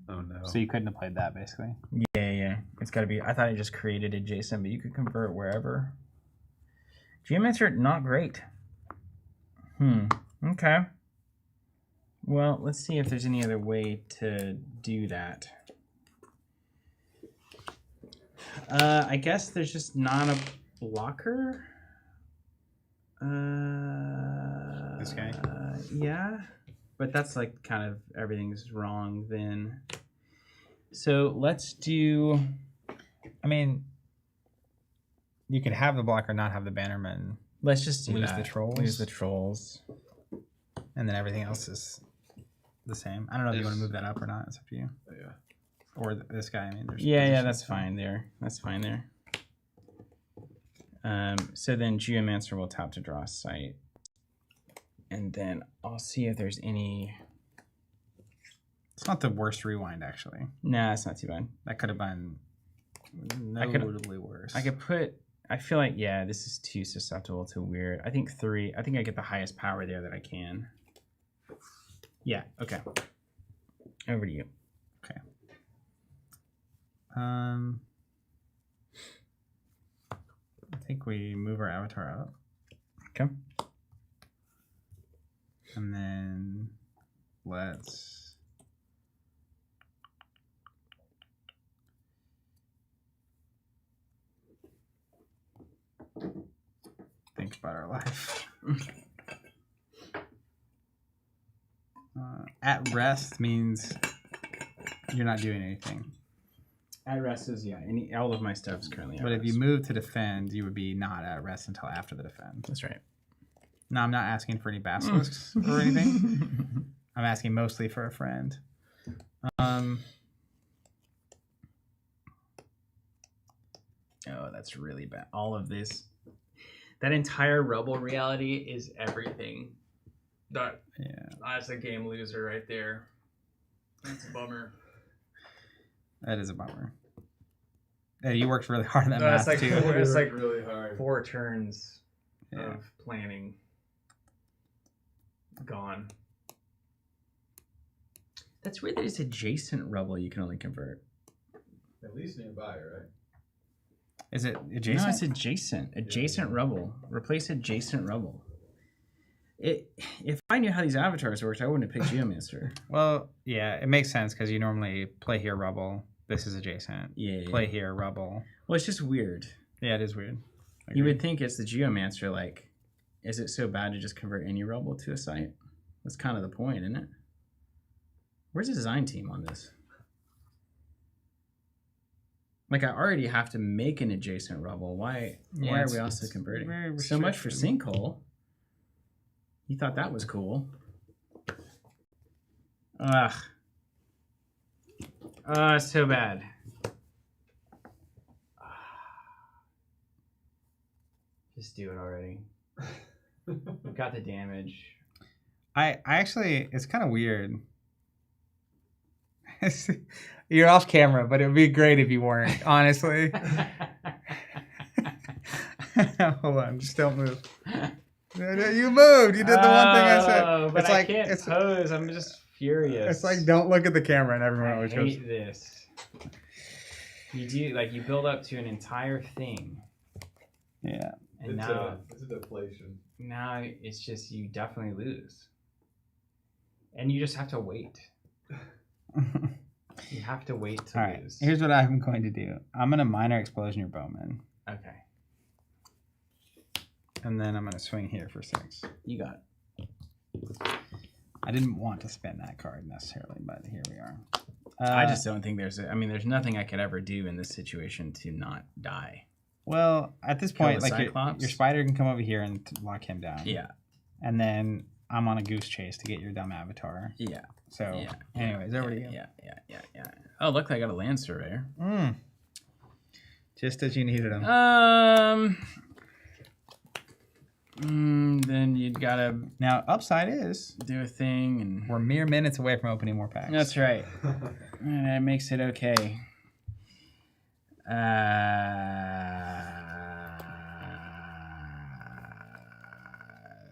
Oh no. So you couldn't have played that, basically. Yeah. It's got to be. I thought it just created adjacent, but you could convert wherever. Geomancer, not great. Okay. Well, let's see if there's any other way to do that. I guess there's just not a blocker. This guy? Yeah. But that's like kind of everything's wrong then. So let's do... I mean, you could have the blocker, not have the bannerman, Let's just do lose that. the trolls. Lose the trolls. and then everything else is the same. I don't know if you want to move that up or not. It's up to you. Yeah. Or this guy. I mean, there's Yeah, positions. that's fine there. That's fine there. So then Geomancer will tap to draw a site. And then I'll see if there's any... It's not the worst rewind, actually. Nah, it's not too bad. That could have been could- notably worse. I could put... I feel like, yeah, this is too susceptible to weird. I think 3. I think I get the highest power there that I can. Yeah, okay. Over to you. Okay. I think we move our avatar up. Okay. And then let's... think about our life. At rest means you're not doing anything. At rest is, yeah, all of my stuff is currently at But if you rest. move to defend, you would be not at rest until after the defend. That's right. No, I'm not asking for any basilisks or anything. I'm asking mostly for a friend. Oh, that's really bad. All of this. That entire rubble reality is everything. Yeah. That's a game loser right there. That's a bummer. That is a bummer. Yeah, you worked really hard on that math too. It's like really hard. 4 turns Yeah. of planning gone. That's weird that it's adjacent rubble you can only convert. At least nearby, right? Is it No, adjacent? it's adjacent. Adjacent rubble. Replace adjacent rubble. If I knew how these avatars worked, I wouldn't have picked Geomancer. Well, yeah, it makes sense because you normally play here rubble. This is adjacent. Yeah. Play here rubble. Well, it's just weird. Yeah, it is weird. I You agree. would think it's the Geomancer, like, is it so bad to just convert any rubble to a site? That's kind of the point, isn't it? Where's the design team on this? Like, I already have to make an adjacent rubble. Why Yeah, are it's- we also it's converting? very So much for restricted. sinkhole. You thought that was cool. Ugh. It's so bad. Just do it already. We've got the damage. I actually, it's kind of weird. You're off camera, but it would be great if you weren't, honestly. Hold on, just don't move. You moved. You did the one thing I said. Oh, but It's I like can't it's pose. I'm just furious. it's like don't look at the camera, and everyone I always goes. hate this. You do like you build up to an entire thing, Yeah. and now it's a deflation. it's just you definitely lose, and you just have to wait. You have to wait to All right. lose. Here's what I'm going to do. I'm gonna minor explosion your bowman, Okay, and then I'm gonna swing here for 6. you got it. I didn't want to spend that card necessarily, but here we are. I just don't think there's. There's nothing I could ever do in this situation to not die. Well, at this Kill point, the like Cyclops? your spider can come over here and lock him down. Yeah. And then I'm on a goose chase to get your dumb avatar. Yeah. So, Yeah. anyways, over to you. Yeah. Oh, look, I got a land surveyor. Just as you needed them. Then you'd gotta Now, upside is do a thing, and we're mere minutes away from opening more packs. that's right. And that makes it okay.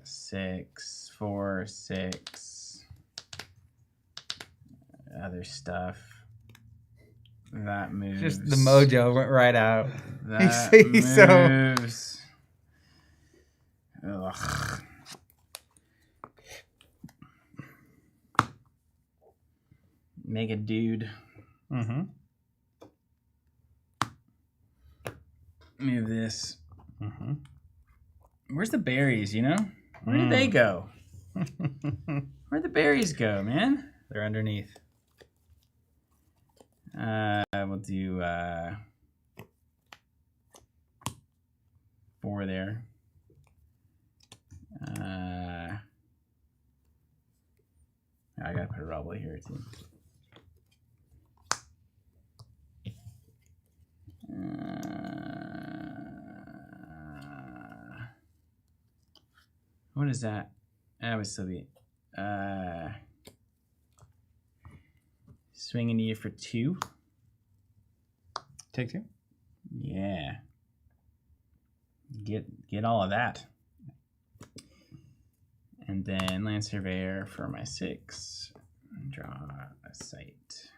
6, 4, 6. Other stuff. That moves. Just the mojo went right out. That He's so- moves. Ugh. Make a dude. Mm-hmm. Move this. Mm-hmm. Where's the berries, you know? Where did they go? Where'd the berries go, man? They're underneath. We'll do 4 there. I gotta put a rubble here too. What is that? That would still be swinging to you for 2. Take 2. Yeah. Get all of that. And then land surveyor for my 6. Draw a site.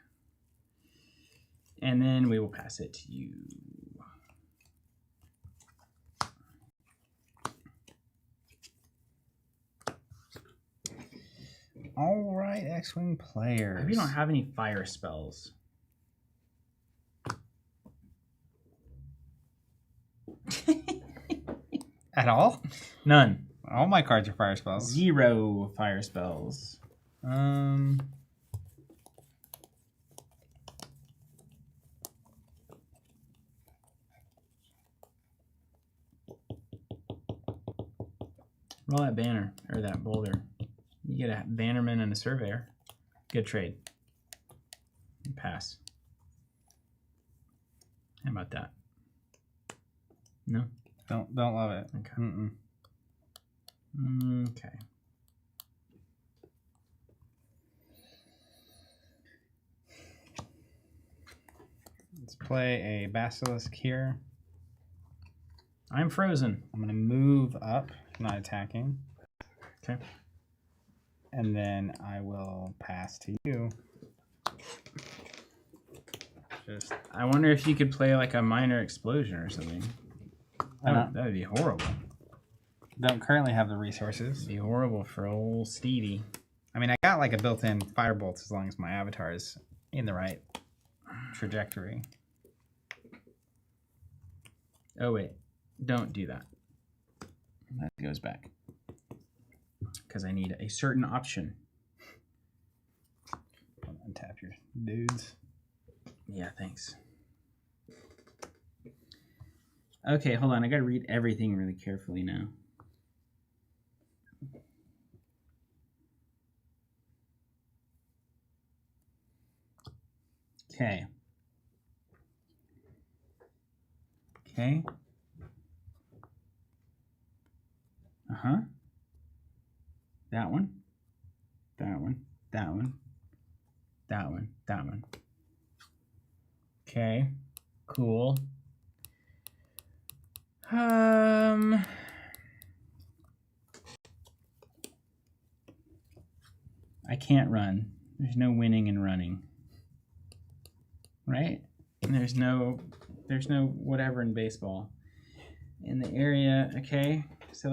And then we will pass it to you. All right, X-Wing players. We don't have any fire spells. At all? None. All my cards are fire spells. 0 fire spells. Roll that banner, or that boulder. You get a bannerman and a surveyor. Good trade. Pass. How about that? No? Don't love it. Okay. Mm-mm. Okay. Let's play a basilisk here. I'm frozen. I'm going to move up, not attacking. Okay. And then I will pass to you. Just I wonder if you could play like a minor explosion or something. That would be horrible. don't currently have the resources. Be horrible for old Stevie. I mean, I got like a built-in firebolt as long as my avatar is in the right trajectory. Oh wait, don't do that. That goes back. Because I need a certain option. Untap your dudes. Yeah, thanks. Okay, hold on. I gotta read everything really carefully now. Okay. Okay. Uh-huh. That one. That one. That one. That one. That one. Okay. Cool. I can't run. There's no winning and running. Right? And there's no whatever in baseball. In the area, okay. So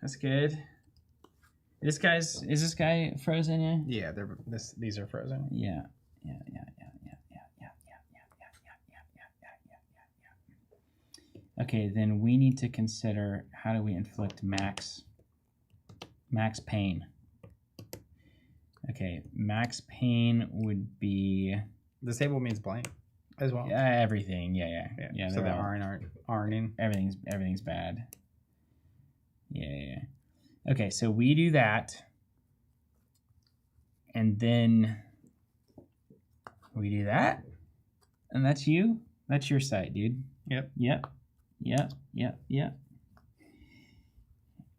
that's good. Is this guy frozen? Yeah, these are frozen. Yeah. Okay, then we need to consider how do we inflict max pain. Okay, max pain would be Disable means blank as well. everything. Yeah. So the aren't. Everything's bad. Yeah. Okay, so we do that. And then we do that. And that's you. That's your site, dude. Yep. Yep.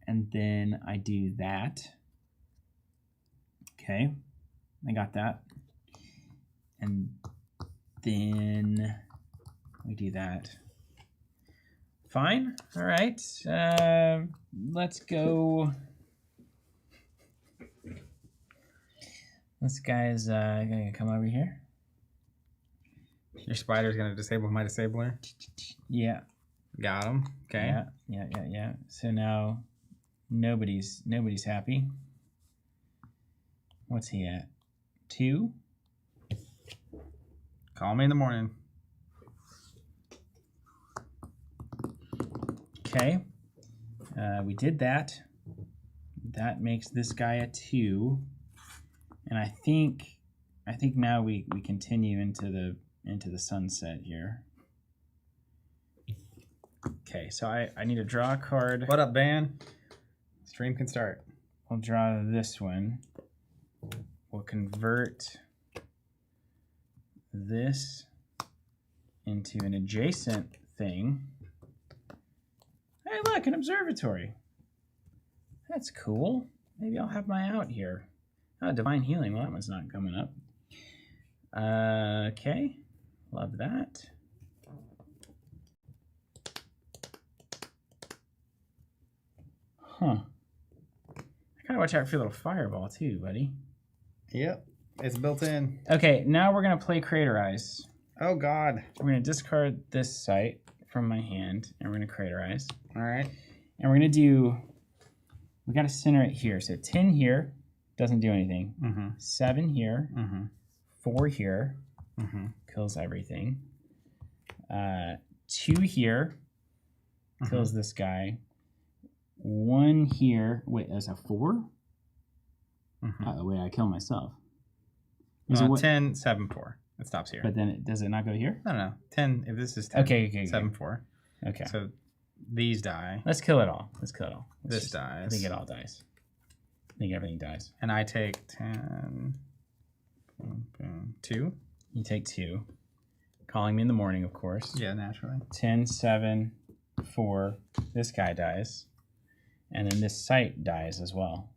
And then I do that. Okay. I got that. And then we do that. Fine. All right. Let's go. This guy's gonna come over here. Your spider's gonna disable my disabler. Yeah. Got him. Okay. Yeah. So now nobody's happy. What's he at? 2? Call me in the morning. Okay. We did that. That makes this guy a 2. And I think now we continue into the sunset here. Okay, so I need to draw a card. What up, Van? Stream can start. We'll draw this one. We'll convert this into an adjacent thing. Hey, look, an observatory. That's cool. Maybe I'll have my out here. Oh, divine healing. Well, that one's not coming up. Okay. Love that. Huh. I gotta watch out for your little fireball too, buddy. Yep. It's built in. Okay, now we're gonna play Crater Eyes. Oh, God. We're gonna discard this site from my hand, and we're gonna Crater Eyes. All right. And we're gonna do. We gotta center it here. So 10 here doesn't do anything. Mm-hmm. 7 here. Mm-hmm. 4 here. Mm-hmm. Kills everything. 2 here. Kills this guy. 1 here. Wait, that's a 4? Mm-hmm. Wait, I kill myself. 10, 7, 4. It stops here. But then does it not go here? I don't know. 10, if this is 10. Okay. 7, 4. Okay. So these die. Let's kill it all. This dies. I think it all dies. I think everything dies. And I take 10. Boom, boom, 2. You take 2. Calling me in the morning, of course. Yeah, naturally. 10, 7, 4. This guy dies. And then this site dies as well.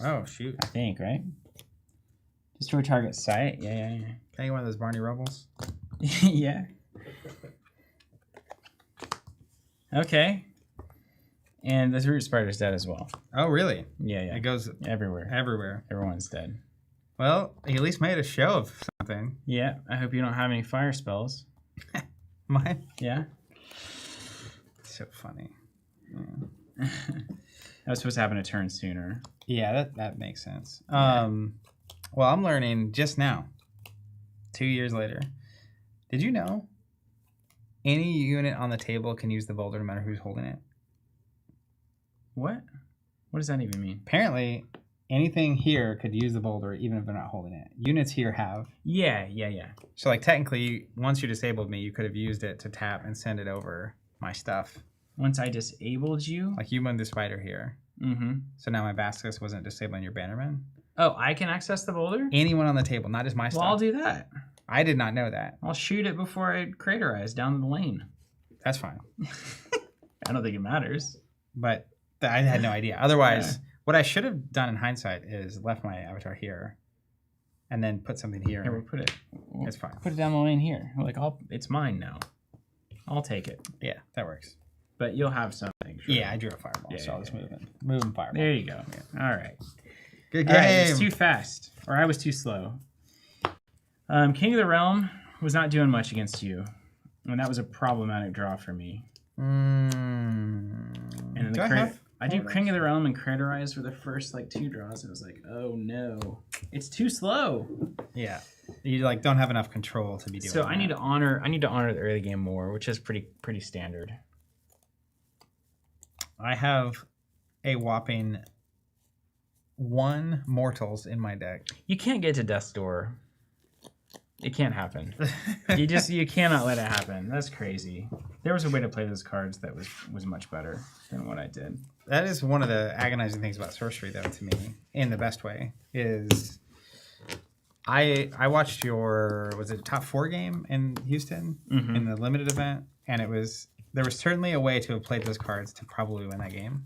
Oh, shoot. I think, right? Destroy target site. Yeah. Can I get one of those Barney Rubbles? Yeah. Okay. And the root spider's dead as well. Oh, really? Yeah. It goes Everywhere. Everyone's dead. Well, he at least made a show of something. Yeah. I hope you don't have any fire spells. Mine? Yeah. So funny. I was supposed to happen a turn sooner. Yeah, that makes sense. Yeah. Well, I'm learning just now, 2 years later. Did you know any unit on the table can use the boulder no matter who's holding it? What? What does that even mean? Apparently, anything here could use the boulder even if they're not holding it. Units here have. Yeah. So, like, technically, once you disabled me, you could have used it to tap and send it over my stuff. Once I disabled you? Like, you moved the spider here. Mm-hmm. So now my Basilisk wasn't disabling your Bannerman. Oh, I can access the boulder? Anyone on the table, not just my stuff. Well, I'll do that. I did not know that. I'll shoot it before I Crater Eyes down the lane. That's fine. I don't think it matters. But I had no idea. Otherwise, what I should have done in hindsight is left my avatar here and then put something here. Here, we'll put it. It's fine. Put it down the lane here. Like, it's mine now. I'll take it. Yeah, that works. But you'll have something. Sure. Yeah, I drew a fireball, Yeah, so I'll yeah, just move it. Moving fireball. There you go. Yeah. All right. Good All game. right, it's too fast. Or I was too slow. King of the Realm was not doing much against you. And that was a problematic draw for me. And in the I do King of the Realm and Crater Eyes for the first 2 draws, and it was like, oh no, it's too slow. Yeah, you don't have enough control to be doing. So that. I need to honor the early game more, which is pretty standard. I have a whopping 1 mortals in my deck. You can't get to Death's Door. It can't happen. You cannot let it happen. That's crazy. There was a way to play those cards that was much better than what I did. That is one of the agonizing things about Sorcery, though, to me, in the best way, is I watched your, was it top 4 game in Houston in the limited event, and there was certainly a way to have played those cards to probably win that game.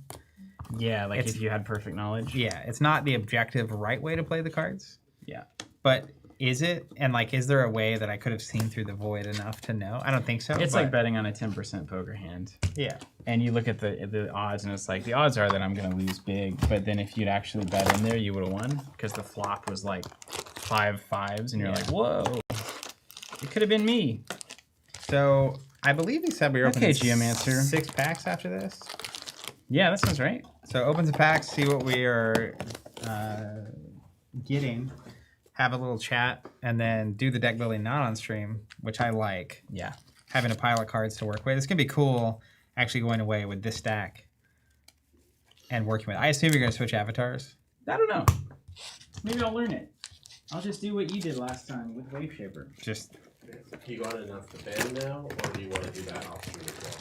Yeah, like if you had perfect knowledge. Yeah, it's not the objective right way to play the cards. Yeah. But is it? And like, is there a way that I could have seen through the void enough to know? I don't think so. It's like betting on a 10% poker hand. Yeah. And you look at the odds, and it's like, the odds are that I'm going to lose big. But then if you'd actually bet in there, you would have won. Because the flop was like 5 5s, and you're like, whoa. It could have been me. So I believe he said we were opening Geomancer. 6 packs after this. Yeah, that sounds right. So open the packs, see what we are getting, have a little chat, and then do the deck building not on stream, which I like. Yeah. Having a pile of cards to work with. It's going to be cool actually going away with this stack and working with it. I assume you're going to switch avatars. I don't know. Maybe I'll learn it. I'll just do what you did last time with Wave Shaper. Just. You got enough to ban now, or do you want to do that off stream as well?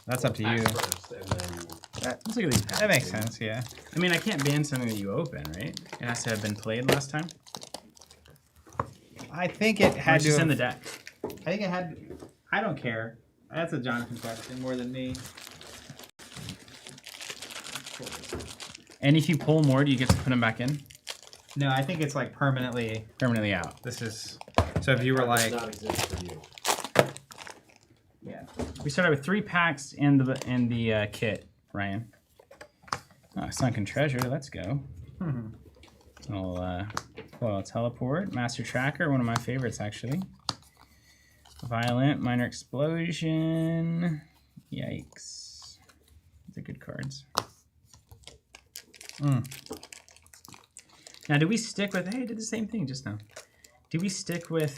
That's up to you. First, and then Let's look at these packs. That makes sense, yeah. I mean, I can't ban something that you open, right? It has to have been played last time. I think it had to. Just in the deck. I think it had. I don't care. That's a Jonathan question more than me. And if you pull more, do you get to put them back in? No, I think it's like permanently out. This is. So if you were like. does not exist for you. Yeah. We started with 3 packs and the kit, Ryan. Oh, Sunken Treasure, let's go. I'll teleport. Master Tracker, one of my favorites actually. Violent, Minor Explosion. Yikes. These are good cards. Now, do we stick with... Hey, I did the same thing just now. Do we stick with...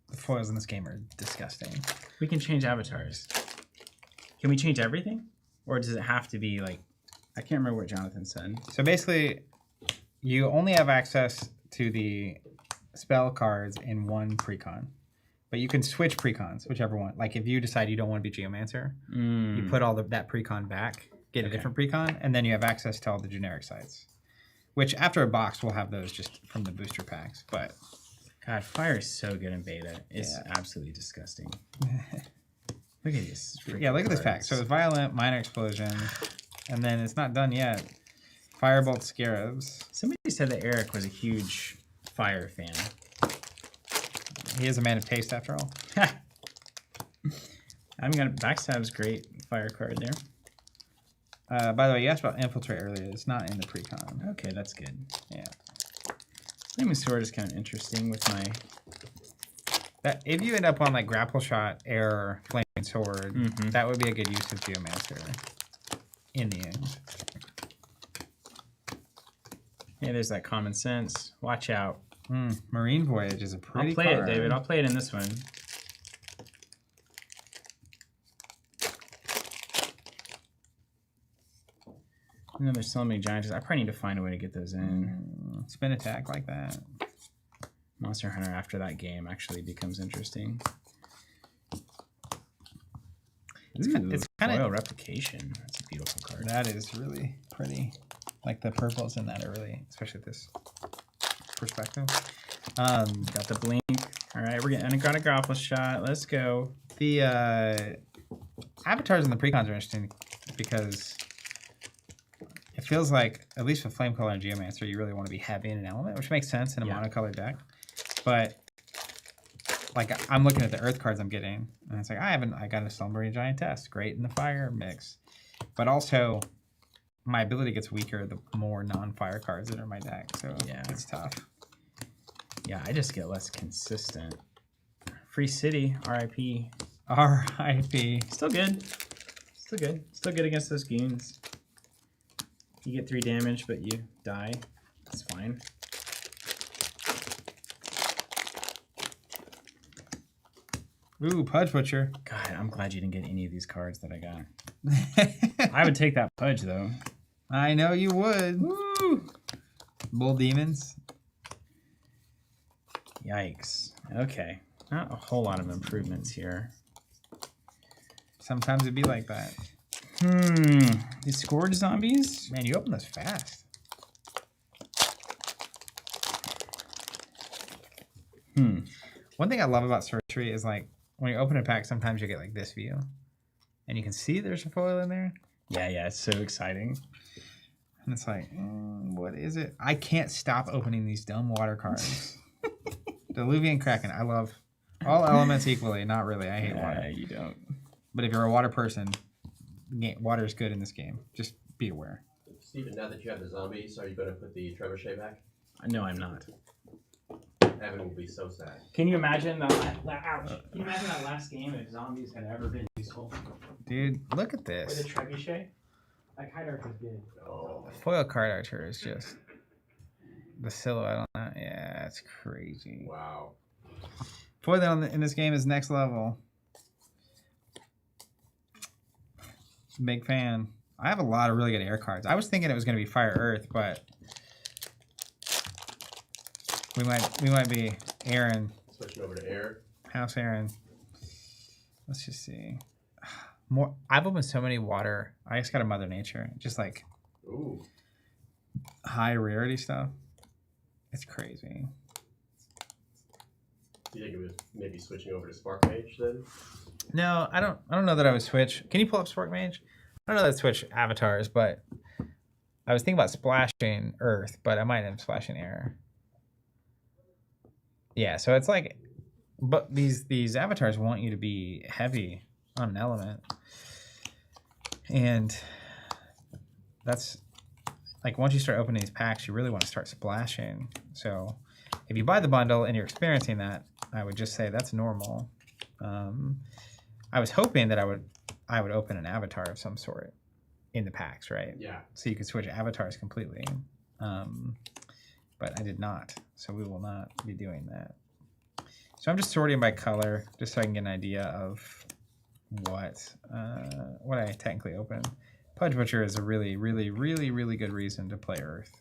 The foils in this game are disgusting. We can change avatars. Can we change everything? Or does it have to be like... I can't remember what Jonathan said. So basically, you only have access to the spell cards in one precon. But you can switch precons, whichever one. Like if you decide you don't want to be Geomancer, you put all that precon back, get a different precon, and then you have access to all the generic sites. Which after a box, we'll have those just from the booster packs. But God, fire is so good in beta. It's absolutely disgusting. Look at this. Yeah, look at this pack. So it's Violent, Minor Explosion, and then it's not done yet. Firebolt Scarabs. Somebody said that Eric was a huge fire fan. He is a man of taste after all. I'm gonna Backstab's great fire card there. By the way, you asked about Infiltrate earlier. It's not in the precon. Okay, that's good. Yeah. Flaming Sword is kind of interesting with my... If you end up on like Grapple Shot, Air, Flaming Sword, that would be a good use of Geomancer in the end. Yeah, there's that Common Sense. Watch out. Marine Voyage is a pretty I'll play card. it, David. I'll play it in this one. No, there's so many giants. I probably need to find a way to get those in. Spin attack like that. Monster Hunter after that game actually becomes interesting. It's kind of Replication. That's a beautiful card. That is really pretty. Like the purples in that are really, especially this perspective. Got the blink. All right, I got a grapple shot. Let's go. The avatars in the precons are interesting because it feels like, at least with Flamecaller and Geomancer, you really want to be heavy in an element, which makes sense in a monocolored deck. But like I'm looking at the Earth cards I'm getting, and it's like I got a Slumbering Giantess, great in the fire mix, but also my ability gets weaker the more non-fire cards that are in my deck. So yeah, it's tough. Yeah, I just get less consistent. Free City, RIP. RIP. Still good. Still good. Still good against those goons. You get 3 damage, but you die. That's fine. Ooh, Pudge Butcher. God, I'm glad you didn't get any of these cards that I got. I would take that Pudge, though. I know you would. Woo! Bull Demons. Yikes. Okay. Not a whole lot of improvements here. Sometimes it'd be like that. These scourge zombies? Man, you open this fast. One thing I love about Sorcery is like when you open a pack, sometimes you get like this view, and you can see there's a foil in there, Yeah, it's so exciting. and it's like, what is it? I can't stop opening these dumb water cards. Diluvian Kraken. I love all elements equally. Not really. I hate water. You don't. But if you're a water person, water is good in this game. Just be aware. Steven, now that you have the zombies, are you going to put the trebuchet back? No, I'm not. Evan will be so sad. Can you imagine that? Ouch! Can you imagine that last game if zombies had ever been useful? Dude, look at With this. a trebuchet? That card art is good. Oh, Foil card archer is just the silhouette on that. Yeah, it's crazy. wow. Foil in this game is next level. Big fan. I have a lot of really good air cards. I was thinking it was going to be Fire Earth, but we might be Aaron. Switching over to air. House Aaron. Let's just see. More. I've opened so many water. I just got a Mother Nature. Just like Ooh. high rarity stuff. It's crazy. Do you think it was maybe switching over to Spark Mage then? No, I don't know that I would switch. Can you pull up Spark Mage? I don't know that I'd switch avatars, but I was thinking about splashing Earth, but I might end up splashing Air. Yeah, so it's like, but these avatars want you to be heavy on an element, and that's like once you start opening these packs, you really want to start splashing. So if you buy the bundle and you're experiencing that, I would just say that's normal. I was hoping that I would open an avatar of some sort in the packs, right? Yeah. So you could switch avatars completely. But I did not, so we will not be doing that. So I'm just sorting by color, just so I can get an idea of what I technically open. Pudge Butcher is a really, really, really, really good reason to play Earth.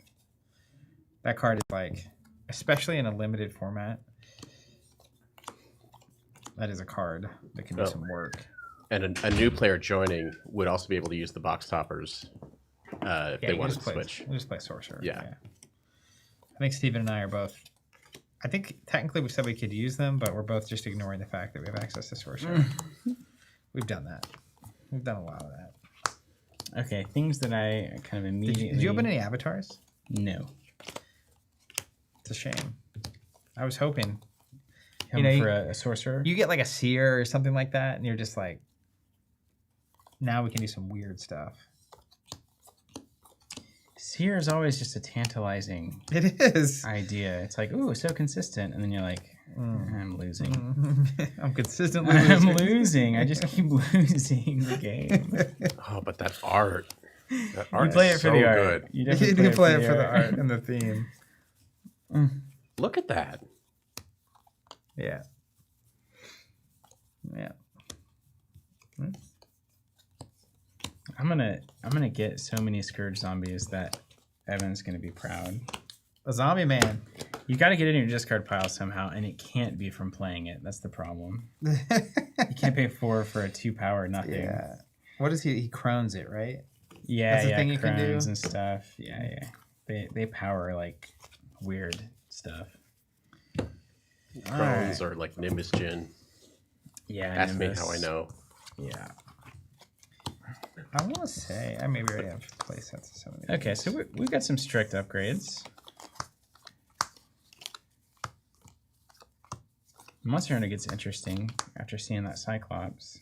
That card is like, especially in a limited format, that is a card that can do some work. And a new player joining would also be able to use the box toppers if they wanted to switch. We'll just play Sorcerer. Yeah. I think Steven and I are both. I think technically we said we could use them, but we're both just ignoring the fact that we have access to Sorcerer. We've done that. We've done a lot of that. Okay, things that I kind of immediately... Did you open any avatars? No. It's a shame. I was hoping. For a sorcerer? You get like a seer or something like that, and you're just like, now we can do some weird stuff. Seer is always just a tantalizing It is. idea. It's like, ooh, so consistent. And then you're like, I'm losing. I'm consistently I'm losing. losing. I just keep losing the game. Oh, but that art. That You art play is it for so the art. good. You You definitely do play it for the art and the theme. Look at that. Yeah. Yeah. I'm gonna get so many Scourge zombies that Evan's gonna be proud. A zombie man. You got to get it in your discard pile somehow, and it can't be from playing it. That's the problem. You can't pay 4 for a 2-power nothing. Yeah. What is he? He crones it, right? Yeah, That's the thing you can do? crones and stuff. Yeah. They power like weird stuff. Crones or like Nimbus Gin. Yeah. Ask me Nimbus. how I know. Yeah. I want to say, I maybe already have play sets of some of these. Okay, so we've got some strict upgrades. Monster Hunter gets interesting after seeing that Cyclops.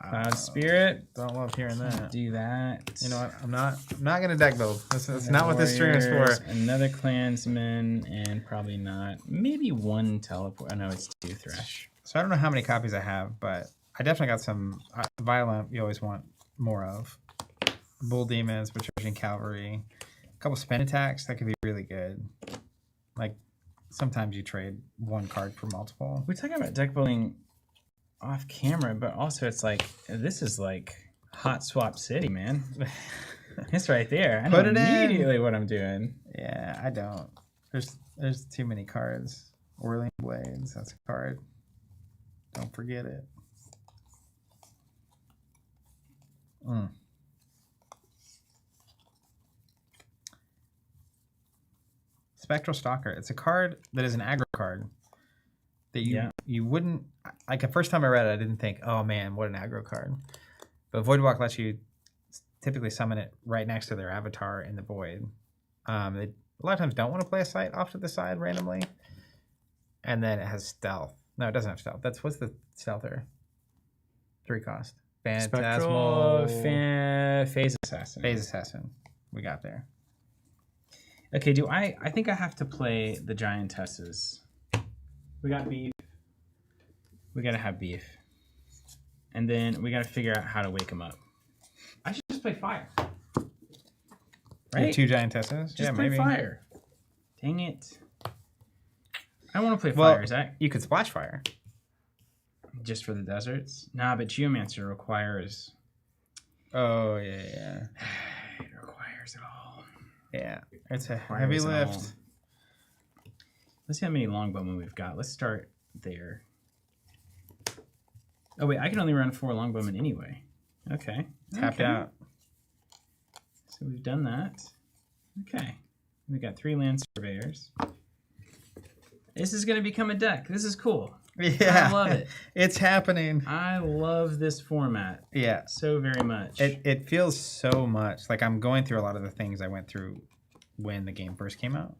Cloud Spirit. Don't love hearing that. Do that. You know what? I'm not gonna deck build. That's not what this stream is Warriors, for. Another Clansman, and probably not. Maybe 1 teleport. Oh no, it's 2 Thresh. So I don't know how many copies I have, but I definitely got some Violent. You always want more of. Bull Demons, Patrician Cavalry, a couple spin attacks that could be really good. Like sometimes you trade 1 card for multiple. We're talking about deck building off camera, but also it's like this is like hot swap city, man. It's right there. I know Put it in. immediately what I'm doing. Yeah, I don't. There's too many cards. Whirling Blades, that's a card. Don't forget it. Spectral Stalker. It's a card that is an aggro card that you wouldn't like. The first time I read it, I didn't think, "Oh man, what an aggro card." But Voidwalk lets you typically summon it right next to their avatar in the void. They a lot of times don't want to play a site off to the side randomly, and then it has stealth. No, it doesn't have stealth. What's the stealther? 3 cost. Spectral Phantasmal Phase Assassin. Phase Assassin. We got there. Okay, I think I have to play the Giantesses. We got beef. We gotta have beef. And then we gotta figure out how to wake them up. I should just play fire. Right? 2 Giantesses? Just play fire. Dang it. I want to play fire, Zach. You could splash fire. Just for the deserts? Nah, but Geomancer requires... Oh, yeah. It requires it all. Yeah. It's a heavy lift. Let's see how many longbowmen we've got. Let's start there. Oh, wait. I can only run 4 longbowmen anyway. Okay. Tapped out. So we've done that. Okay. We got 3 land surveyors. This is going to become a deck. This is cool. Yeah. I love it. It's happening. I love this format. Yeah. So very much. It feels so much like I'm going through a lot of the things I went through when the game first came out,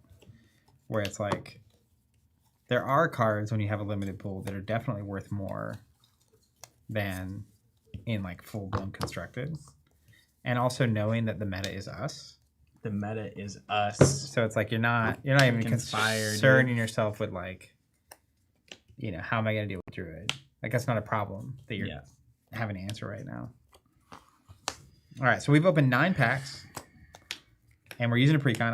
where it's like there are cards when you have a limited pool that are definitely worth more than in like full-blown constructed. And also knowing that the meta is us. The meta is us. So it's like you're not even concerning yourself with like, how am I going to deal with Druid? Like that's not a problem that you have an answer right now. All right, so we've opened 9 packs, and we're using a precon.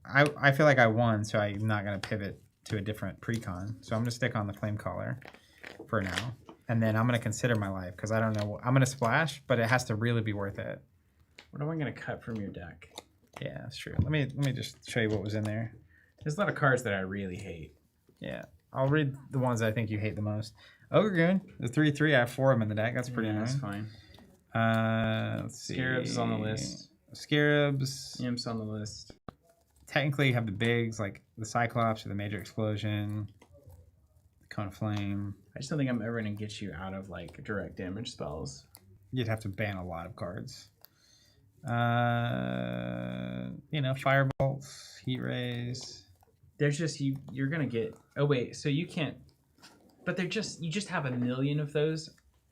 I feel like I won, so I'm not gonna pivot to a different precon. So I'm gonna stick on the Flame Caller for now, and then I'm gonna consider my life because I don't know. I'm gonna splash, but it has to really be worth it. What am I gonna cut from your deck? Yeah, that's true. Let me just show you what was in there. There's a lot of cards that I really hate. Yeah, I'll read the ones I think you hate the most. Ogre Goon, the 3/3. I have 4 of them in the deck. That's pretty nice. That's fine. Let's see. Scarabs is on the list. Scarabs. Imps on the list. Technically, you have the bigs like the Cyclops or the Major Explosion, the Cone of Flame. I just don't think I'm ever going to get you out of like direct damage spells. You'd have to ban a lot of cards. Firebolts, Heat Rays. There's just you're going to get... Oh, wait. So you can't... But you just have a million of those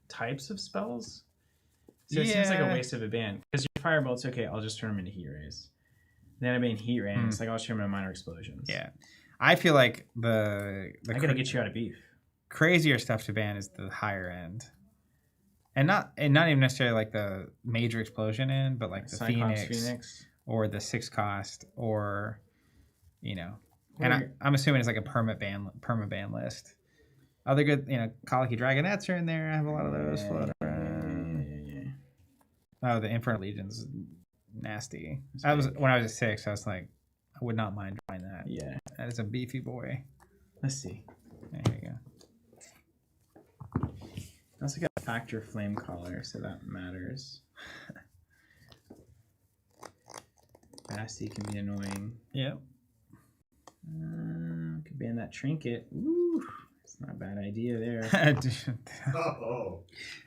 types of spells? So it seems like a waste of a ban. Because your Firebolt's okay, I'll just turn them into Heat Rays. Then I ban Heat Ray, and it's like I'll turn them into Minor Explosions. Yeah. I feel like I gotta get you out of beef. Crazier stuff to ban is the higher end. And not even necessarily like the Major Explosion end, but like the Phoenix or the 6 cost or and I'm assuming it's like a perma ban list. Other good, Colicky Dragonettes are in there. I have a lot of those floating around. Oh, the Infernal Legion's nasty. When I was at 6, I was like, I would not mind drawing that. Yeah. That is a beefy boy. Let's see. There you go. I also got a Factor Flame Caller, so that matters. Basty can be annoying. Yep. Could ban that Trinket. Ooh, it's not a bad idea there.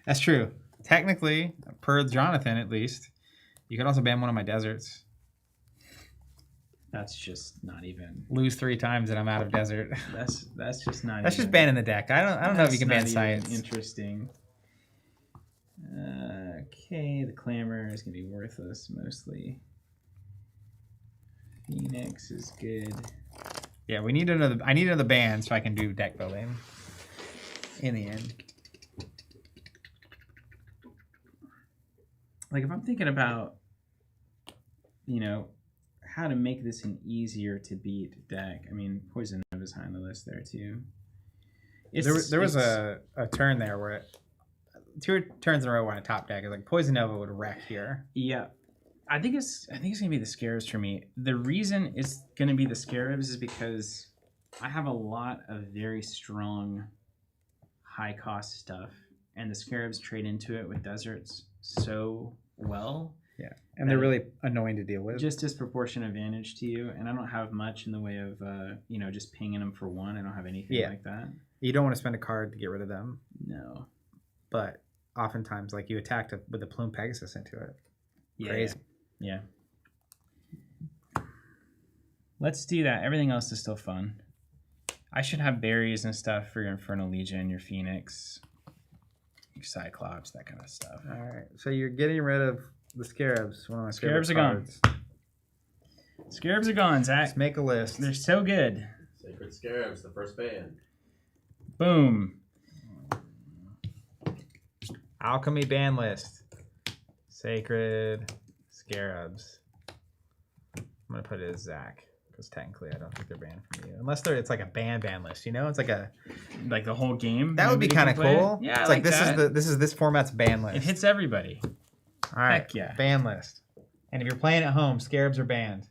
That's true. Technically, per Jonathan at least, you could also ban one of my deserts. That's just not even. Lose 3 times and I'm out of desert. That's just not. That's just banning the deck. I don't know if you can ban science. Interesting. Okay, the Clamor is gonna be worthless mostly. Phoenix is good. Yeah, we need another. I need another ban so I can do deck building. In the end. Like if I'm thinking about, how to make this an easier to beat deck. I mean, Poison Nova is high on the list there too. There was a turn there where 2 turns in a row on a top deck. Like Poison Nova would wreck here. Yeah, I think it's gonna be the Scarabs for me. The reason it's gonna be the Scarabs is because I have a lot of very strong, high cost stuff, and the Scarabs trade into it with deserts so well. Yeah, and they're really annoying to deal with. Just disproportionate advantage to you, and I don't have much in the way of just pinging them for one. I don't have anything like that. You don't want to spend a card to get rid of them. No, but oftentimes, like you attacked with a Plume Pegasus into it. Yeah. Crazy. Yeah. Let's do that. Everything else is still fun. I should have berries and stuff for your Infernal Legion, your Phoenix, your Cyclops, that kind of stuff. All right. So you're getting rid of the Scarabs. One of my Scarabs are cards. gone. Scarabs are gone, Zach. Let's make a list. They're so good. Sacred Scarabs, the first ban. Boom. Alchemy ban list. Sacred Scarabs. I'm going to put it as Zach. Because technically I don't think they're banned from you. Unless it's like a ban list, you know? It's like the whole game. That would be kind of cool. Yeah, it's like that. This is this format's ban list. It hits everybody. All right. Heck yeah. Ban list. And if you're playing at home, Scarabs are banned.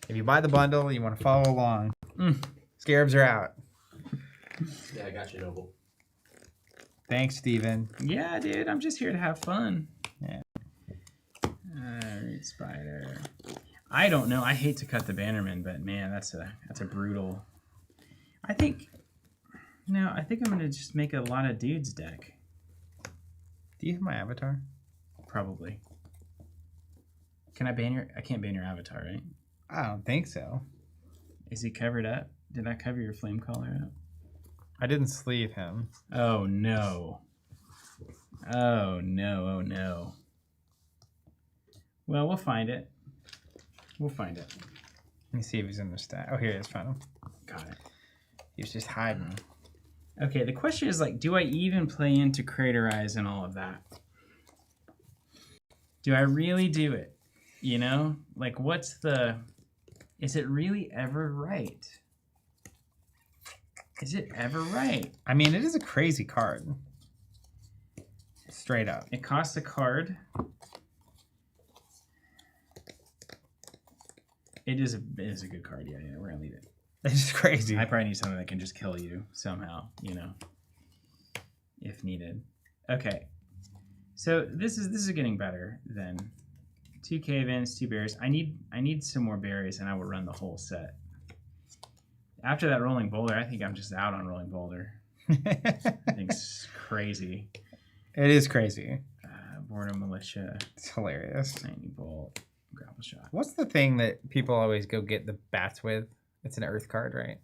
If you buy the bundle, you want to follow along. Scarabs are out. Yeah, I got you, Noble. Thanks, Steven. Yeah, dude. I'm just here to have fun. Yeah. Reed Spider. I don't know. I hate to cut the Bannerman, but man, that's a brutal. I think I'm gonna just make a lot of dudes deck. Do you have my avatar? Probably. Can I ban your? I can't ban your avatar, right? I don't think so. Is he covered up? Did I cover your flame caller up? I didn't sleeve him. Oh no. Oh no. Oh no. Well, we'll find it. We'll find it. Let me see if he's in the stack. Oh, here he is. Found him. Got it. He was just hiding. Okay, the question is do I even play into Craterize and all of that? Do I really do it? You know? Like, is it really ever right? Is it ever right? I mean, it is a crazy card. Straight up. It costs a card. It is a good card. Yeah, we're going to leave it. It's just crazy. I probably need something that can just kill you somehow, if needed. Okay. So this is getting better than 2 cave-ins, 2 berries. I need some more berries, and I will run the whole set. After that Rolling Boulder, I think I'm just out on Rolling Boulder. I think it's crazy. It is crazy. Border Militia. It's hilarious. 90 Bolt. Grapple Shot. What's the thing that people always go get the bats with? It's an Earth card, right?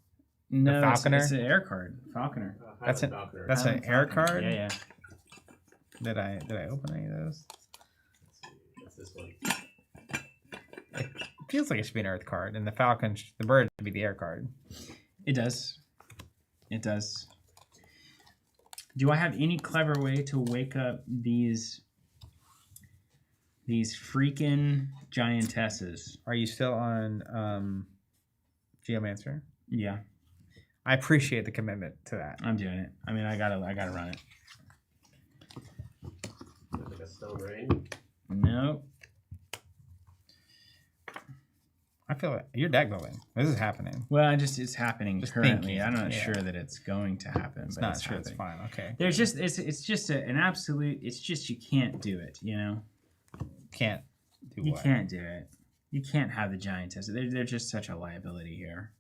No, Falconer? It's an air card. Falconer. That's an Falconer. that's an air Falconer. card. Yeah. Did I open any of those? What's this one? It feels like it should be an Earth card, and the Falcon, the bird, should be the air card. It does. It does. Do I have any clever way to wake up these freaking giantesses? Are you still on Geomancer? Yeah, I appreciate the commitment to that. I'm doing it. I mean, I gotta run it. Like a Stone Rain. Nope. I feel it. You're deck building. This is happening. Well, it's happening Just currently. thinking, I'm not yeah. sure that it's going to happen. It's but not it's sure. It's happening. fine. Okay. There's just it's just an absolute. It's just you can't do it. Can't do You what? can't do it. You can't have the giantesses. They're just such a liability here.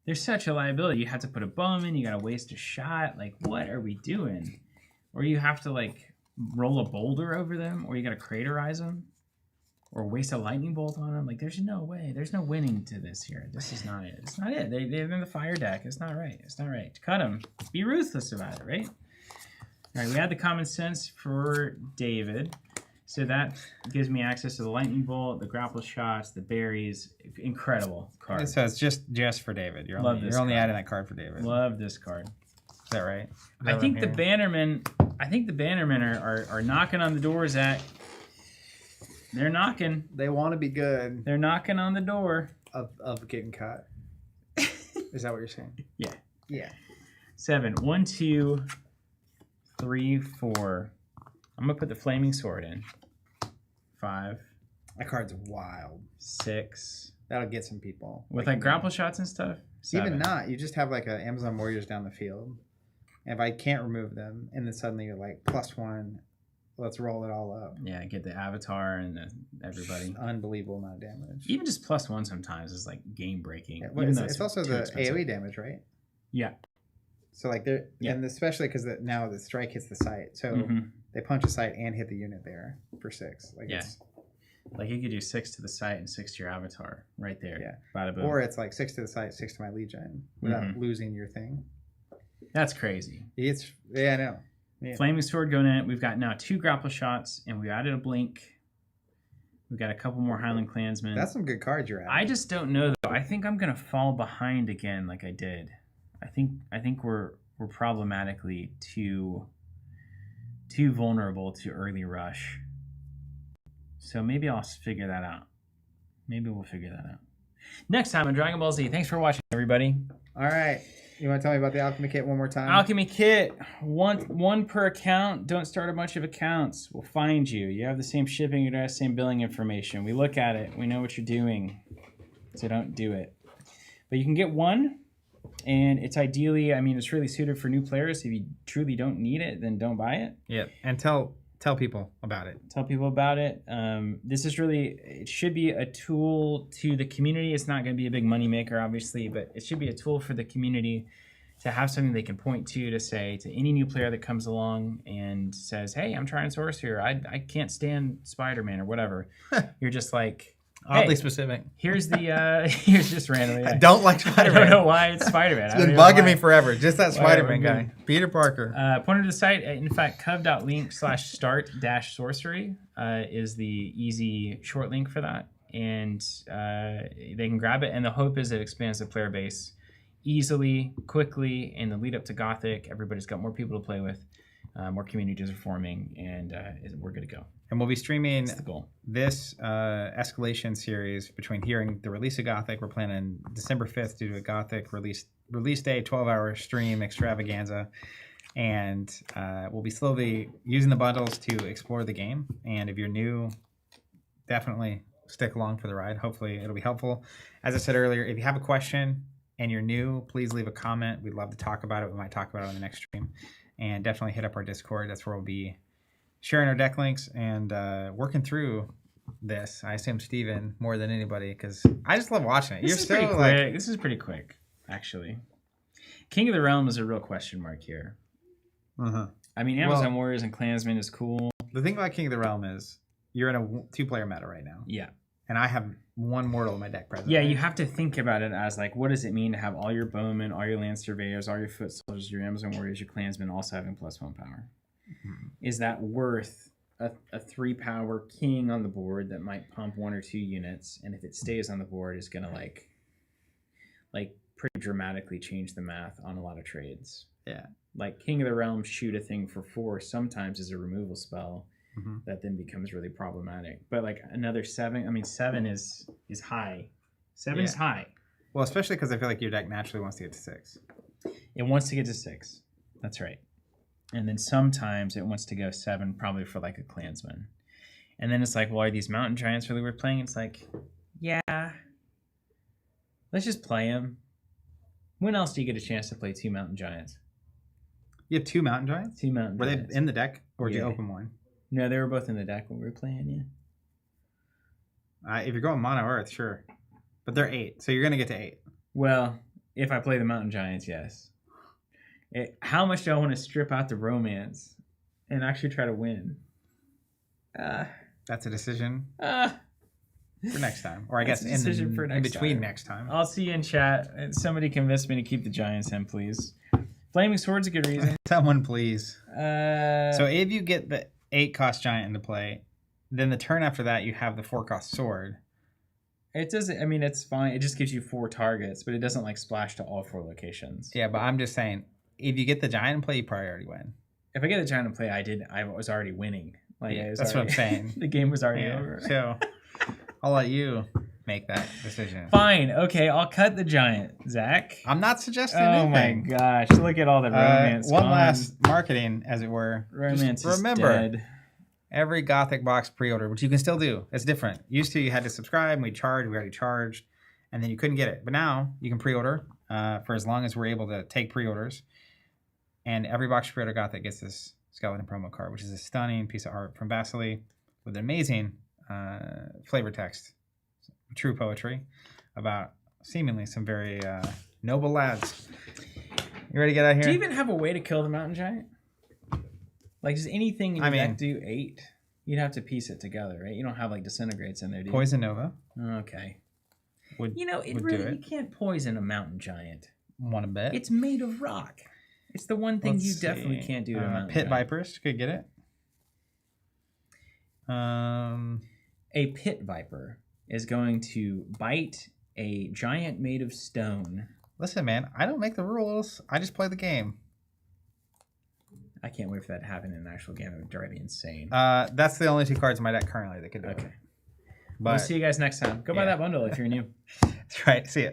They're such a liability. You have to put a bomb in. You got to waste a shot. Like, what are we doing? Or you have to roll a boulder over them, or you got to craterize them, or waste a lightning bolt on them. Like, there's no way. There's no winning to this here. This is not it. It's not it. They're in the fire deck. It's not right. It's not right. Cut them. Be ruthless about it, right? All right, we had the common sense for David. So that gives me access to the lightning bolt, the grapple shots, the berries. Incredible card. So it's just for David. You're Love only this adding card. that card for David. Love this card. Is that right? Is that I what think I'm the hearing? Bannermen are knocking on the door, Zach. They're knocking. They want to be good They're knocking on the door. of getting cut. Is that what you're saying? Yeah. Yeah. 7. 1, 2, 3, 4. I'm gonna put the flaming sword in. 5, That card's wild. 6. That'll get some people. With like grapple shots and stuff? 7. Even not. You just have like a Amazon Warriors down the field. And if I can't remove them, and then suddenly you're like, +1, let's roll it all up. Yeah, get the avatar and everybody. Unbelievable amount of damage. Even just +1 sometimes is like game breaking. Yeah, well, it's also the AoE damage, right? Yeah. So like and especially because now the strike hits the site. So they punch a site and hit the unit there for 6. Like like you could do 6 to the site and 6 to your avatar right there. Yeah. Bada boom. Or it's like 6 to the site, 6 to my Legion without losing your thing. That's crazy. I know. Yeah. Flaming Sword going in. We've got now 2 grapple shots, and we added a blink. We've got a couple more Highland Clansmen. That's some good cards you're at. I just don't know though. I think I'm gonna fall behind again, like I did. I think we're problematically too vulnerable to early rush. So maybe I'll figure that out. Maybe we'll figure that out. Next time on Dragon Ball Z. Thanks for watching, everybody. All right. You want to tell me about the Alchemy kit one more time? Alchemy kit, one per account. Don't start a bunch of accounts. We'll find you. You have the same shipping address, same billing information. We look at it. We know what you're doing. So don't do it. But you can get one, and it's ideally, it's really suited for new players. If you truly don't need it, then don't buy it. Yeah, and tell people about it. Tell people about it. This is really, it should be a tool to the community. It's not going to be a big money maker, obviously, but it should be a tool for the community to have something they can point to say to any new player that comes along and says, hey, I'm trying Sorcery, or I can't stand Spider-Man or whatever. You're just like, hey, oddly specific. Here's the, here's just randomly. I don't like Spider-Man. I don't know why it's Spider-Man. It's been bugging me forever. Just that Spider-Man guy. Peter Parker. Pointer to the site. In fact, cov.link/start-sorcery is the easy short link for that. And they can grab it. And the hope is it expands the player base easily, quickly, in the lead up to Gothic. Everybody's got more people to play with. More communities are forming, and we're good to go. And we'll be streaming That's the goal. This Escalation series between here and the release of Gothic. We're planning December 5th to do a Gothic release day, 12-hour stream extravaganza. And we'll be slowly using the bundles to explore the game. And if you're new, definitely stick along for the ride. Hopefully it'll be helpful. As I said earlier, if you have a question and you're new, please leave a comment. We'd love to talk about it. We might talk about it on the next stream. And definitely hit up our Discord. That's where we'll be sharing our deck links and working through this. I assume Steven more than anybody because I just love watching it. This is pretty quick. This is pretty quick, actually. King of the Realm is a real question mark here. Amazon Warriors and Clansmen is cool. The thing about King of the Realm is you're in a 2-player meta right now. Yeah. And I have 1 mortal in my deck presently. Yeah, you have to think about it as like, what does it mean to have all your bowmen, all your land surveyors, all your foot soldiers, your Amazon Warriors, your Clansmen also having +1 power? Is that worth a 3-power king on the board that might pump 1 or 2 units, and if it stays on the board is gonna like pretty dramatically change the math on a lot of trades? Yeah. Like King of the Realm shoot a thing for 4 sometimes is a removal spell. That then becomes really problematic. But like another 7, 7 is high. 7 is high. Well, especially because I feel like your deck naturally wants to get to 6. It wants to get to 6. That's right. And then sometimes it wants to go 7, probably for like a Clansman. And then it's like, well, are these Mountain Giants really worth playing? It's like, yeah, let's just play them. When else do you get a chance to play 2 Mountain Giants? You have 2 Mountain Giants? 2 Mountain Giants. Were they in the deck, or did you open one? No, they were both in the deck when we were playing, yeah. If you're going Mono Earth, sure. But they're 8, so you're going to get to 8. Well, if I play the Mountain Giants, yes. How much do I want to strip out the romance and actually try to win? That's a decision for next time. Or I guess in between next time. I'll see you in chat. Somebody convince me to keep the Giants in, please. Flaming Sword's a good reason. Someone, please. So if you get the 8-cost Giant into play, then the turn after that you have the 4-cost Sword. It doesn't. It's fine. It just gives you 4 targets, but it doesn't like splash to all 4 locations. Yeah, but I'm just saying, if you get the Giant in play, you probably already win. If I get the Giant in play, I was already winning. That's what I'm saying. The game was already over. So I'll let you make that decision. Fine. Okay, I'll cut the Giant, Zach. I'm not suggesting anything. My gosh. Look at all the romance. One last marketing, as it were. Romance just remember, is dead. Every Gothic box pre-order, which you can still do. It's different. Used to, you had to subscribe, and we already charged, and then you couldn't get it. But now, you can pre-order for as long as we're able to take pre-orders. And every box pre-order Gothic gets this skeleton promo card, which is a stunning piece of art from Vasily with amazing flavor text. True poetry about seemingly some very noble lads. You ready to get out here? Do you even have a way to kill the mountain giant? Like, does anything in your deck do 8? You'd have to piece it together, right? You don't have, like, disintegrates in there, do you? Poison Nova. Okay. Would, you know, you can't poison a mountain giant. Want to bet? It's made of rock. It's the one thing you definitely can't do to a mountain Pit giant. Vipers. Could get it. A pit viper is going to bite a giant made of stone. Listen, man, I don't make the rules. I just play the game. I can't wait for that to happen in an actual game. It would drive me insane. That's the only 2 cards in my deck currently that could do it. Okay. But We'll see you guys next time. Go buy that bundle if you're new. that's right. See ya.